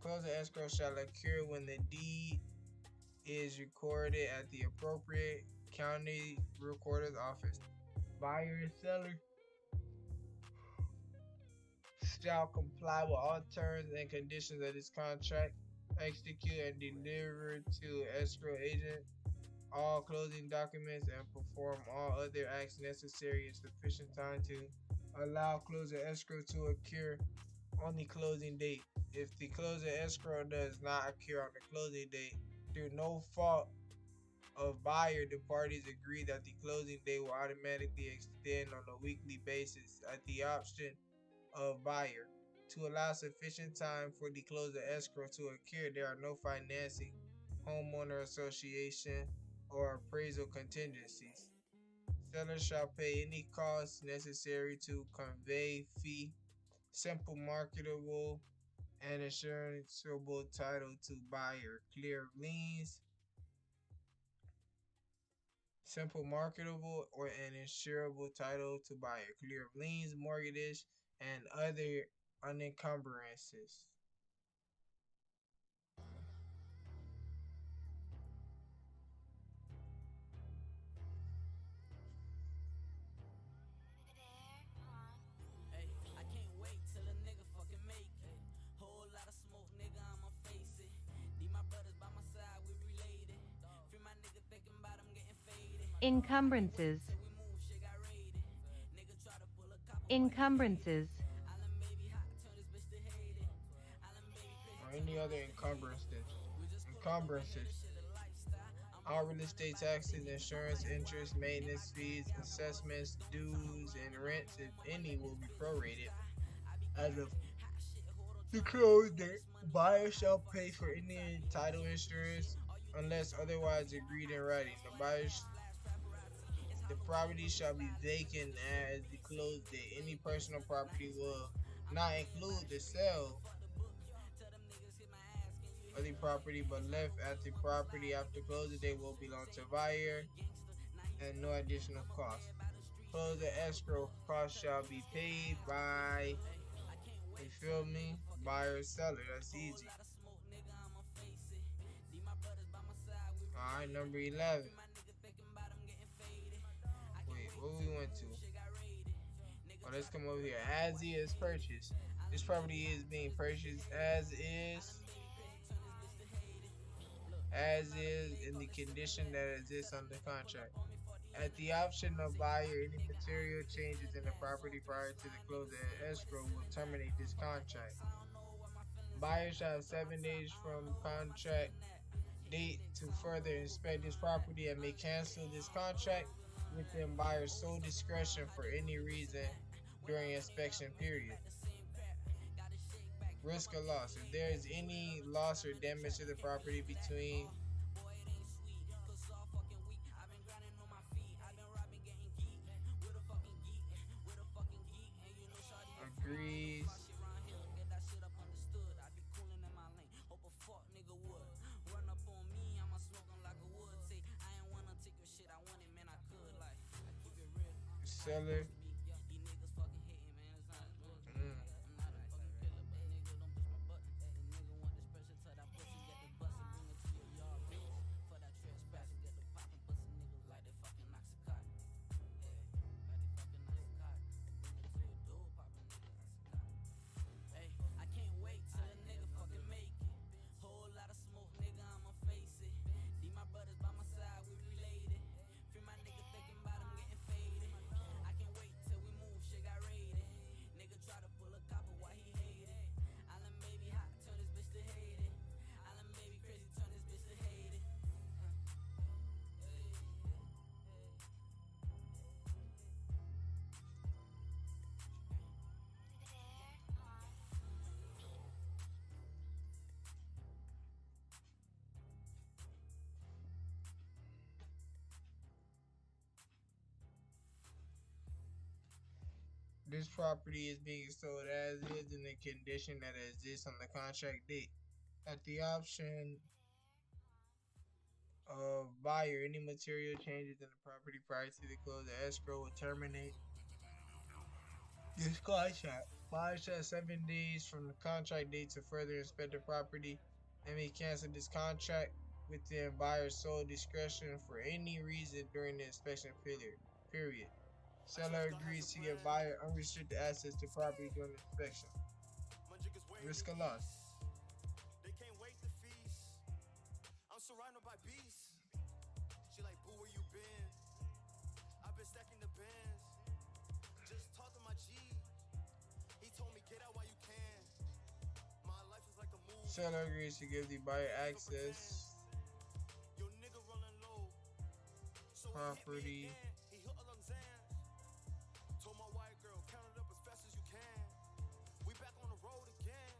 Close of escrow shall occur when the deed is recorded at the appropriate county recorder's office. Buyer and seller shall comply with all terms and conditions of this contract, execute and deliver to escrow agent all closing documents, and perform all other acts necessary in sufficient time to allow close of escrow to occur on the closing date. If the closing escrow does not occur on the closing date, through no fault of buyer, the parties agree that the closing date will automatically extend on a weekly basis at the option of buyer. To allow sufficient time for the closing escrow to occur, there are no financing, homeowner association, or appraisal contingencies. Seller shall pay any costs necessary to convey fee, simple marketable and insurable title to buyer, clear of liens, simple marketable or an insurable title to buyer, clear of liens, mortgage, and other unencumbrances. Hey, I can't wait till a nigga fucking make it. Whole lot of smoke, nigga, I'ma face it. Need my brothers by my side, we related. Free my nigga thinking about him getting faded. Encumbrances. Till we move, shit got raided. Nigga try to pull a copper while he Encumbrances. Island baby hot, turn this bitch to hate it. Island baby crazy, Or any other encumbrances. Encumbrances. All real estate taxes, insurance, interest, maintenance fees, assessments, dues, and rents, if any, will be prorated as of the close date. Buyer shall pay for any title insurance unless otherwise agreed in writing. The property shall be vacant as the close date. Any personal property will not include the sale of the property, but left at the property after closing date will belong to buyer and no additional cost. Closing escrow cost shall be paid by, you feel me, buyer or seller. That's easy. Alright, number 11. Wait, what we went to? Oh, let's come over here. As is purchased. This property is being purchased as is in the condition that exists on the contract. At the option of buyer, any material changes in the property prior to the close of escrow will terminate this contract. Buyer shall have 7 days from contract date to further inspect this property and may cancel this contract within buyer's sole discretion for any reason during inspection period. Risk of loss. If there is any loss or damage to the property between agrees seller. This property is being sold as is in the condition that exists on the contract date. At the option of buyer, any material changes in the property prior to the close of escrow will terminate this contract. Buyer shall have 7 days from the contract date to further inspect the property and may cancel this contract within buyer's sole discretion for any reason during the inspection period. Seller agrees to give buyer unrestricted access to property during the inspection. Risk of loss. They can't wait to feast. I'm surrounded by beasts. She like, boo, where you been? I've been stacking the bands. Just talk to my G. He told me get out while you can. Seller agrees to give the buyer access Your nigga rolling low. So he hit me property. again. He hooked along Zans. Told my white girl, count it up as fast as you can. We back on the road again.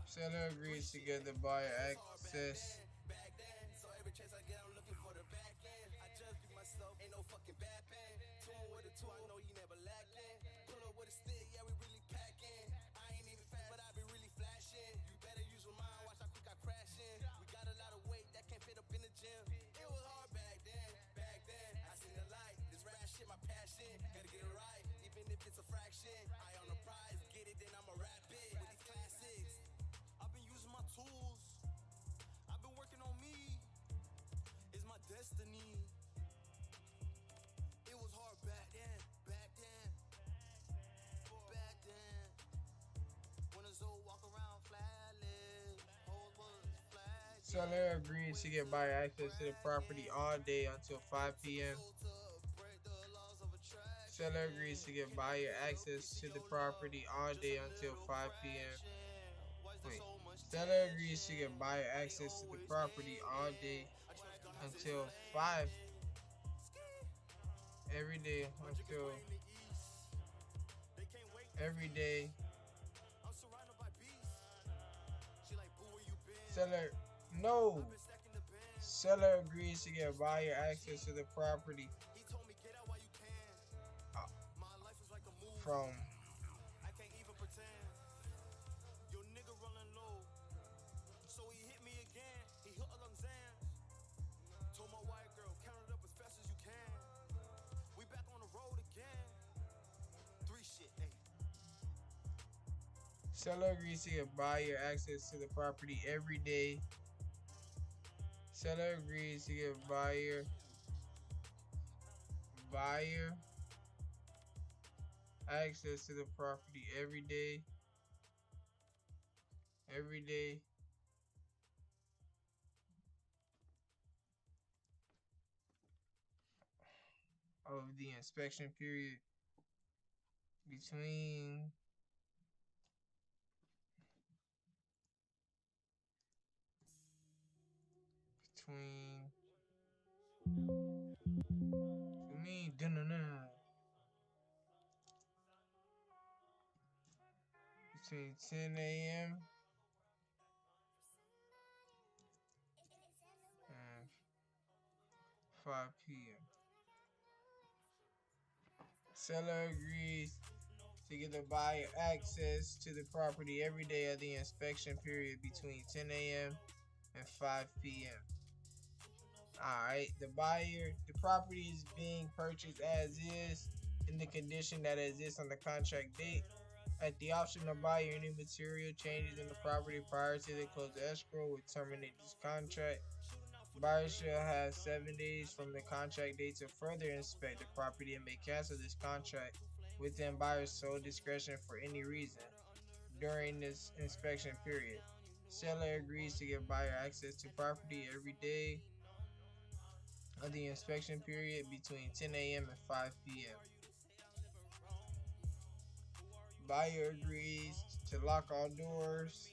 Seller agrees to give the buyer access. Back then, so every chance I get, I'm looking for the back end. I just be myself, ain't no fucking bad pen. Two on with a two, I know you never lacking. Pull up with a stick, yeah, we really packing. I ain't even fat, but I be really flashing. You better use your mind, watch how quick I crash in. We got a lot of weight that can't fit up in the gym. It was hard back then, I seen the light. This rap shit, my passion. Gotta get it right, even if it's a fraction. I on the prize, get it, then I'ma rap it with these classics. I've been using my tools. I've been working on me. It's my destiny. It was hard back then. When a Zoe walk around flatless, hoes was flag. Seller agrees to give buyer access to the property all day until 5 p.m. Seller agrees to give buyer access to the property all day until 5 p.m. Wait. Seller agrees to give buyer access to the property all day until 5 every day until every day. Seller agrees to give buyer access to the property from I can't even pretend. Your nigga rolling low. So he hit me again. He hooked along Zans. Told my white girl, count it up as fast as you can. We back on the road again. 3 shit, hey. Seller agrees to give buyer access to the property every day. Seller agrees to give buyer access to the property every day of the inspection period between 10 a.m. and 5 p.m. Seller agrees to give the buyer access to the property every day of the inspection period between 10 a.m. and 5 p.m. Alright, the property is being purchased as is in the condition that exists on the contract date. At the option of buyer, any material changes in the property prior to the close of escrow will terminate this contract. Buyer shall have 7 days from the contract date to further inspect the property and may cancel this contract within buyer's sole discretion for any reason during this inspection period. Seller agrees to give buyer access to property every day of the inspection period between 10 a.m. and 5 p.m. Buyer agrees to lock all doors.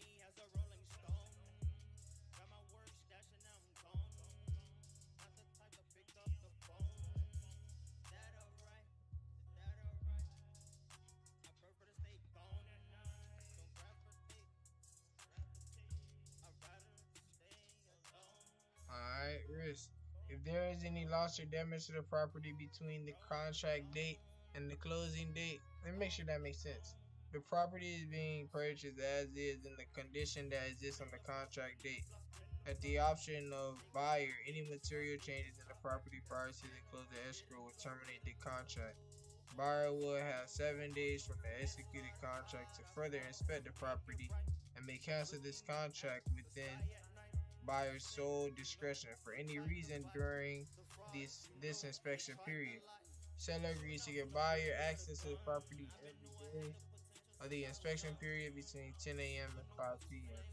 Alright, risk. If there is any loss or damage to the property between the contract date and the closing date, let me make sure that makes sense. The property is being purchased as is in the condition that exists on the contract date. At the option of buyer, any material changes in the property prior to the close of escrow will terminate the contract. Buyer will have 7 days from the executed contract to further inspect the property and may cancel this contract within buyer's sole discretion for any reason during this inspection period. Seller agrees to give buyer access to the property every day of the inspection period between 10 a.m. and 5 p.m.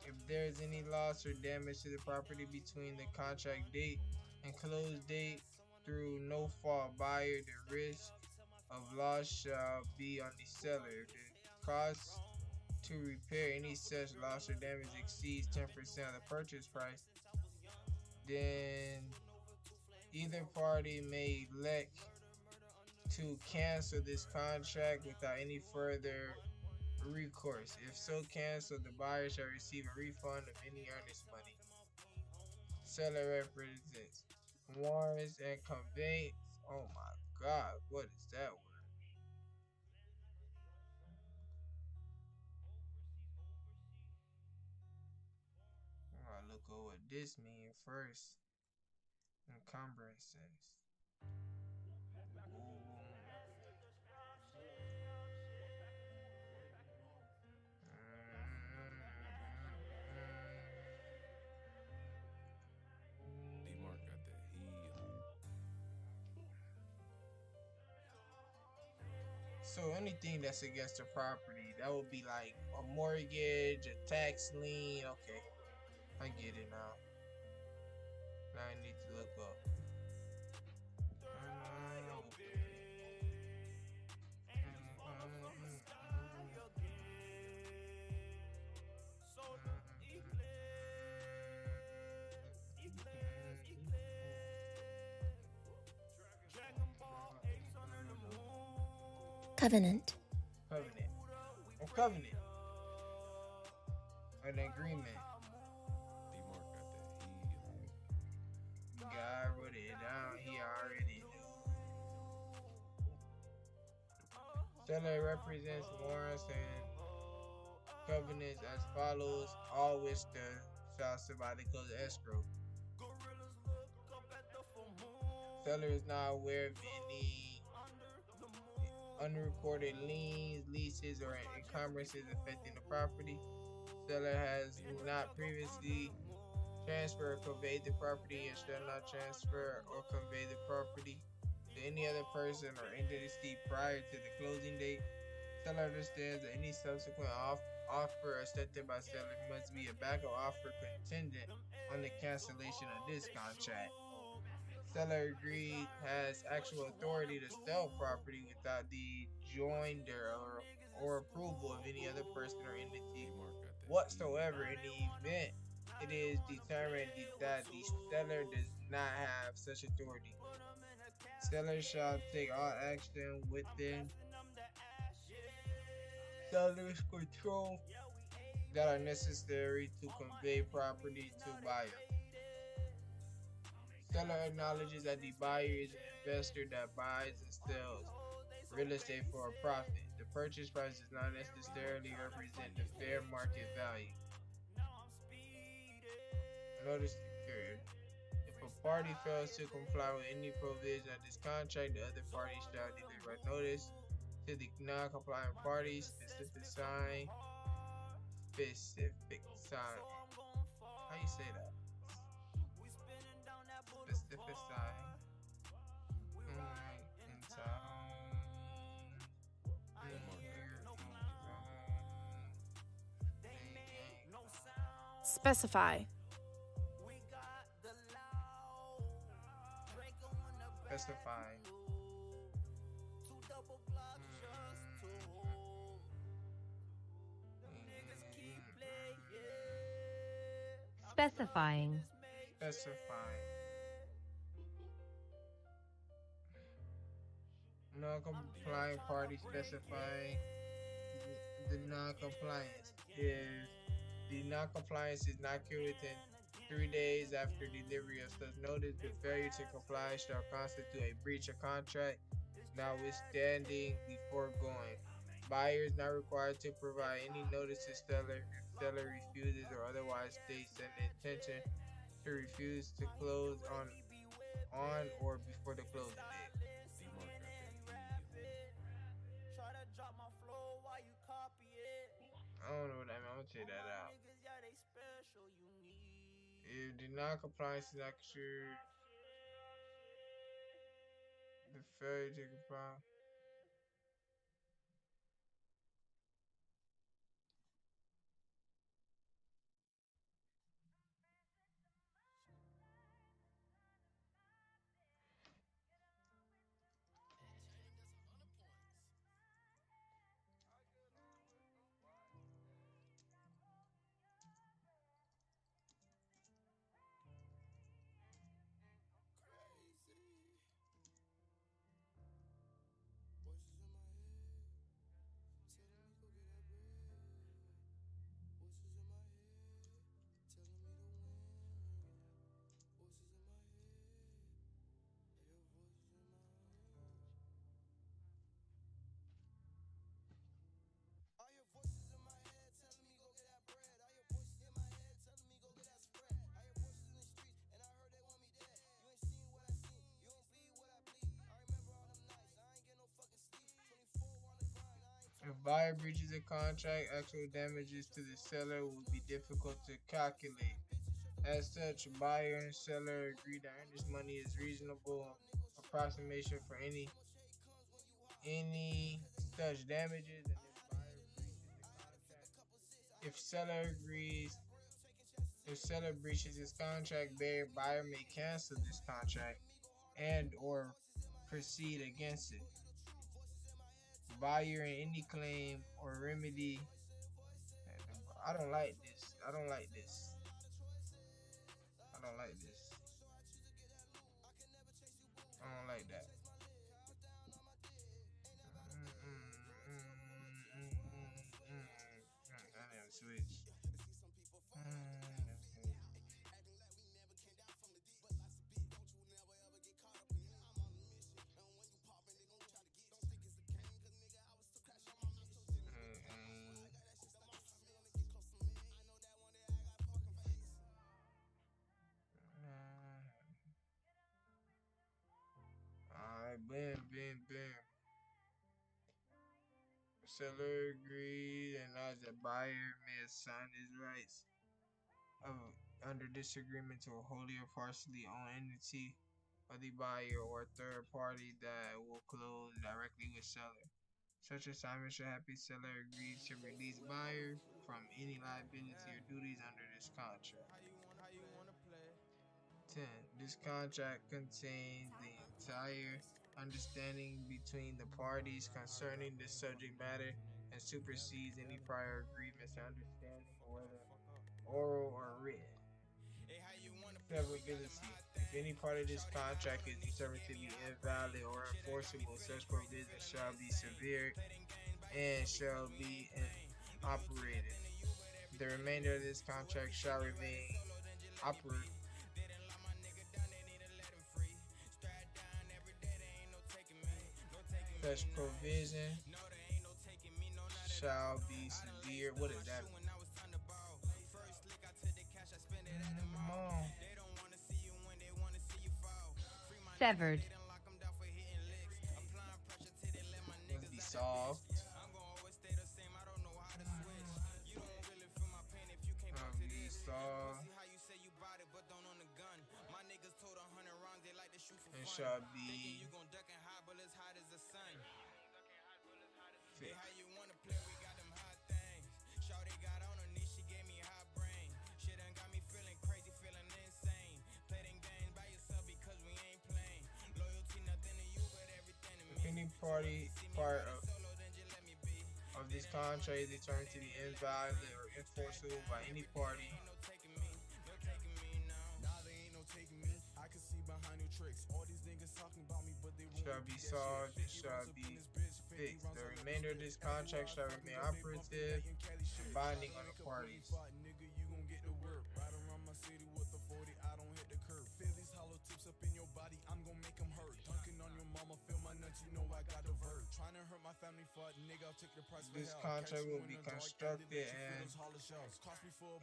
If there is any loss or damage to the property between the contract date and close date through no fault buyer, the risk of loss shall be on the seller. The cost to repair any such loss or damage exceeds 10% of the purchase price, then either party may elect to cancel this contract without any further recourse. If so canceled, the buyer shall receive a refund of any earnest money. Seller represents warrants and conveyance. Oh my God, what is that word? I gotta look at what this means first. Encumbrances. D-Mark got that healing. So anything that's against the property, that would be like a mortgage, a tax lien. Okay, I get it now. Now I need to look up. Covenant. Covenant. A covenant. An agreement. D-Mark got that healing. God wrote it down. He already knew. Seller represents warrants and covenants as follows, all which the shall survive the close escrow. Seller is not aware of any unrecorded liens, leases, or encumbrances affecting the property. Seller has not previously transferred or conveyed the property and shall not transfer or convey the property to any other person or entity prior to the closing date. Seller understands that any subsequent offer accepted by seller must be a backup offer contingent on the cancellation of this contract. Seller agreed has actual authority to sell property without the joinder or approval of any other person or entity whatsoever in the event it is determined that the seller does not have such authority. Seller shall take all action within seller's control that are necessary to convey property to buyer. Seller acknowledges that the buyer is an investor that buys and sells real estate for a profit. The purchase price does not necessarily represent the fair market value. Notice period. If a party fails to comply with any provision of this contract, the other party shall deliver notice to the non-compliant party, specific sign. How you say that? Specific sign. In town. Specify. Specify. Specifying. Specifying. Non-compliant party specifying the non-compliance. If the non-compliance is not cured within 3 days after delivery of such notice, the failure to comply shall constitute a breach of contract, notwithstanding the foregoing. Buyer is not required to provide any notice to seller if seller refuses or otherwise states an intention to refuse to close on or before the closing date. I don't know what that means. I'm gonna check that out. If the non-compliance is not sure, the failure to comply. buyer breaches a contract, actual damages to the seller will be difficult to calculate. As such, buyer and seller agree that earnest money is reasonable approximation for any such damages, and if buyer breaches the contract, if seller agrees, if seller breaches his contract, buyer may cancel this contract and or proceed against it. Buyer in any claim or remedy. I don't like this. I don't like this. I don't like this. I don't like that. I never switch. Alright, bam, bam, bam. Seller agreed and as the buyer may assign his rights of under this agreement to a wholly or partially owned entity of the buyer or third party that will close directly with seller. Such assignment should happy seller agrees to release buyer from any liability or duties under this contract. 10. This contract contains the entire understanding between the parties concerning this subject matter and supersedes any prior agreements or understanding, whether oral or written. Severability. If any part of this contract is determined to be invalid or enforceable, such provision shall be severed and shall be inoperative. The remainder of this contract shall remain operative. Such provision shall be severe. What does that mean? Severed. Must be soft. And shall be fixed. If any part of this contract is determined to be invalid or enforceable by any party, shall be solved and shall be fixed. The remainder of this contract shall remain operative and binding on the parties. This contract will be constructed and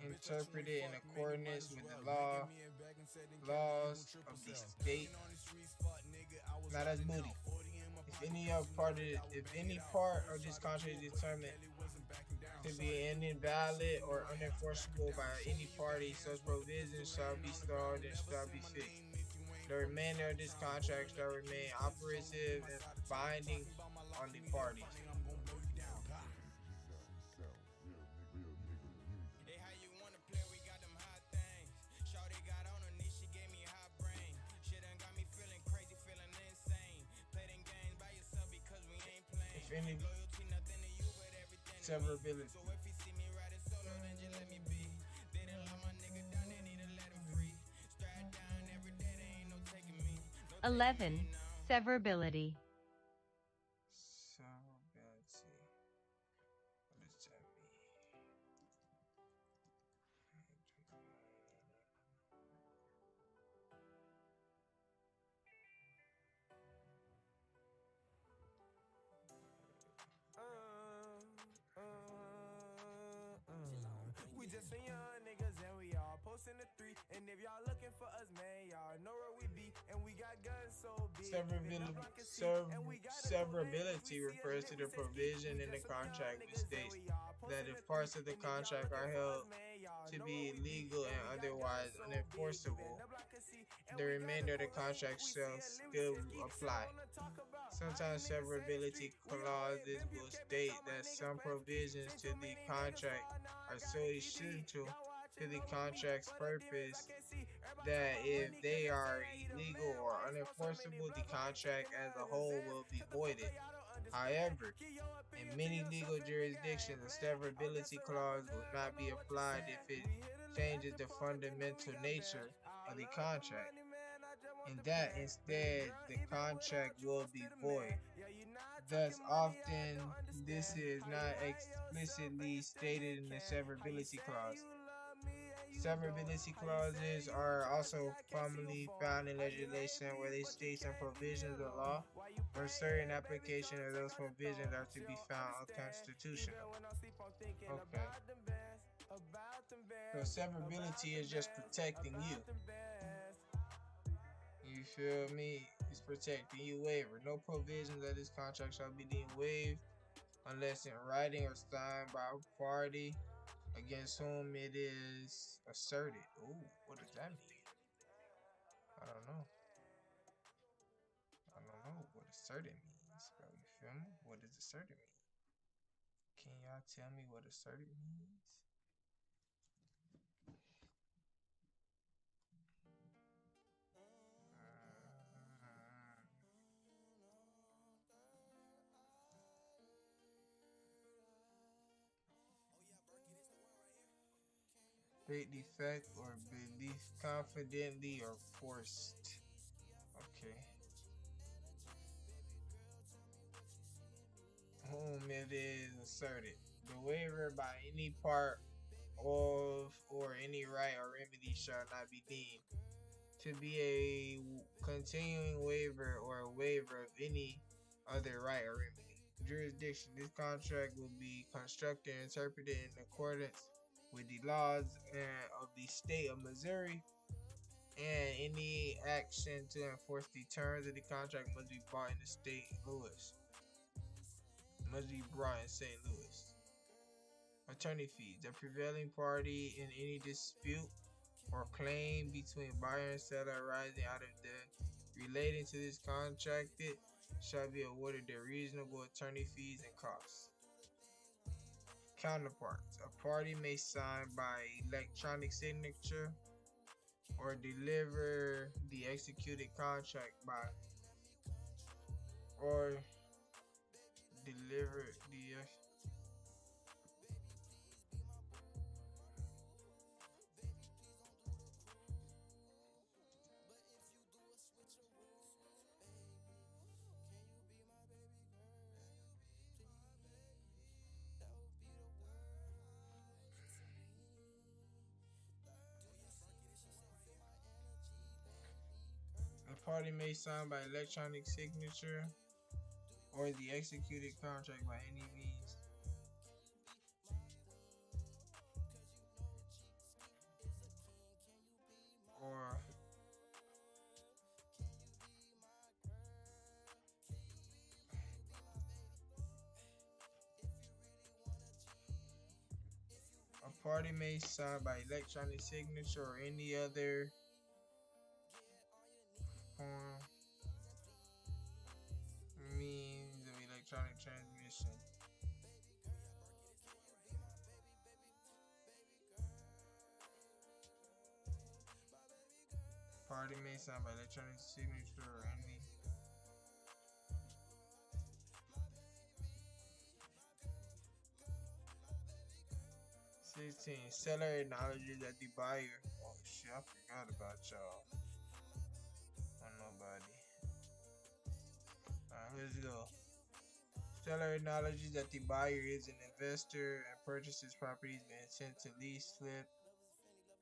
interpreted in accordance with the laws of the state. Now that's booty. If any part of this contract is determined to be invalid or unenforceable by any party, such provisions shall be stalled and shall be fixed. The remainder of this contract shall remain operative and binding on the parties. If any severability. 11. Severability. Severability. What does that mean? We just some young niggas and we all posting the 3. And if y'all looking for us, man, y'all know where we be. and we got guns so big. Severability refers to the provision in the contract which states that if parts of the contract are held to be illegal and otherwise unenforceable, the remainder of the contract shall still apply. Sometimes severability clauses will state that some provisions to the contract are so essential to the contract's purpose that if they are illegal or unenforceable, the contract as a whole will be voided. However, in many legal jurisdictions, a severability clause will not be applied if it changes the fundamental nature of the contract, and that instead the contract will be void. Thus, often this is not explicitly stated in the severability clause. Severability clauses are also commonly found in legislation where they state some provisions of law where certain application of those provisions are to be found unconstitutional. Okay. So severability is just protecting you. You feel me? It's protecting you. Waiver. No provisions of this contract shall be deemed waived unless in writing or signed by a party against whom it is asserted. Ooh, what does that mean? I don't know. I don't know what asserted means, bro. You feel me? What does asserted mean? Can y'all tell me what asserted means? State defect or belief confidently or forced. Okay. Whom it is asserted. The waiver by any part of or any right or remedy shall not be deemed to be a continuing waiver or a waiver of any other right or remedy. Jurisdiction. This contract will be constructed and interpreted in accordance with the laws of the state of Missouri, and any action to enforce the terms of the contract must be brought in the St. Louis. Must be brought in St. Louis. Attorney fees. The prevailing party in any dispute or claim between buyer and seller arising out of the relating to this contracted shall be awarded their reasonable attorney fees and costs. Counterparts. A party may sign by electronic signature or deliver the executed contract by or deliver the party may sign by electronic signature or the executed contract by any means. Or a party may sign by electronic signature or any other form means of electronic transmission. Party may sign by electronic signature or any 16. Seller acknowledges that the buyer. Oh shit, I forgot about y'all. Oh nobody. Alright, let's go. Seller acknowledges that the buyer is an investor and purchases properties with intent to lease, flip,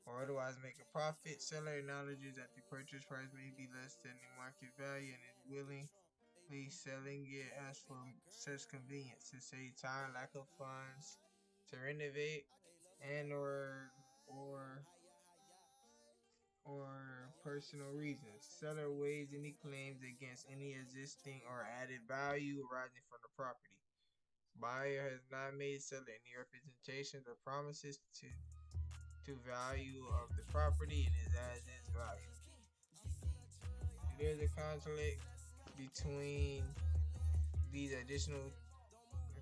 or otherwise make a profit. Seller acknowledges that the purchase price may be less than the market value and is willingly selling it as for such convenience to save time, lack of funds, to renovate, and or personal reasons. Seller waives any claims against any existing or added value arising from the property. Buyer has not made seller any representations or promises to value of the property and is as is value. If there's a conflict between these additional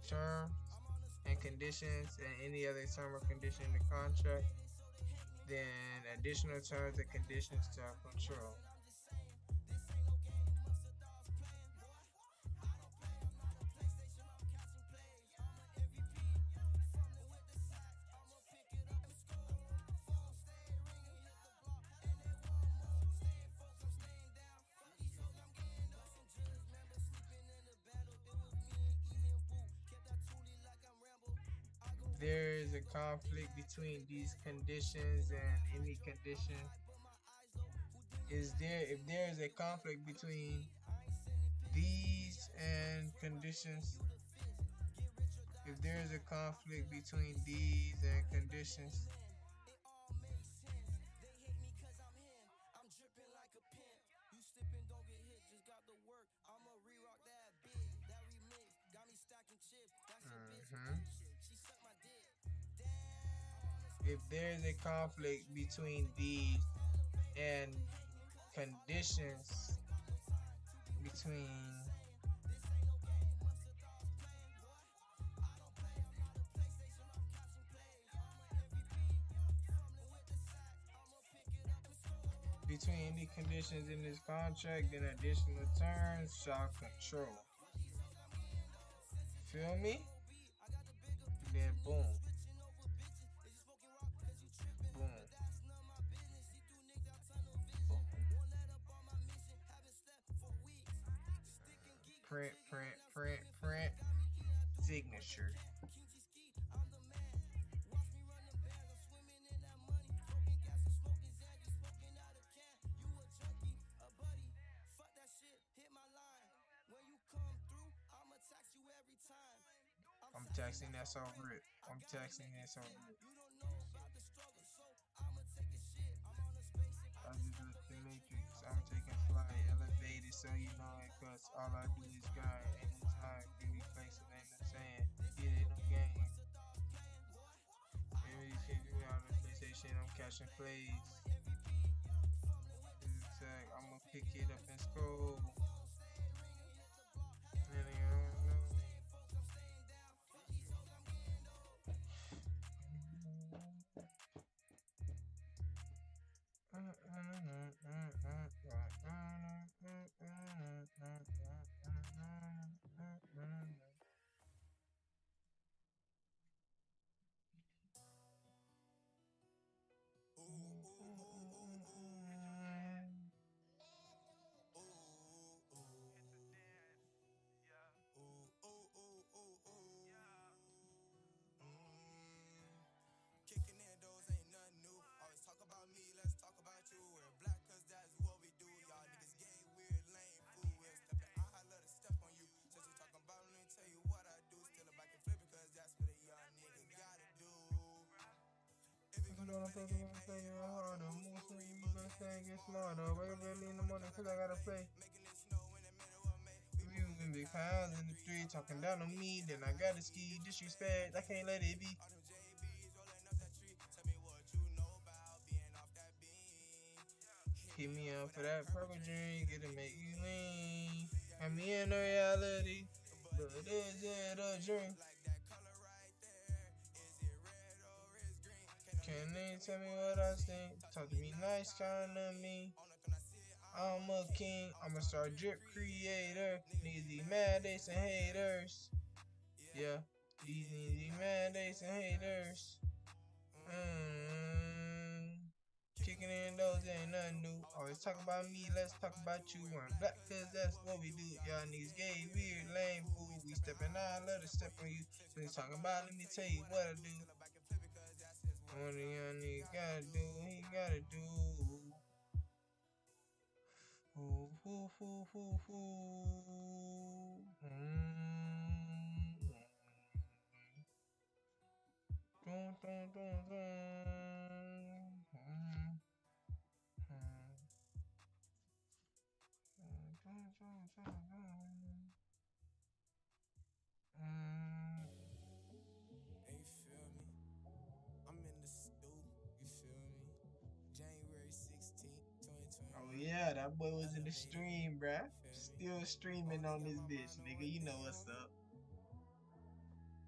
terms and conditions and any other term or condition in the contract, then additional terms and conditions shall control. There is a conflict between these conditions and any condition. If there is a conflict between these and conditions, if there is a conflict between these and conditions, if there is a conflict between these and conditions between any conditions in this contract, then additional terms shall control. Feel me? And then boom. Boom. Print, print, print, print. Signature. I'm texting that's over it. I'm texting that's over it. I just left the matrix. I'm taking flight, elevated, so you know it cuts. All I do is guide. Ain't no time, give me places, ain't no saying. Yeah, ain't no game. Maybe you can do out of PlayStation, I'm catching plays. I'ma pick it up in school. And you don't know. Kicking in doors ain't nothing new. Always talk about me, let's talk about you. We're black cause that's what we do. Y'all niggas gang weird, lame, fool. We're stepping out, I love to step on you. Since you talking about me, let me tell you what I do. Still a back and flip because that's what a young nigga gotta do. If you gonna play the game, play it harder. Move so you better say get smarter. Wake up early in the morning cause I gotta play. Making it snow in the middle of May. You been big pounds in the street talking down on me, then I gotta ski disrespect. I can't let it be. Hit me up for that purple drink, it'll make you lean. I'm in a reality, but is it a dream? Can they tell me what I think? Talk to me nice, kinda mean. I'm a king, I'm a star drip creator. Niggas be mad, they some haters. Yeah, these niggas be mad, they some haters. Kicking in those ain't nothing new. Always talk about me, let's talk about you. I'm black cause that's what we do. Y'all niggas gay, weird, lame, fool. We stepping out, let us step on you. So he's talking about, let me tell you what I do. What a young nigga gotta do, he gotta do. Ooh, ooh, ooh, ooh, ooh. Dun, dun, dun, dun. Hey, you feel me? I'm in the stew, you feel me? January 16th, Oh 2021. yeah, that boy was in the Elevated, stream, bruh. you feel me? Still streaming Only on got this my bitch, mind on nigga. one You know thing, what's homie. up.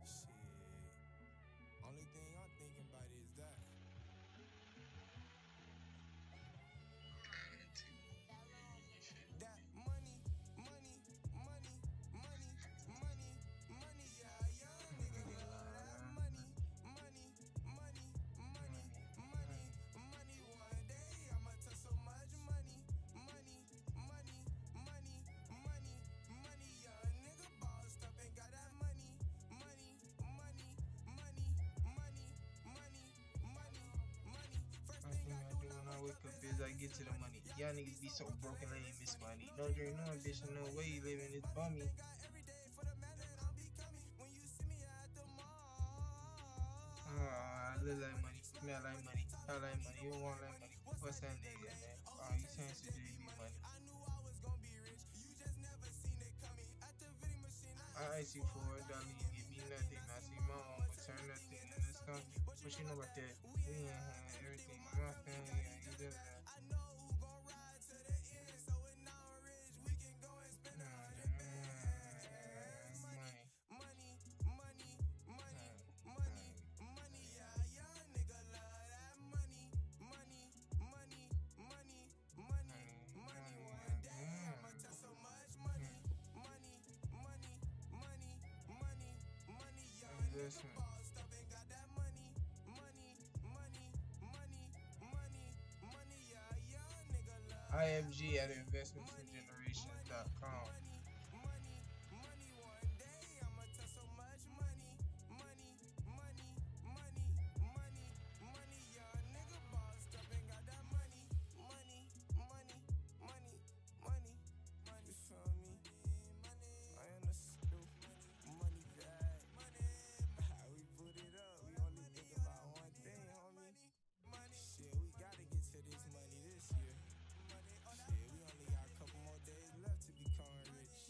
Shit. Only thing I'm thinking about is that. That money, money, money, money, money, money, yeah, young nigga love that money, money, money, money, money, money. One day I'ma touch so much money, money, money, money, money, money. Young nigga bossed up and got that money, money, money, money, money, money, money, money. First First thing thing I I do do when I when I wake wake up up is I is I get to get to the the money. money. Y'all Y'all niggas niggas be be so so broken, broken, they they ain't ain't miss miss money. money. No No dream, dream, no no ambition, ambition, no no way way living living is this bummy. bummy. Thank God every day for the man that I'm becoming. When you see me at the mall, Oh, I I look look like like money, money, smell smell like like money, money, talk talk like like money, money, you you don't want want like like money. money. What's What's that that nigga nigga name? name? Oh, Oh, he he changed changed to to JB JB Money. Money. I knew I was gonna be rich. You just never seen it coming. At the vending machine, I I icy ice you for a for a dollar, dollar, you you give me give me nothing. nothing. I I see see my my mama mama turn turn nothing nothing into into something. something. What you What know you know about about that? that? We We ain't ain't had had everything everything. with my My family family got got each each other other back. back. I know who gon' ride to the end. So when I'm rich, we can go and spend 100 bands. Money, Money, money, money, money, money, money, money, money. money. Yeah, young nigga love that money, money, money, money, money, money. One day I'ma touch so much money, money, money, money, money, money. Young nigga Investment. bossed up and got that money, money, money, money, money, money. Yeah, young nigga love that IFG at money, money, money, investmentsandgenerations.com. money, money, money. One day I'ma touch so much money, money, money, money, money, money. Young nigga bossed up and got that money, money, money, money, money, money. You feel me? I understood money bag. How we put it up? We only think about one thing, homie. Shit, we gotta get to this money this year. Shit, we only got a couple more days left to become rich.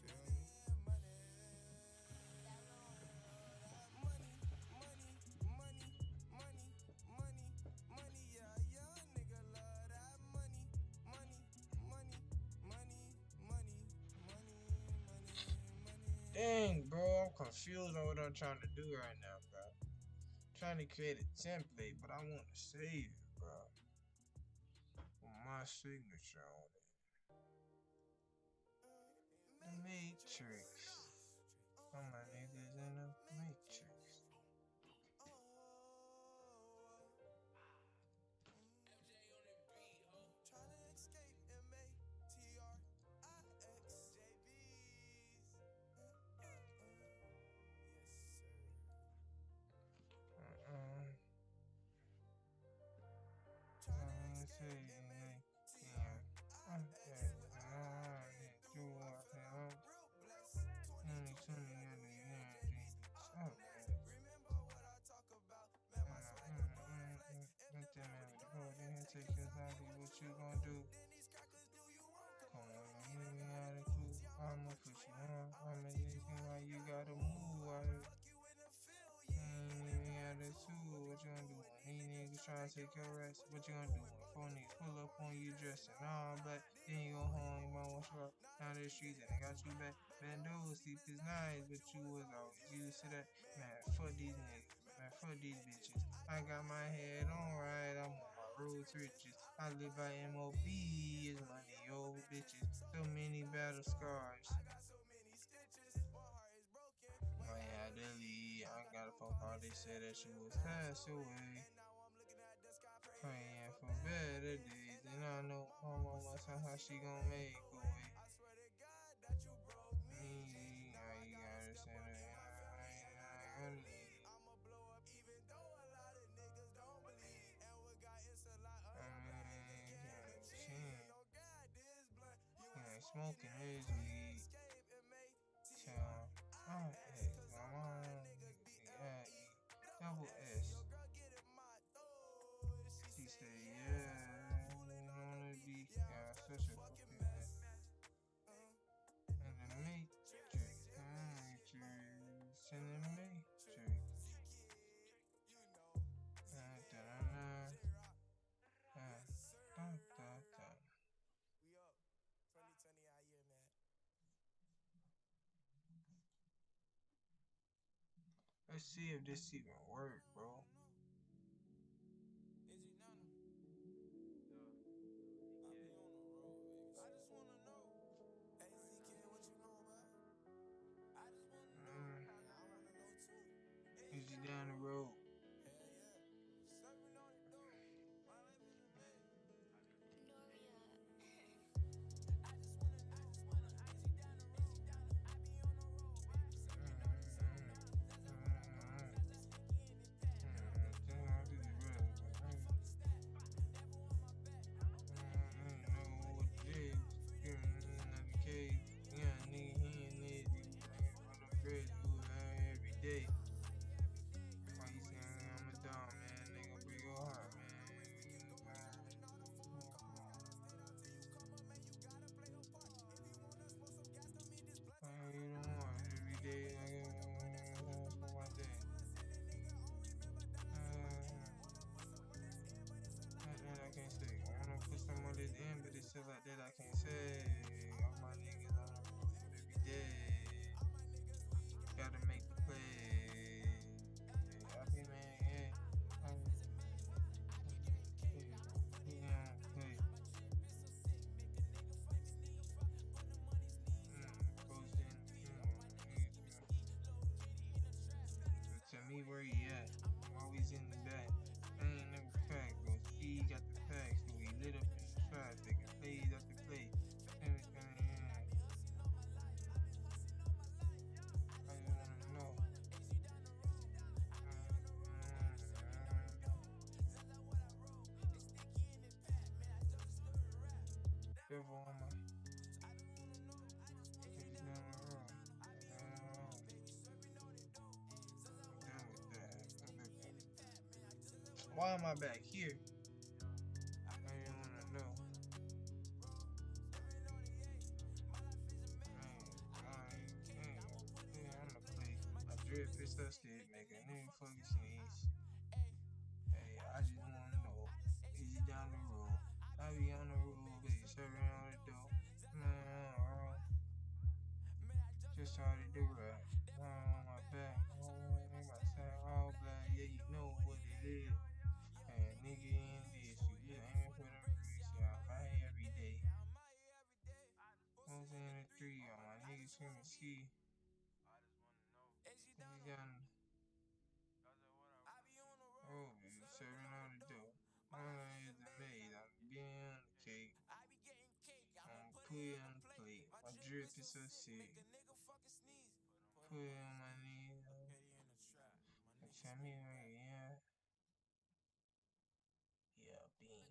Feel me? Money, money, money, money, money, money. Yeah, young nigga love that money, money, money, money, money, money, money. Dang, bro, I'm confused on what I'm trying to do right now, bro. Trying to create a template, but I want to save it, bro. With my signature on it. The Matrix. All my niggas in the Matrix. Tryna escape MATRIX JB's. Yes, sir. I say, yeah. Do what I Real blessed. 2020 got me energy. Remember what I talk about. Man, my swagger doing flex. If the man with the road didn't take his body, what you gon' do? Then these crackers do you wrong. Come Come on, on, let me you even me got out a of clue. clue. See, I'ma I'ma put put you you on. on. I'ma I'ma teach teach you you how how you you gotta gotta move. move out I'ma here. fuck you in the field. You ain't even We got had a it tool. too. What you What you gonna gonna do do when when these these niggas niggas tryna tryna take take your your rest? rest? What you What you gonna gonna do do when when four four niggas niggas pull pull up up on on you you dressing dressing all all black? black? Then Then you you go go home, home, you you might might want want to to rock. rock. Now Now the the streets streets ain't ain't got you got you back. back. Bend Bend over, over, sleep sleep is is nice, nice, but but you you was was always always used to used to that. that. Man, Man, fuck fuck these these niggas. niggas. Man, Man, fuck fuck these these bitches. bitches. I I got got my my head head on on right. right. I'm I'm on on my my road to road to riches. riches. I I live by live by MOB. MOB. It's It's money money over over bitches. bitches. So So many many battle battle scars. I scars. got so many stitches. My heart is broken. Might Might have have to to leave. leave. I I got a got a phone phone call. call. They They said said that that you you had was passed passed away. away. And now I'm looking at the sky, praying Praying for for better better days. days. And I And I know know my my mama mama somehow somehow she she gon' gon' make make a a way. way. I swear to God that you broke me, G. Me, Now now I you gotta gotta step send up it, in my family and and I I gotta gotta lead. leave. I'ma blow up even though a lot of niggas don't believe. And what got it's a lot of I young black niggas mean, getting yeah, the cheese. And shit. oh God, this blunt. You You ain't ain't smoking smoking this this weed. weed. Escape and make Tell I TRIX. X. Cause I'm all my on niggas E BLE. Double double S. Your S. girl get in my throat. She She say say, yes. I swear I'm yeah, fooling and on on the the beat. beat. Yeah, I'm Yeah, such a such a fucking fucking mess. mess. Let's see if this even work, bro. Is he down the road? Shit like that I can't say. All my niggas on the road every day. Gotta make the play. I be man, yeah. Tell me where he at. I'm always in the back. I ain't never cracked, bro. He got the facts, so he lit up in the trap. Taking plays after play. Everything, yeah. I just wanna know. Devil on my. He's down the road. I'm done with that. Why am I back here? I didn't wanna know. I'ma play. My drip is so stick, make a nigga fucking sneeze. Hey, I just wanna know. Is he down the road? I be on the road, baby, serving on the door. Man, just started to rap. On my back, on my side, all black. Yeah, you know what it is. And nigga in this, you just aiming for them bricks. Yeah, I'm out here every day. Who's in the three? All my niggas screaming ski. Nigga down. Oh, baby, serving on the dough. All is the maid. I'm being on the cake. I'm put it on the plate. My drip is so sick. Put it on my knees. Tell me where you at. Yeah, bean.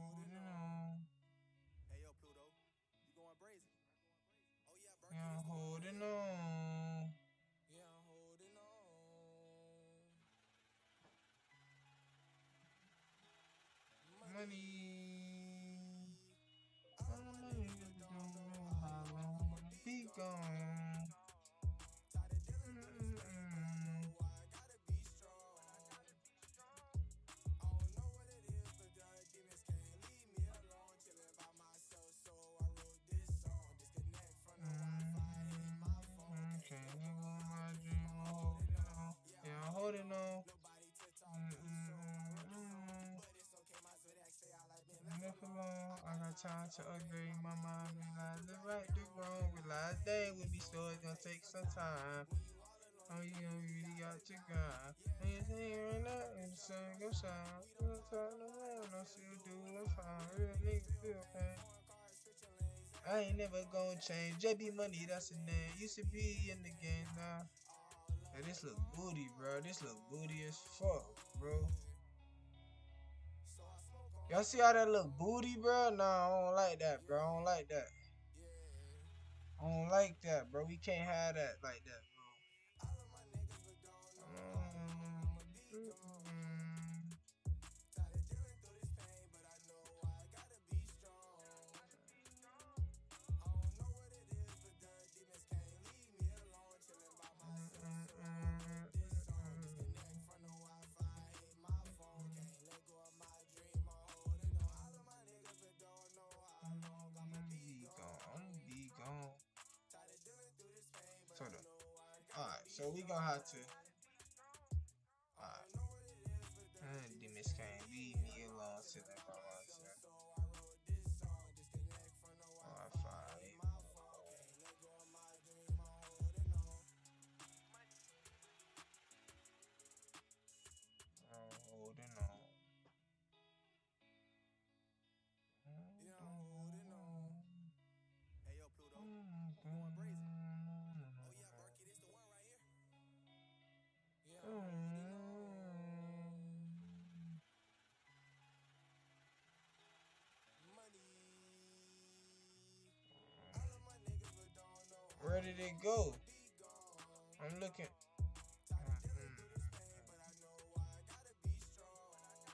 Holding on. Hey yo, Pluto, you going brazen? Oh yeah, Yeah, I'm holding on. Yeah, I'm holding on. Money. All the money that you don't know how long I'm gonna be gone. Yeah, I'm holding on. Left alone, I got time to upgrade my mind. Realize the right, the wrong. Realize day with me, so it's gonna take some time. Oh, you really got to grind. And you see right now, and the sun go shine. You don't talk no more, no still do I'm fine. Real nigga feel pain. I ain't never gonna change. JB Money, that's the name. Used to be in the game now. Hey, this look booty, bro. This look booty as fuck, bro. Y'all see how that look booty, bro? Nah, I don't like that, bro. I don't like that. I don't like that, bro. We can't have that like that, bro. So we gonna have to. Demons can't leave me alone sitting by myself. Wi-Fi. I'm holding on. Yeah, I'm holding on. Hey, yo, Pluto, you going brazen? Oh, yeah, Barky, this the one right here. Yeah, I'm holding on. Money. All of my niggas, but don't know Where did it go? I'm looking. tired of dealing through this pain, but I know I gotta be strong.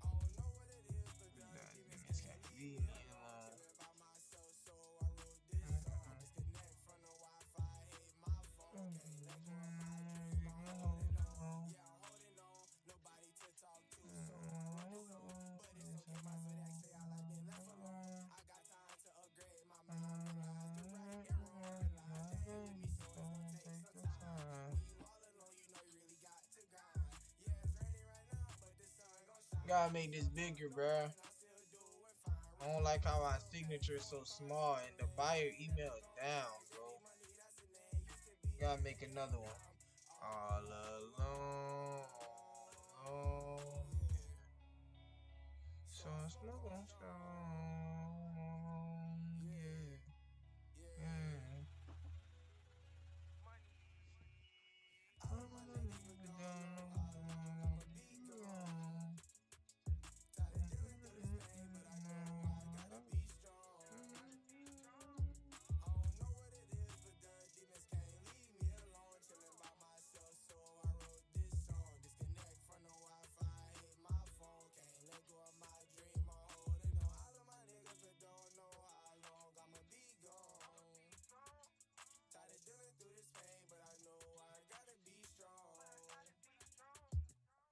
I don't know what it is, but the demons Demons can't can't leave leave me me alone. alone. Chilling by myself, so I wrote this song. Disconnect from the Wi-Fi, hate my phone. Can't let go of my dream, I'm holding on. Yeah, I'm holding on. Nobody to talk to, so I wrote this song. But it's okay, my Zodiac say I like been left alone. I got time to upgrade my mind, realize the right and wrong. Realize that it with me, so it's gonna take some time. When you all alone, you know you really got to grind. Yeah, it's raining right now, but the sun gon' shine. Gotta make this bigger, bruh. I don't like how my signature is so small and the buyer email is down, bro. Gotta make another one. All alone, all alone. So I smoke on strong, yeah, yeah. All my niggas don't know how long I'ma be gone. Tired of dealing through this pain, but I know I gotta be strong. I don't know what it is, but the demons can't leave me alone. Chilling by myself, so I wrote this song. Disconnect from the Wi-Fi, hate my phone. Can't let go of my dream, I'm holding on. All of my niggas, but don't know how long I'ma be gone. Tired of dealing through this pain, but I know I gotta be strong.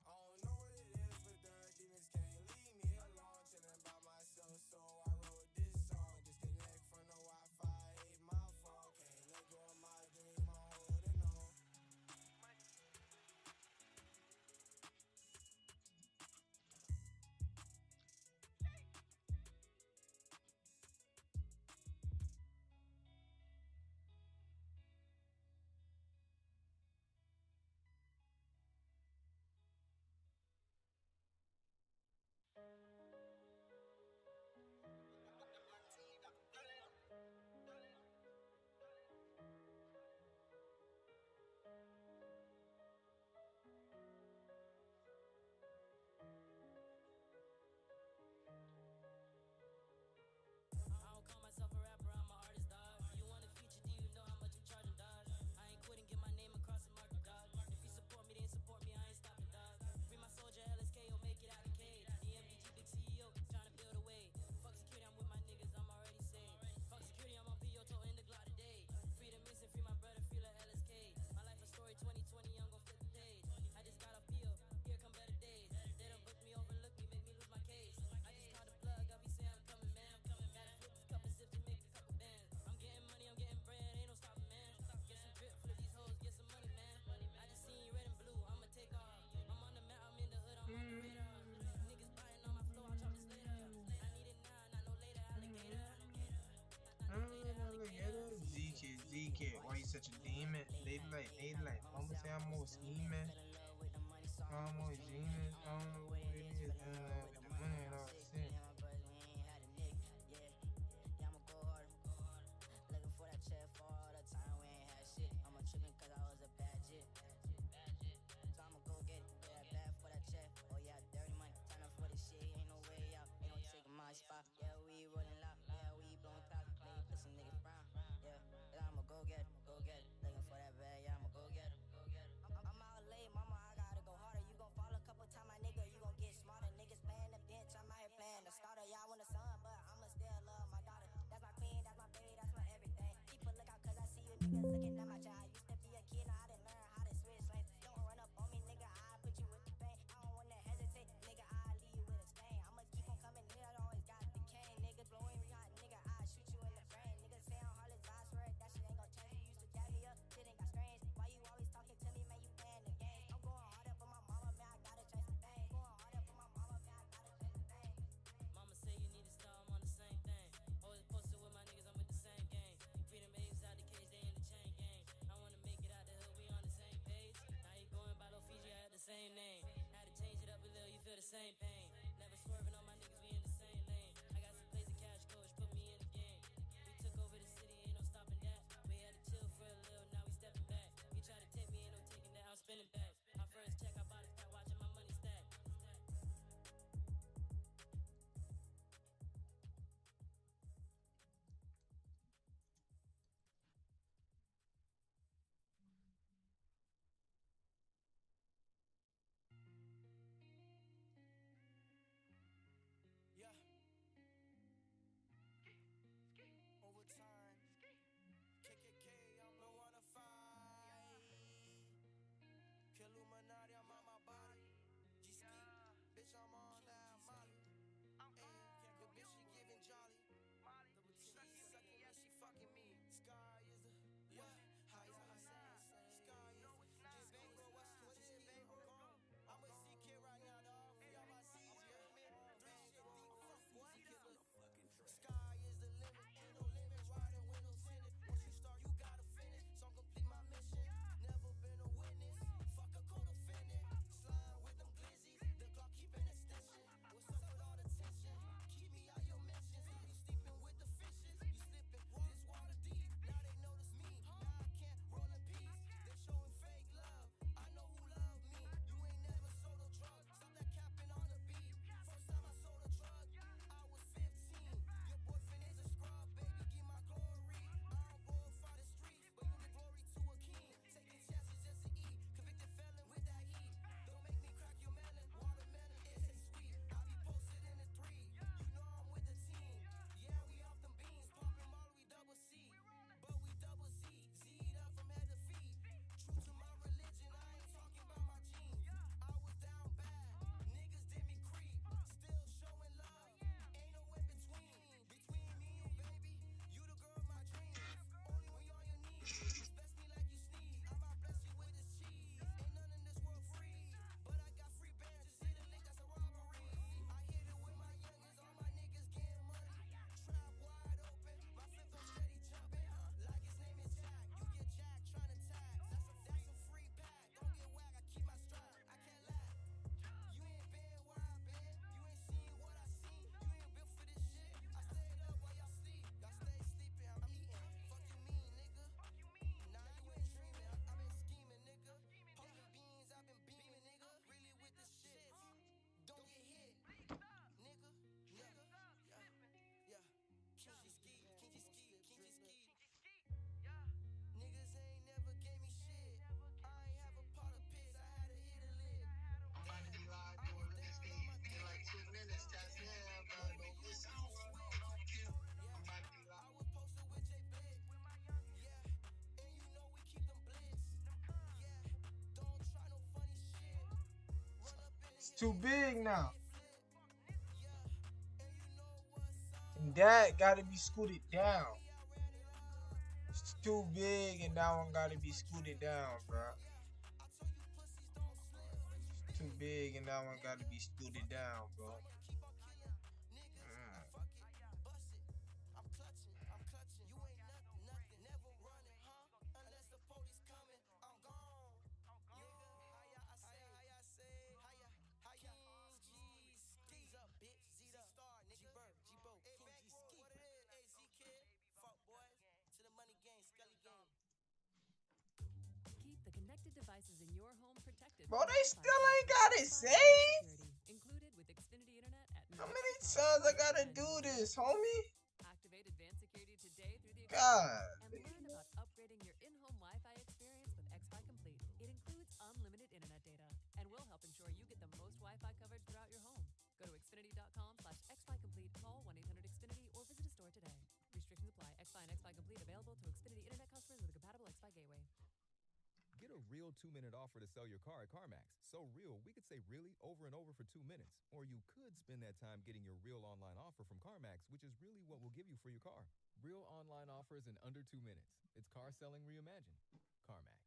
I don't know what it is, but the demons can't leave me alone. Chilling by myself, so I wrote this song. Disconnect from the Wi-Fi, hate my phone. Can't let go of my dream, I'm holding on. I don't call myself a rapper, I'm an artist, dog. You want a feature, do you know how much I'm charging, dog? I ain't quitting, get my name across the market, dog. If you support me, then support me, I ain't stopping, dog. Free my soldier, LSKO, make it out the cage. The MBG, big CEO, trying to build a way. Fuck security, I'm with my niggas, I'm already saved. Fuck security, I'm on PO, in the Glock today. Free the missing, free my brother, feel like LSK. My life a story, 2020, I'm gon' flip the page. I just got a PO, here come better days. They done book me, overlook me, make me lose my case. I just called the plug, I be saying I'm coming, man. Gotta flip this couple sips to make a couple bands. I'm getting money, I'm getting bread, ain't no stopping, man. Get some drip, flip these hoes, get some money, man. I just seen red and blue, I'ma take off. I'm on the map, I'm in the hood, I'm on the radar. Niggas buying on my flow, I'll chop this later. I need it now, not no later, alligator. ZK, why you such a demon? They like, mama say I'm more scheming. I'm more genius. I don't know what it is. With the money and all that shit. I'ma go hard. Looking for that check for all the time we ain't had shit. I'ma trippin' cause I was a bad jit. So I'ma go get it. Pay that bad for that check. Oh yeah, dirty money. Turn up for this shit. Ain't no way out. Ain't no taking my spot. Yeah, we rollin' loud. Yeah, we blowin' clouds. Make pussy niggas frown. Yeah, I'ma go get it. Go get it. Looking for that bag. Yeah, I'ma go get it. I'm out late, mama. I gotta go harder. You gon' fall a couple times, my nigga. You gon' get smarter. Niggas playing the bench. I'm out here playing Too big now. And that gotta be scooted down. It's too big and that one gotta be scooted down, bro. It's too big and that one gotta be scooted down, bro. Keep the connected devices in your home protected. Bro, they still ain't got it saved. Included with Xfinity Internet at How many times I gotta do this, homie? Activate advanced security today through the God. and learn about upgrading your in-home Wi-Fi experience with XFi Complete. It includes unlimited internet data and will help ensure you get the most Wi-Fi coverage throughout your home. Go to xfinity.com/XFi Complete, call 1-800-XFINITY, or visit a store today. Restrictions apply. XFi and XFi Complete available to Xfinity Internet customers with a compatible XFi gateway. Get a real 2-minute offer to sell your car at CarMax. So real, we could say really over and over for 2 minutes. Or you could spend that time getting your real online offer from CarMax, which is really what we'll give you for your car. Real online offers in under 2 minutes. It's car selling reimagined. CarMax.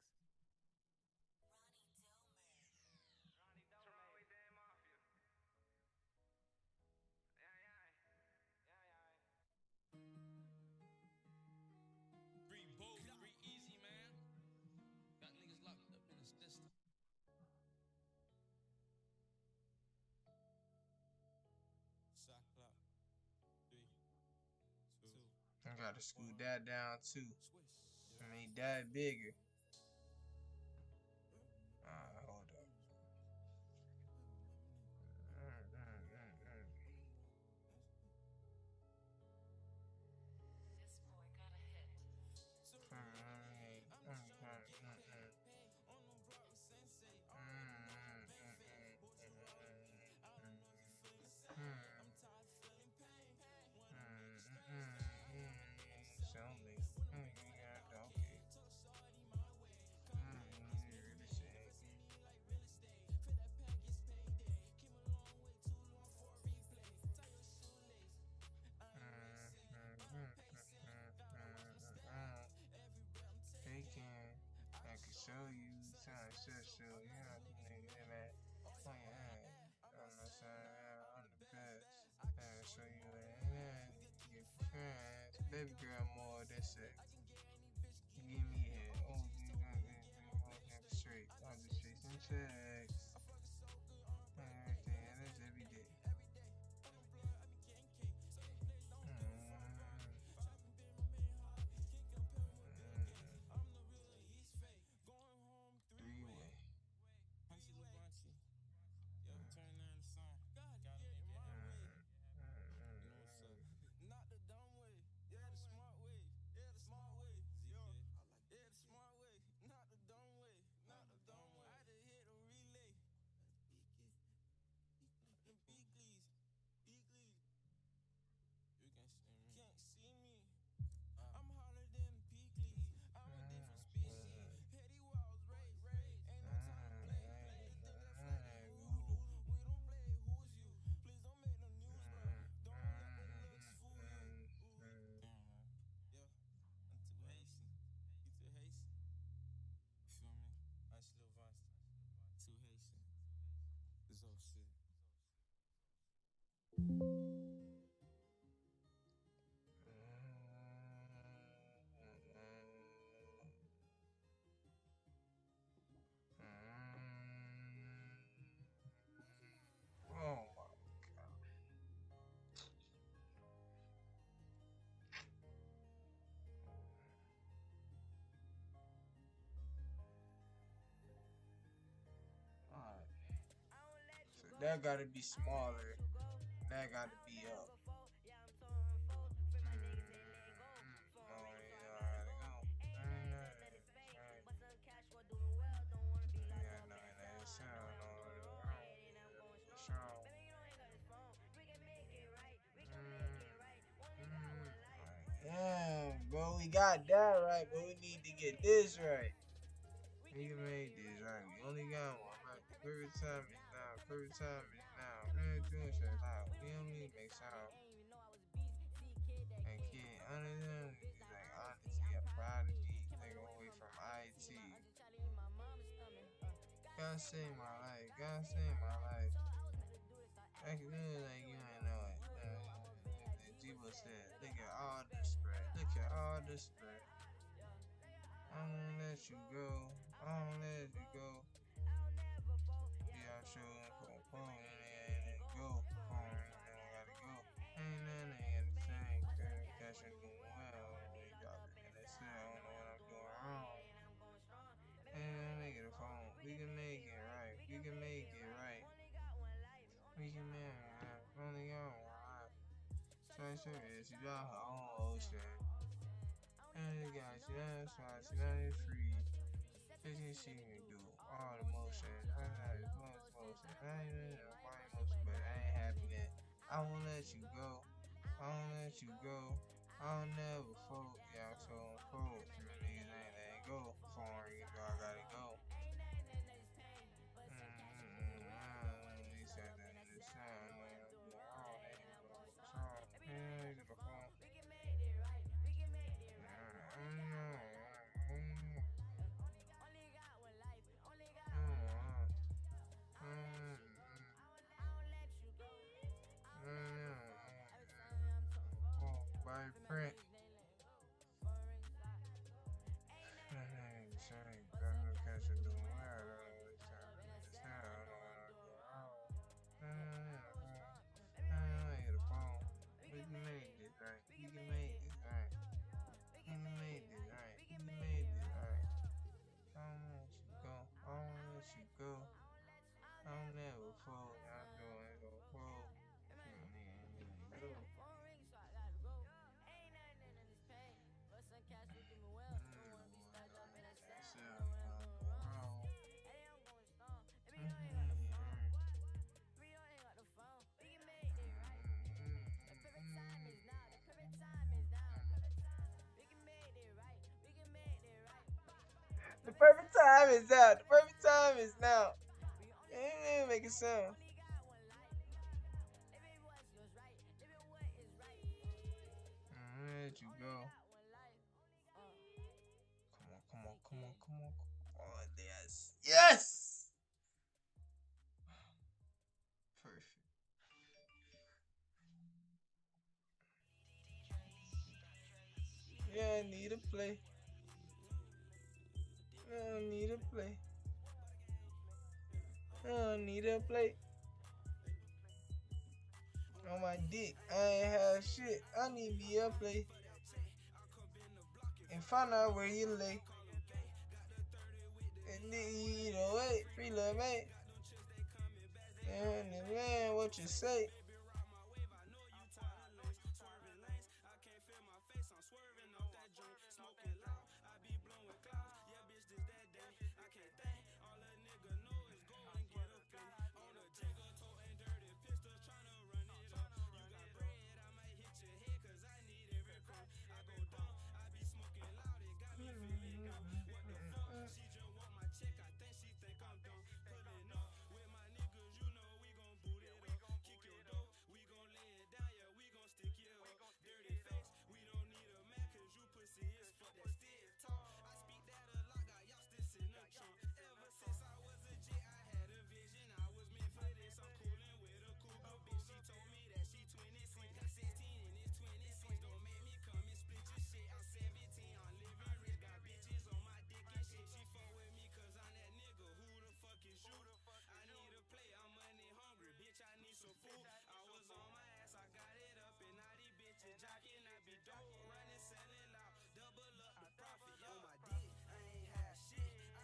I gotta scoot that down too. Make that bigger. Hold up. I can show you, time show you how to make it that. Oh yeah, I'm the son, I'm the best. I show you that. Get friends, baby girl, more than sex. Give me head, oh, straight. I'm just chasing checks. Everything, that's every day. Oh my god. Alright. So that gotta be smaller. That gotta be up. Damn, bro, we got that right, but we need to get this right. We can make this right. We only got one. Every time it's not perfect time is now. Man, doing shit loud. We don't need to make sound. And kid, honestly, like honesty, a prodigy, nigga away from IT. Gotta save my life, gotta save my life. I can do it like you ain't know it. Jibo said, look at all the spread, look at all the spread. I'm gonna let you go, I'm gonna let you go. Yeah, I'm sure I'm gonna pull and go. I gotta go. Ain't nothing in the same. Catch it doing well. You got me in the cell. I don't know what I'm doing wrong. And make it a phone. We can make it right. We can make it right. We can make it right. Only got one life. So is you got her own ocean. And you got you that's why she not free. She can do all the motion. I got as much motion. I ain't in my emotion, but I ain't happy that I won't let you go. I won't let you go. I'll never fold. Yeah, so I'm cold. Some niggas ain't letting go. Foreign, you know I gotta go. He said that in the sound. I'm doing all that. Song. Hey, to the phone. By print. Catch it doing well. I don't know what it's I don't know what I'm doing wrong. I hit a phone. We can make this right. We can make this right. We can make this right. We can make this right. I don't let you go. I don't let you go. I'll never fold. I'm doing it on fold. The perfect time is now. The perfect time is now. Make it sound. Let you go. Come on, come on, come on, come on. Oh, yes. Yes! Perfect. Yeah, I need a play. I need a play. I need a play. On my dick, I ain't have shit. I need me a play. And find out where you lay. And you know wait, free love mate. And man, what you say?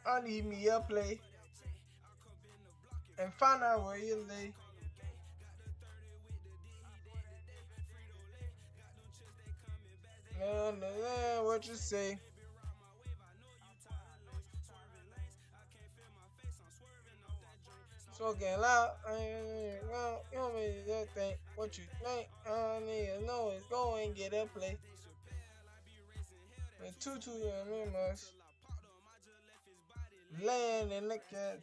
I need me a play. And find out where you lay. No, what you say? Smoking loud, you don't mean that thing. What you think? I need to know is go and get a play. The tutu and me must land in the cat.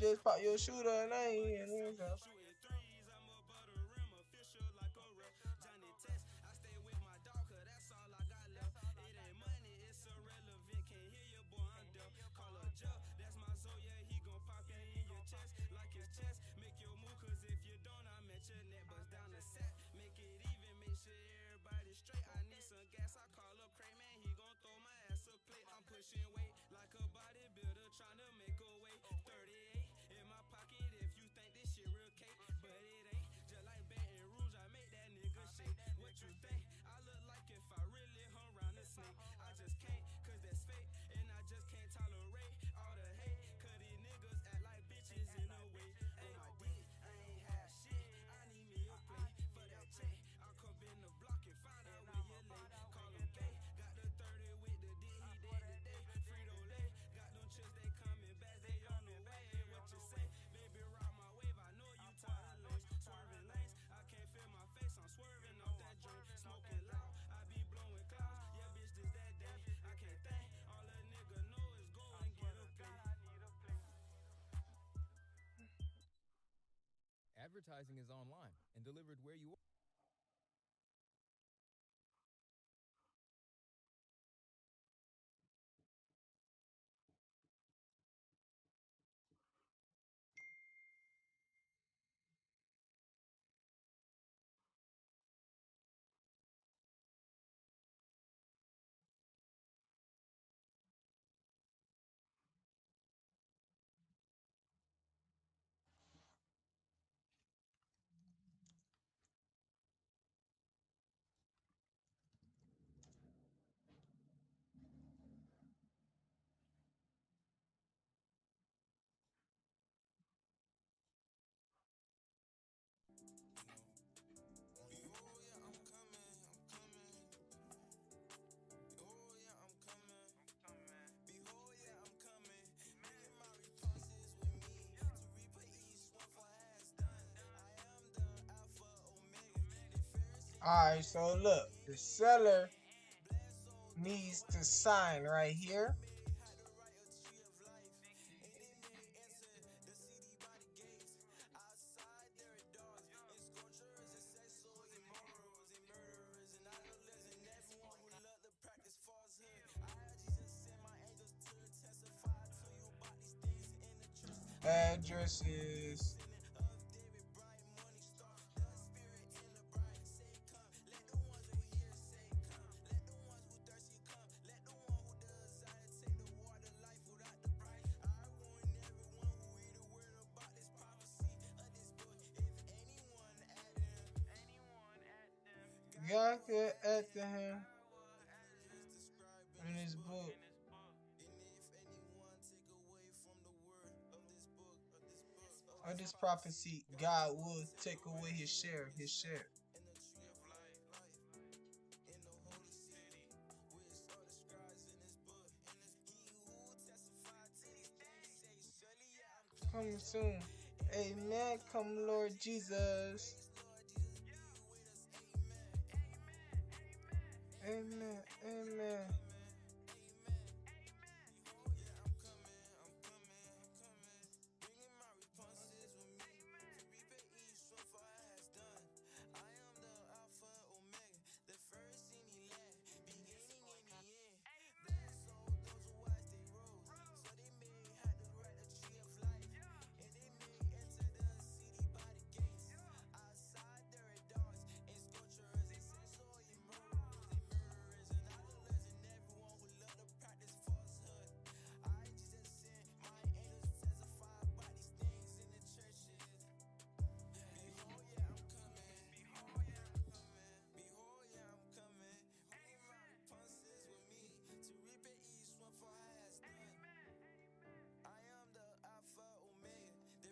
just pop your shooter and I ain't in there. Shooting threes, I'm a butter rim official like a rep. Johnny Test, I stay with my dog, cause that's all I got left. It ain't money, it's irrelevant. Can't hear you, boy, I'm deaf. Call a jug, that's my soul, yeah, he gon' pop it in your chest like his chest. Make your move, cause if you don't, I met your neck, bust down the set. Make it even, make sure everybody straight. I need some gas, I call up Cray, man, he gon' throw my ass a plate. I'm pushing weight like a bodybuilder, tryna make a way. 38 in my pocket if you think this shit real cake, but it ain't. Just like Baton Rouge, I make that nigga shake. What you think? I look like if I really hung around a snake. I just can't, cause that's fake, and I just can't tolerate all the hate. Cause these niggas act like bitches in a way. On my dick, I ain't had shit. I need me a plate for that check. I'll come in the block and find out where you lay. Call him gay. Got the 30 with the dick, he dead today. Frito Lay. Got them chips, they coming back, they on the way. What you say? Baby, ride my wave. I know you tired of lanes. Swerving lanes. I can't feel my face. I'm swerving off that joint. Smoking loud. I be blowing clouds. Yeah, bitch, this that day. I can't think. All a nigga know is go and get a plate. Advertising is online and delivered where you are. Alright, so look, the seller needs to sign right here. Addresses. God could add to him in his book. Of this prophecy, God will take away his share, his share. Coming soon. Amen. Come, Lord Jesus. Amen. Amen.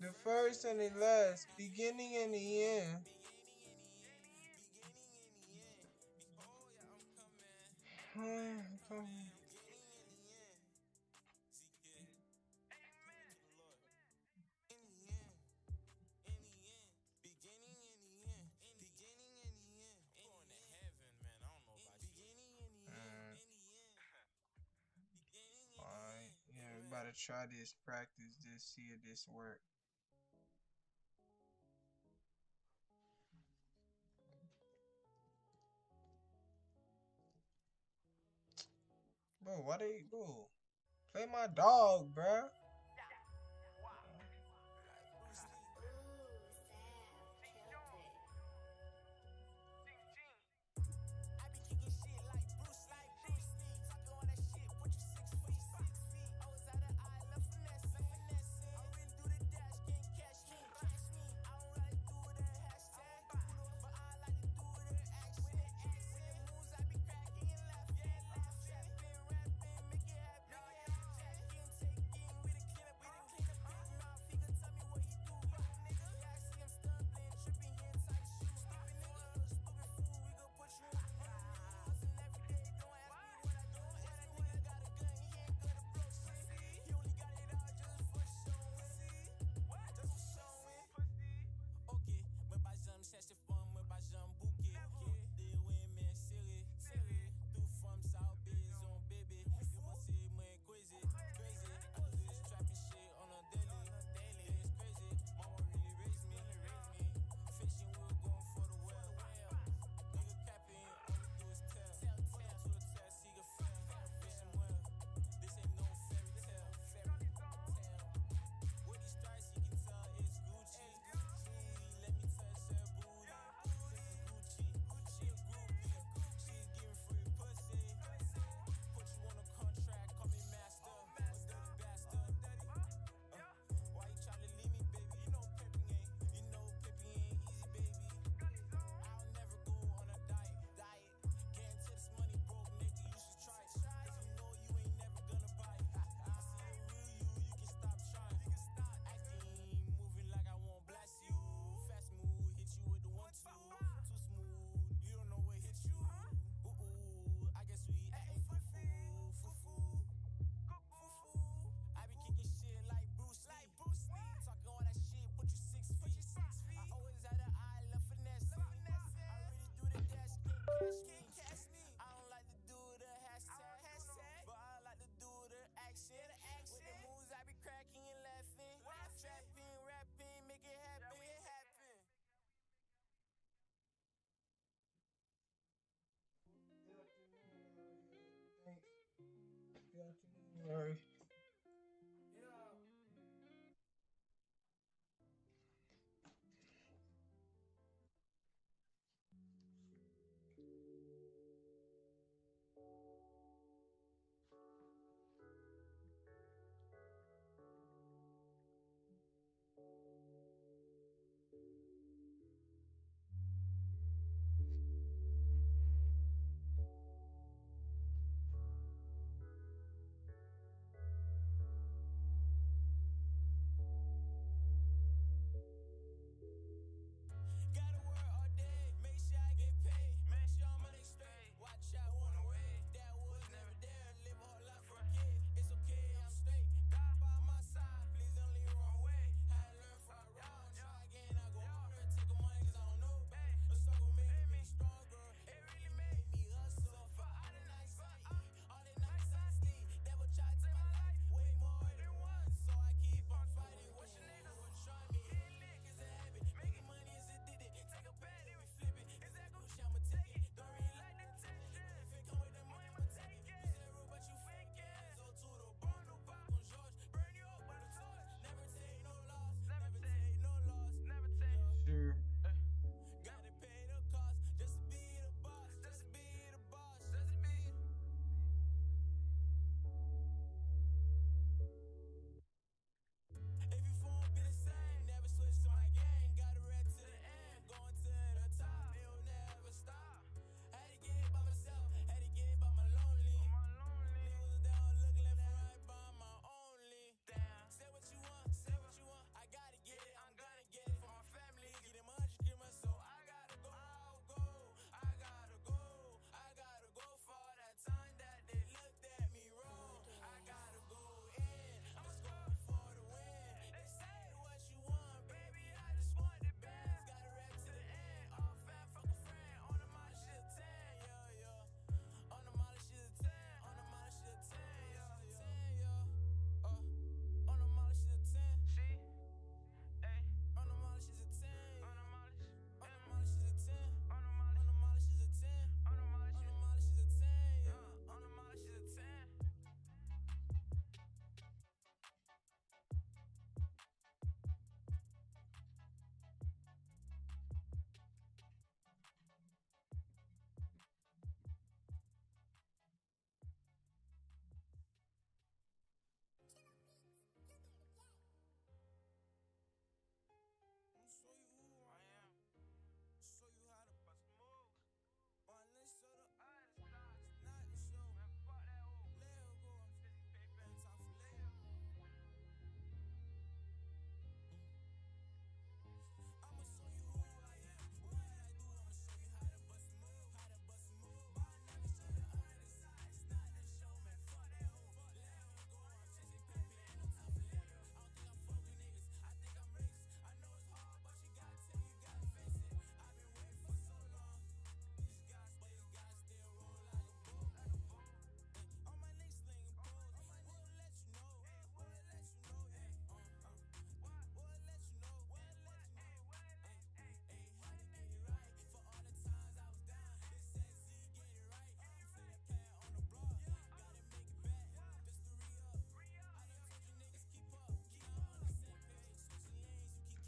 The first and the last, beginning and the end. try this, practice this, see if this work. Bro, why they bro? Play my dog, bruh. I be kicking shit like Bruce Lee. Talking all that shit, put you 6 feet. I was out of eye, left finesse. I ran through the dash, can't catch me. I don't like do the hashtag, but I like to do the action. With the moves, I be cracking and laughing. Trapping, rapping, make it happen. Jacking, taking with a clean up. Big mouth, he can tell me what he do. Nigga, yeah, I see him stumbling, tripping, here tight shoes. Stupid nigga, stupid fool, we gon' put you on the news. And every day, don't ask me what I do. Yeah, that nigga got a gun, he ain't gonna blow shit. He only got it out just for showing. Just for showing. Okay, moi pas j'aime chercher femme, moi pas j'aime bouquet. Des women serrées, tout femme ça besoin bébé. You pensez moi crazy. I do this trapping shit on a daily. It's crazy. Mama really raised me. Fishing, we were going for the well. Nigga capping, all we do is tell. Put him to the test, he can fail. Fishing well. This ain't no fairy tale. With these stripes, he can tell it's Gucci. Let me touch her booty. This is Gucci. She a groupie. She's giving free pussy. Put you on a contract, call me master. A dirty bastard. Why you tryna leave me, baby? You know pimping ain't easy, baby. I'll never go on a diet. Getting to this money, broke nigga, you should try it. Cause you know you ain't never gonna buy it. I see a real you can stop trying. Acting, moving like I won't blast you. Fast move, hit you with the 1-2. Too smooth, you don't know what hit you. I guess we acting foo-foo. I be kicking shit like Bruce Lee. Talking all that shit, put you 6 feet. I always had an eye, left finesse. I really do the dash, can't catch me. I don't like to do the hashtag, but I like to do the action. With the moves, I be cracking and laughing. Trapping, rapping, make it happen. Thanks. Good afternoon, Larry.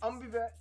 I'm gonna be back.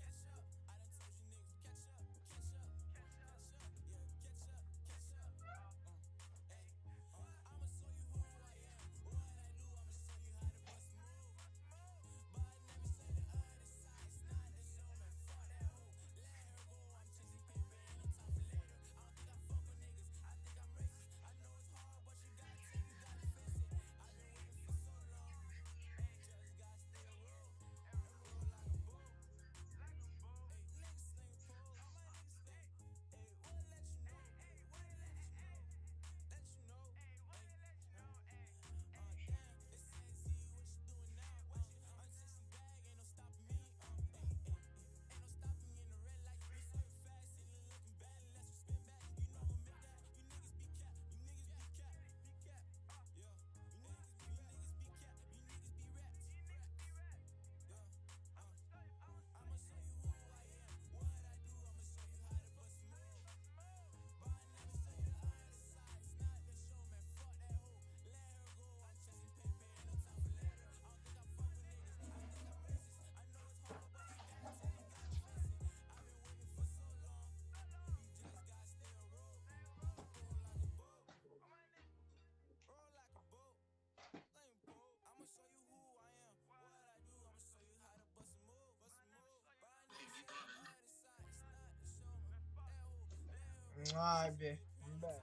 Alright, bitch. I'm back.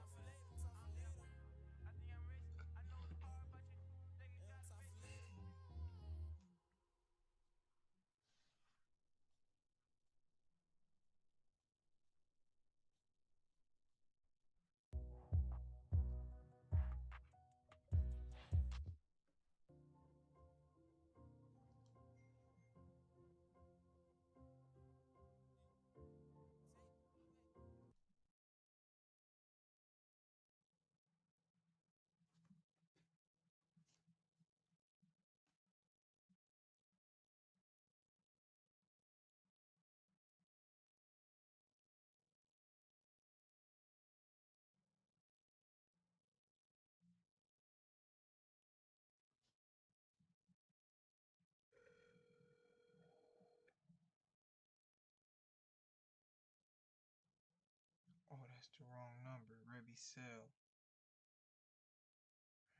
Oh, that's the wrong number. Rebby Cell.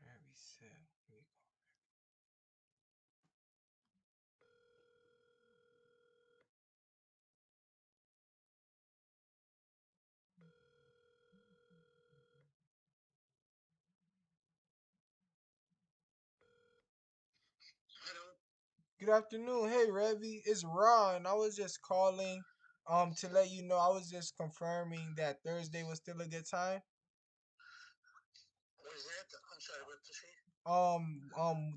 Rebby Cell. Here we go. Good afternoon. Hey, Rebby. It's Ron. I was just calling to let you know I was just confirming that Thursday was still a good time. What is that? I'm sorry, what to say?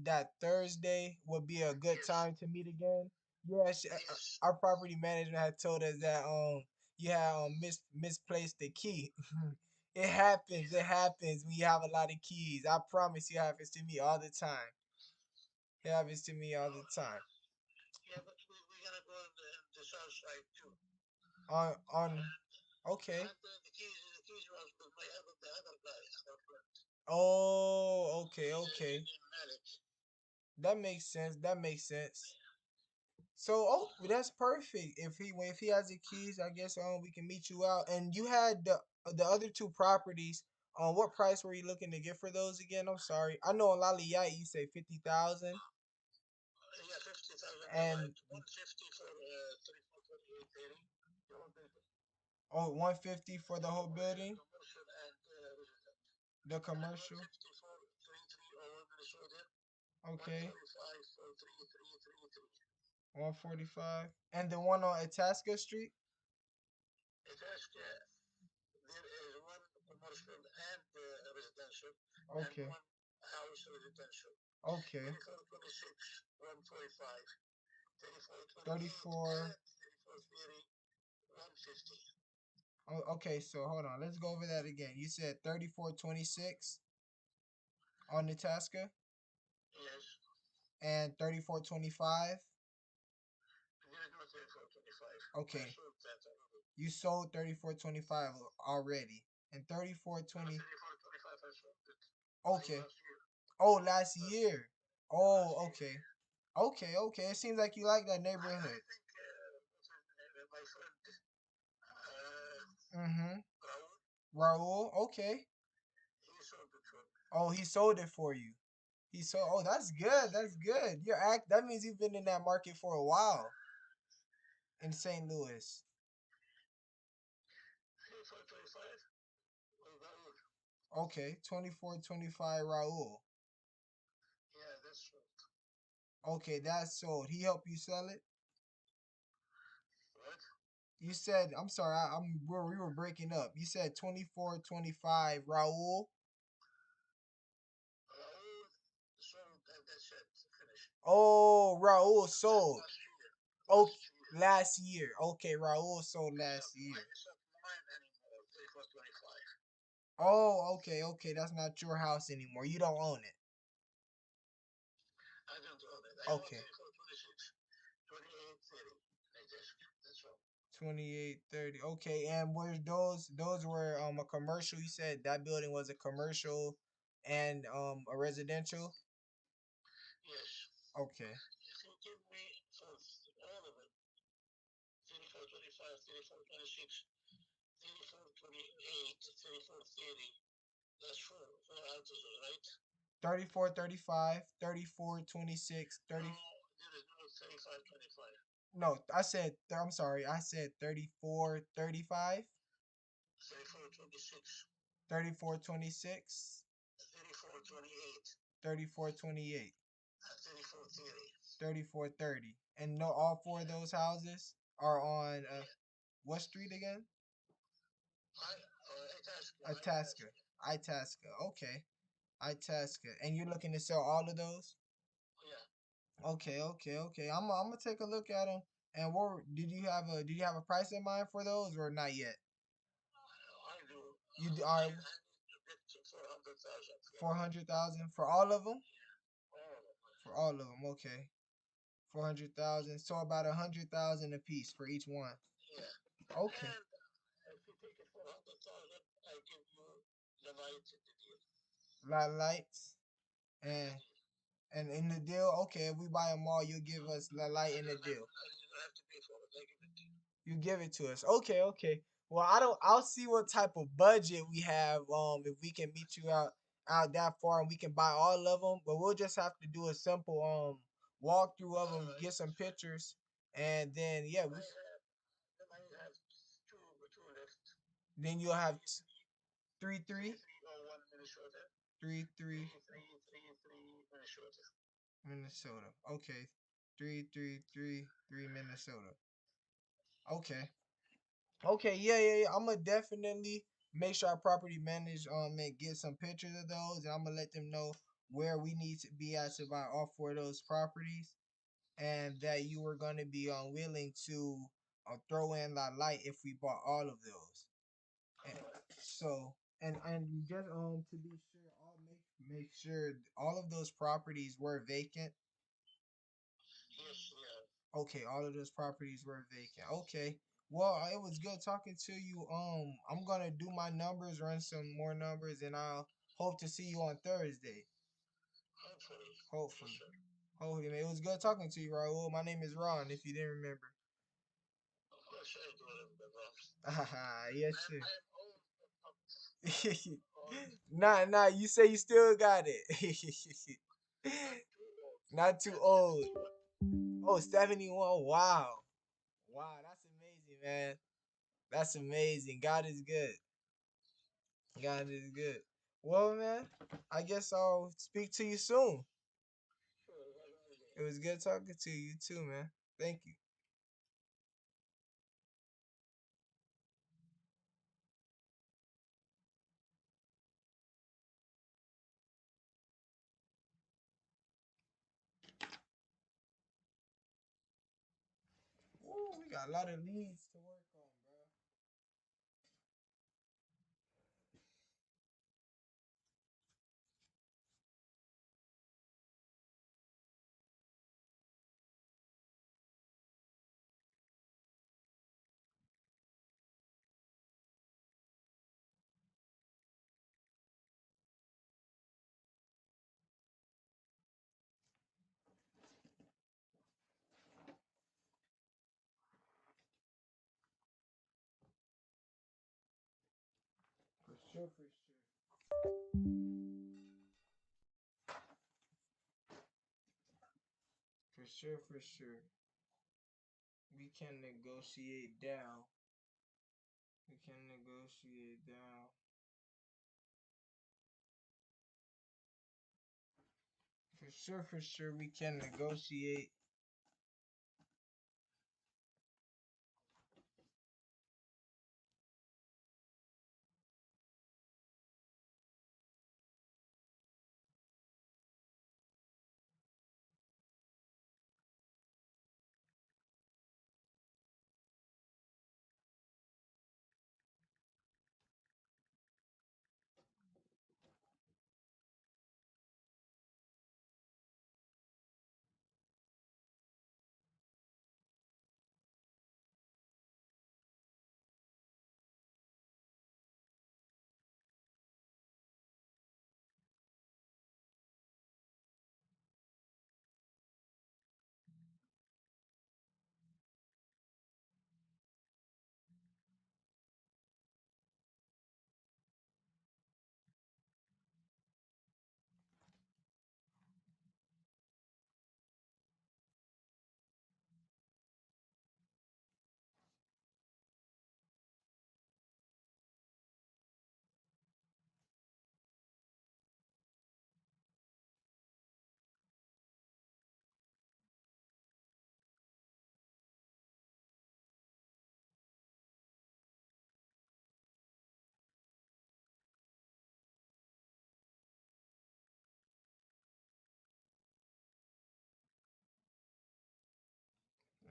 That Thursday would be a good time to meet again. Yes, our property management had told us that you had misplaced the key. It happens. It happens when you have a lot of keys. I promise you, it happens to me all the time. It happens to me all the time. Yeah, but we're gonna go on the south side too. On okay. And the keys was with my other the other guy, other friend. Oh, okay, okay. Named Malik. That makes sense. That makes sense. So, oh, that's perfect. If he has the keys, I guess we can meet you out. And you had the other two properties. What price were you looking to get for those again? I'm sorry. I know on Laliyai you say 50,000. Yeah, 50,000. And 150 for 3428 the whole building. oh, 150 for the whole building. Commercial and resident. The commercial. 150 for 3301 Minnesota. Okay. 145 for 3333. 145. And the one on Itasca Street. Itasca, there is one commercial and residential, Okay. and one house residential. Okay. 3426, 145, 34. 3430, 150. Oh, okay, so hold on. Let's go over that again. You said 3426 on Itasca Yes. and 3425. There is no 3425. Okay. I sold that already. You sold 3425 already. And 3420. 3425 I sold it. Okay. Last year. Oh, last year. Oh, okay. Okay, okay. It seems like you like that neighborhood. I think Mm-hmm. Raul. Raul. Okay. He sold the truck. Oh, he sold it for you. He sold. Oh, that's good. That's good. That means you've been in that market for a while in St. Louis. 2425. Raul. Okay, 2425 Raul. Yeah, that's sold. Okay, that's sold. He helped you sell it. What? You said, I'm sorry, we were breaking up. You said 2425 Raul. Raul sold and that's it. Finished. Oh, Raul sold. Last year. Oh, last year. Okay, Raul sold last year. It's not mine anymore. 3425. Oh, okay. That's not your house anymore. You don't own it. I don't own it. I own Okay. 3426, 2830. That's all. 2830. Okay, and were those were a commercial? You said that building was a commercial and a residential? Yes. Okay. If you give me for all of it, 3425, 3426, 3428, 3430, that's four houses, right? 3435, 3426, 30. No, there is no 3525. No, I'm sorry. I said 3435, 3426, 3426, 3428, 3428, and 3430. 3430. And no, all four of those houses are on what street again? Itasca. Itasca. Okay. Itasca. And you're looking to sell all of those? Yeah. Okay. I'm gonna take a look at them. And what did you have a price in mind for those or not yet? I do. You do, I all right, need to get to 400,000. 400,000 for all of them? All of them. For all of them, okay. 400,000. So about 100,000 a piece for each one. Yeah. Okay. And if you take it for 100,000, I give you the light in the deal. Lot of lights and in the deal, okay. If we buy them all, you give us the light in the deal. You don't have to pay for it. I give it to you. You give it to us. Okay. Well, I'll see what type of budget we have. If we can meet you out that far and we can buy all of them, but we'll just have to do a simple walkthrough of them, get some pictures, and then yeah, Then I have two left. then you'll have 3-3. 3301 Minnesota. 3-3 3333 Minnesota. Minnesota. Okay. 3333 Minnesota. Okay. Okay, yeah. I'm gonna definitely make sure our property manage and get some pictures of those, and I'm gonna let them know where we need to be at to buy all four of those properties, and that you were gonna be willing to throw in that light if we bought all of those. And so and just to be sure, I'll make sure all of those properties were vacant. Yes, yeah. Okay, all of those properties were vacant. Okay. Well, it was good talking to you. I'm gonna do my numbers, run some more numbers, and I'll hope to see you on Thursday. Hopefully. Hopefully. Yes, Hopefully, man. It was good talking to you, Raul. My name is Ron, if you didn't remember. of course I do remember. Yes, I sir. am old. Nah. You say you still got it. Not too old. Oh, 71. Wow. Wow, that's amazing, man. That's amazing. God is good. God is good. Well, man, I guess I'll speak to you soon. It was good talking to you too, man. Thank you. Ooh, we got a lot of leads to work on, bro. sure, for sure. For sure, for sure. We can negotiate down. We can negotiate down. For sure, we can negotiate.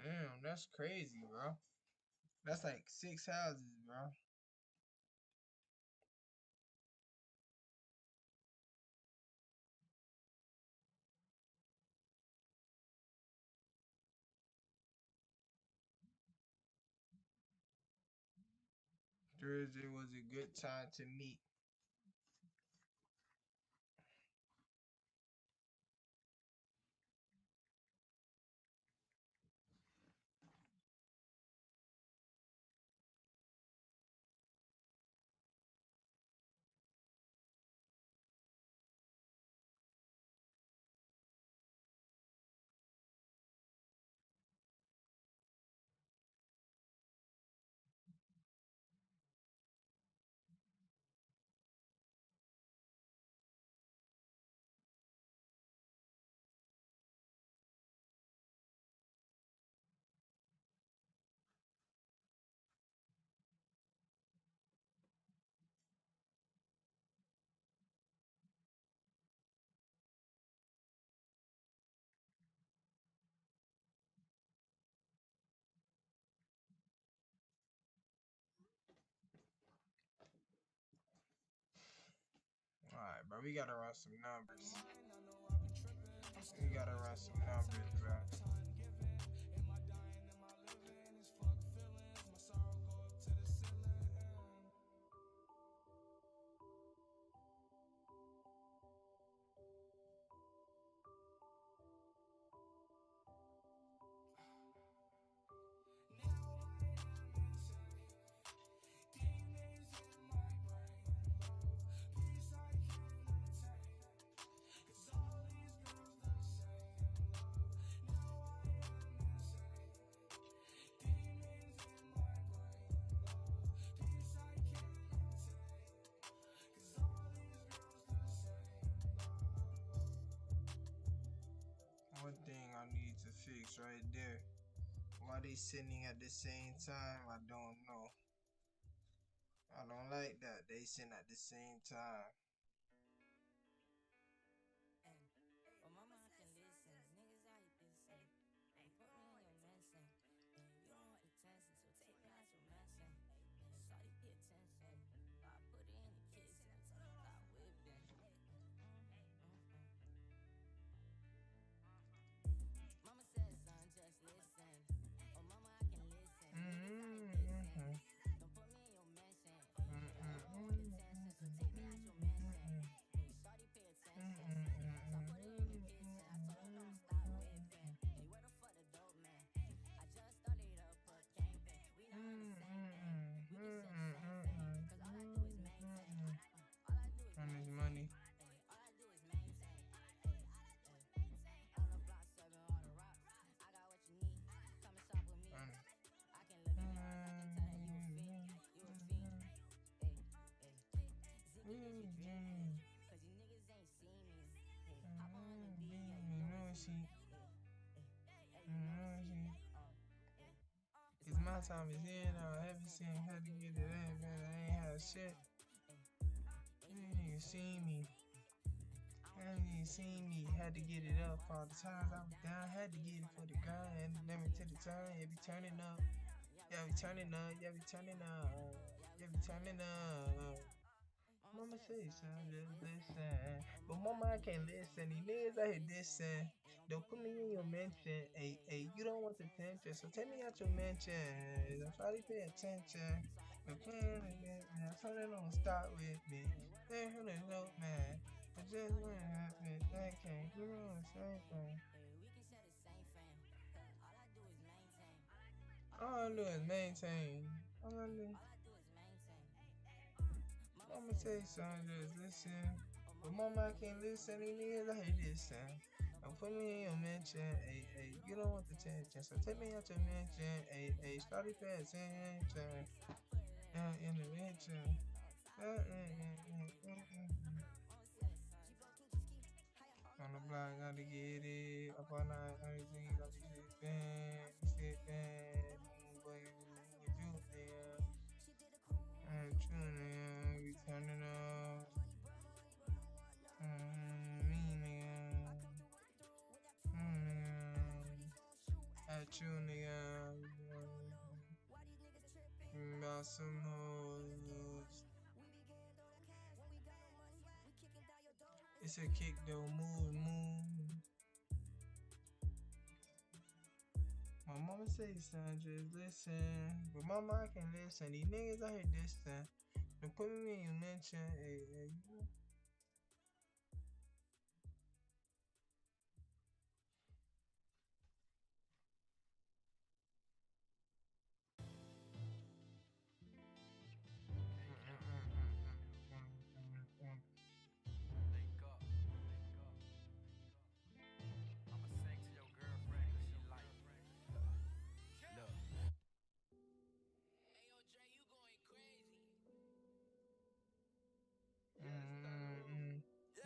Damn, that's crazy, bro. That's like 6 houses, bro. Thursday was a good time to meet. Alright, bro, we gotta run some numbers. We gotta run some numbers, bro. One thing I need to fix right there. Why they sitting at the same time? I don't know. I don't like that. They sitting at the same time. Well, mama, I can listen. Niggas out here dissing. And put me in your mansion. And you don't want attention, so take me out your mansion. And shawty pay attention. I put it in the kitchen. Got whipping. Mama said, son, just listen. Oh, mama, I can listen. Niggas out here dissing. Don't put me in your mansion. And you don't want attention, so take me out your mansion. It's my time is here now. I haven't seen how to get it in, man. I ain't had shit. You ain't even seen me. I ain't even seen me. Had to get it up all the times I was down. Had to get it for the grind. And never to the time. Yeah, be turning up. Yeah, we turning up. Yeah, we turning up. Yeah, we turning up. Mama say son, just listen. But mama, I can't listen. These niggas out here dissing. Don't put me in your mention. Hey, you don't want the attention, so take me out your mention. Don't try to pay attention. But can't get me. I told her don't stop with me. They heard a note, man. I just want to happen. They can't. You know the same thing. All I do is maintain. All I do. Mama say son, just listen. But mama, I can't listen. These niggas, I hate listen. Don't put me in your mention. Hey, you don't want the attention, so take me out your mention. Hey, start to pay attention. Intervention. On the block, gotta get it. Up all night, everything, gotta be sippin'. Boy, what you think? I'm tuning, we turning up. Me, nigga. At you, nigga. About some hoes. It's a kick though, move. My mama say, son, just listen. But mama, I can listen. These niggas out here distant. Don't put me in your mention. Hey. Link up. I'ma sing to your girlfriend cause she like Look. Hey yo, Dre, you going crazy.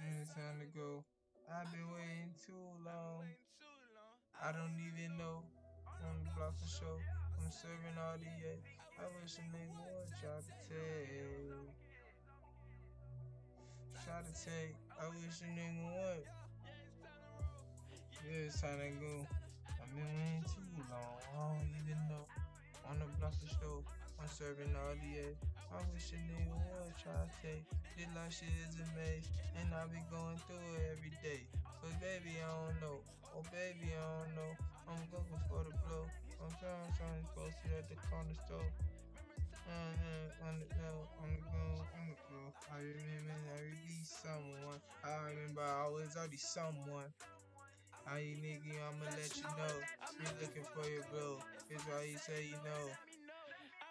It's time to go. I've been waiting too long. I don't even know. On the block for show. I'm serving all the I wish a nigga would try to take. I wish a nigga would. Yeah, it's time to go. I've been waiting too long. I don't even know. On the block for show. I'm serving all the I wish a nigga would try to take. This life shit is a maze, and I be going through it every day. But baby, I don't know. Oh baby, I don't know. I'm going for the blow. I'm trying to post it at the corner store. On the go. I remember every be someone. I remember I was already someone. I nigga, I'ma let you know. Be looking for your bro. It's why you say you know.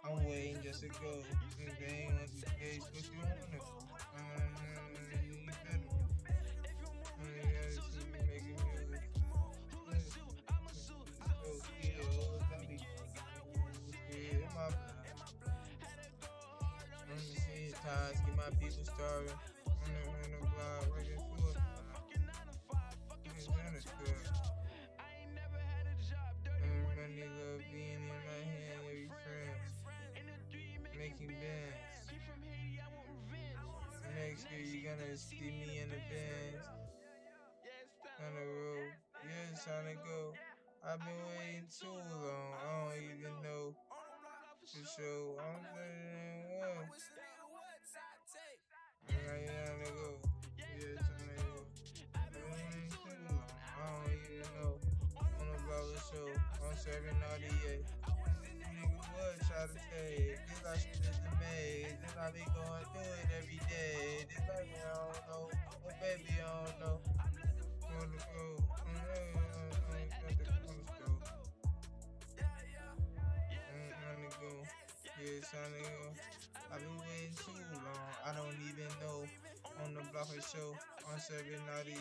I'm waiting just to go. If they ain't want the case, what you wanna go? You better go. You gotta see me making music. I be going. My blood. I'm just seeing ties, get my people starving. On the block, working for it. Money love being in my hand, every friend. Making bands. Next year you gonna see me in the bands. On the road, yeah, it's time to go. I've been waiting too long, I don't even know. To show, I'm saying what? I'm like, yeah, to go. Yeah, it's time to go. I've been waiting too long, I don't even know. On the barber show, I'm serving all the nigga would try to say this life shit is amazing. This I be going through it every day. This life I don't know. Oh baby, I don't know. On the go. On the go. Yeah, it's time to go. I've been waiting too long. I don't even know. On the block for show, I'm serving all the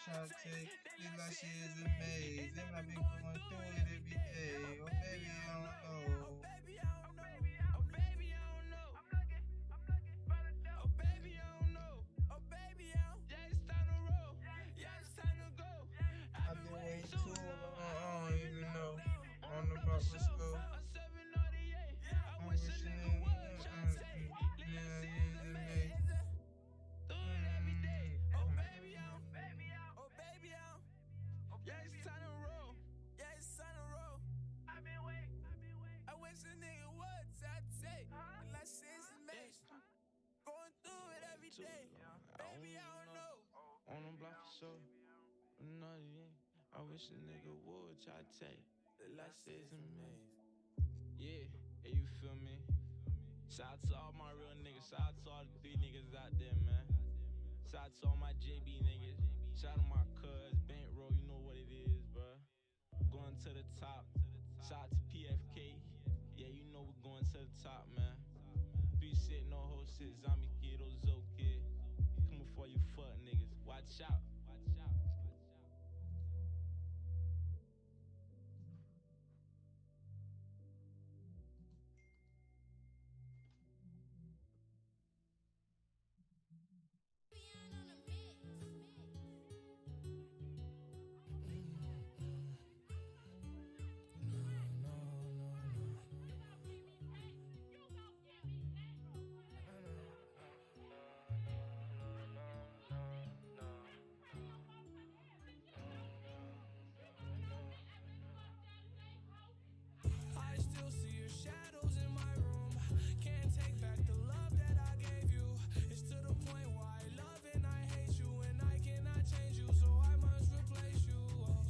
try to take this life shit is amazing. I've been going through it every day. Oh baby, I don't know. Yeah, it's time to roll. Yeah, it's time to go. too. I don't even know. On them block for sure. No, yeah. I wish a nigga would try to take the last season, man. Yeah, you feel me? Shout out to all my real niggas. Shout out to all the 3 niggas out there, man. Shout out to all my JB niggas. Shout out to my cuz, Bankroll, you know what it is, bruh. Going to the top. Shout out to PFK. Yeah, you know we're going to the top, man. 3 shit, no whole shit. Zombie kid, Ozo kid. Coming for you fuck niggas. Watch out. I still see your shadows in my room. Can't take back the love that I gave you. It's to the point where I love and I hate you, and I cannot change you, so I must replace you. Oh,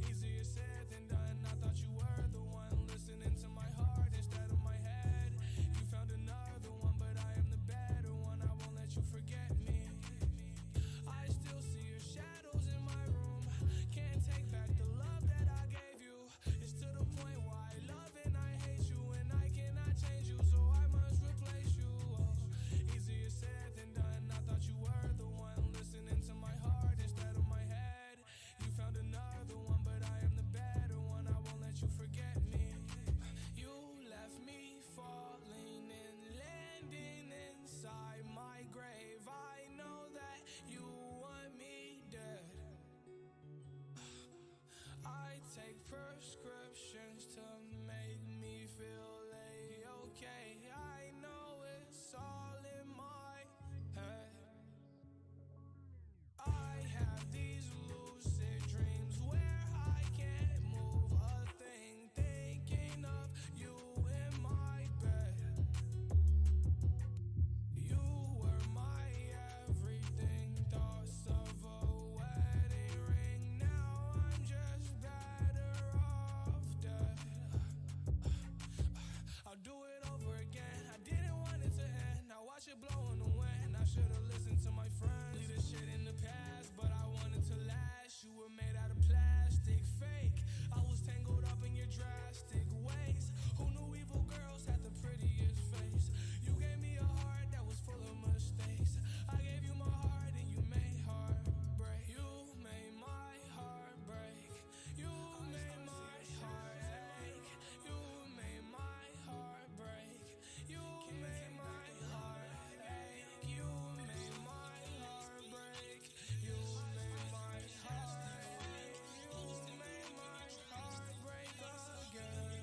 easier said than done. I thought you were the one listening to my heart instead of my head. You found another one, but I am the better one. I won't let you forget me. I still see your shadows in my room. Can't take back the love that I gave you. It's to the point where I love and I hate you, and I cannot change you, so I must replace you. Oh, easier said than done. I thought you were the one listening to my heart instead of my head. You found another one, but I am the better one. I won't let you forget me. You left me falling and landing inside my grave. I know that you want me dead. I take prescriptions to make me feel okay. I know it's all in my head. I have these lucid dreams where I can't move a thing, thinking of you in my bed. You were my everything, thoughts of a wedding ring. Now I'm just better off dead. I'll do it over again. I didn't want it to end. Now watch it blow in the wind. I should've listened to my friends. Leave this shit in the past, but I wanted to last. You were made out of plastic, fake. I was tangled up in your drastic ways. Who knew evil girls had the prettiest face? You gave me a heart that was full of mistakes. I gave you my heart and you made heartbreak. You made my heart break. You made my heart ache. You made my heart break. You made my heart ache. You made my heart break. You made my heart ache. You made my heart break again.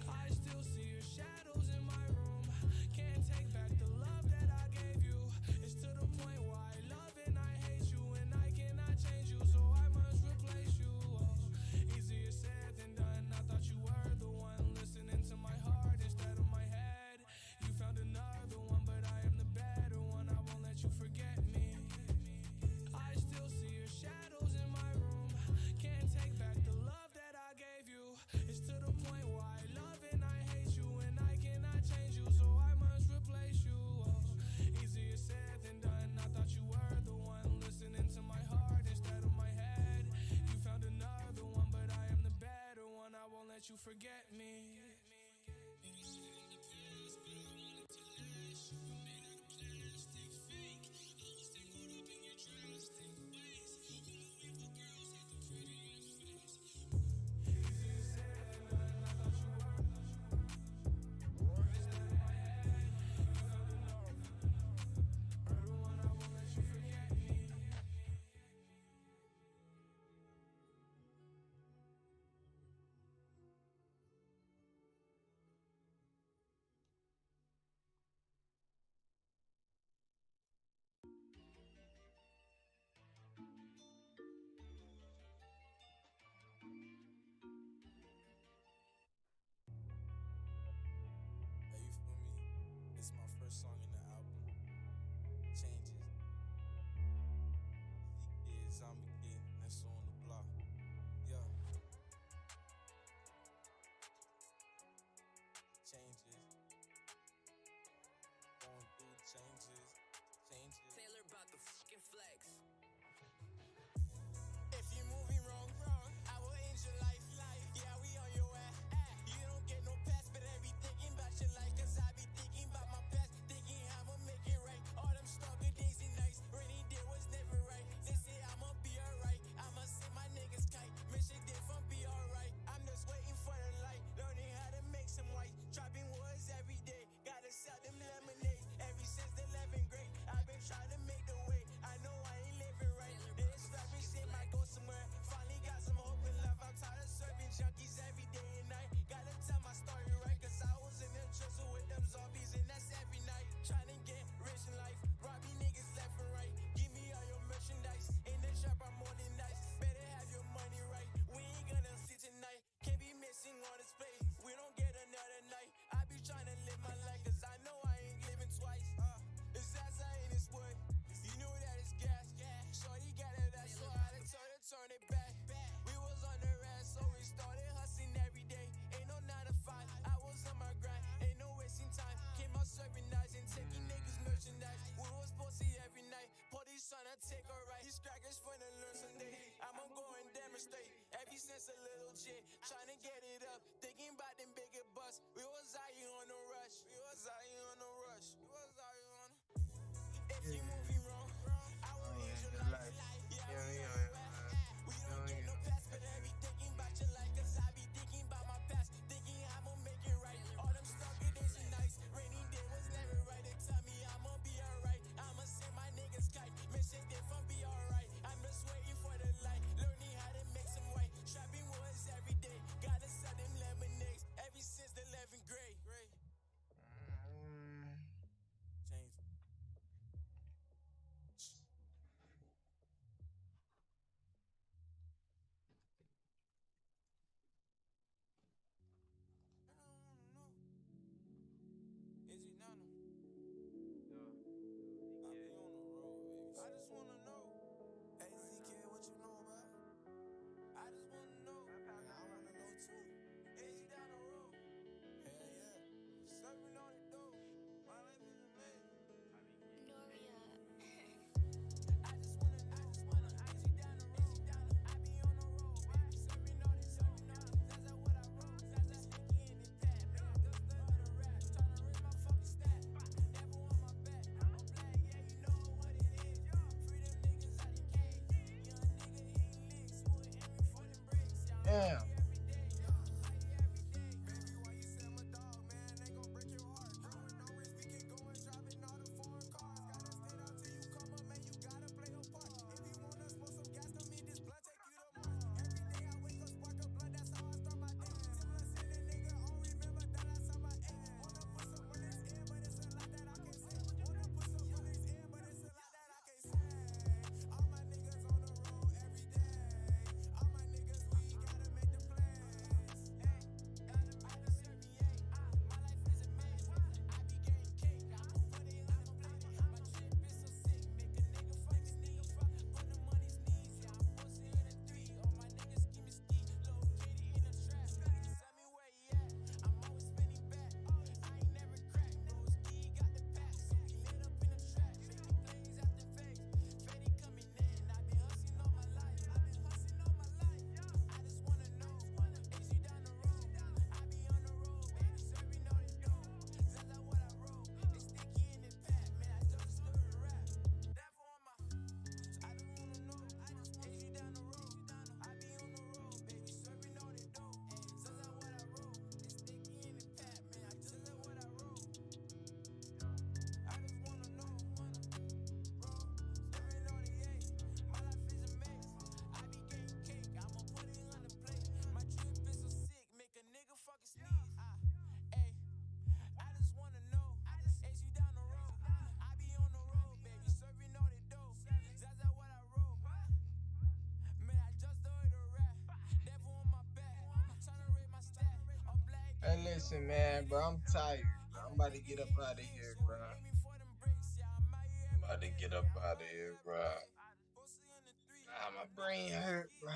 I still see your shadows in my room. Can't take back the love that I gave you. It's to the point where I love and I hate you, and I cannot change you, so I must replace you. Oh, easier said than done. I thought you were the one listening to my heart instead of my head. You found another one, but I am the better one. I won't let you forget me. I still see your shadows in my room. Can't take back the love that I gave you. It's to the point where I love and I hate you, and I cannot change you, so I must replace you. Oh, easier said than done. I thought you were the one listening to my heart instead of my head. You found another one, but I am the better one. I won't let you forget me. straight. Ever since a little chick, tryna get it up. Thinking about them bigger bucks. We was out here on the rush. We was out here on the rush. We was out here on the. If you move me wrong, I will raise your life. Yeah, we on your ass. We don't get no pass, but I be thinking about your life. Cause I be thinking about my past. Thinking I'ma make it right. All them struggle days and nights. Rainy day was never right. They tell me I'ma be alright. I'ma send my niggas kite. Make sure they fun be alright. I'm just waiting for the light. Learning how to make some white. Trapping woods every day. Gotta sell them lemonades. Ever since the 11th grade. James. Is he down? I be on the road, baby. I just wanna know. AZK, what you know about? I just wanna know. I wanna know too. Is he down the road? Hell yeah. Serving on the dough. My life is amazing. I just wanna know. Is he down the road? I be on the road, baby. Serving on it, serving on it. That's what I wrote. That's sticky in the pad. Man, I just love the rap. Tryna raise my fucking stat. Never on my back. I'm black, yeah, you know what it is. Free them niggas out the cage. Young nigga eating licks. Who would aim me for them bricks? Damn. Hey, listen, man, bro. I'm tired, bro. I'm about to get up out of here, bro. I'm about to get up out of here, bro. Ah, my brain hurt, bro.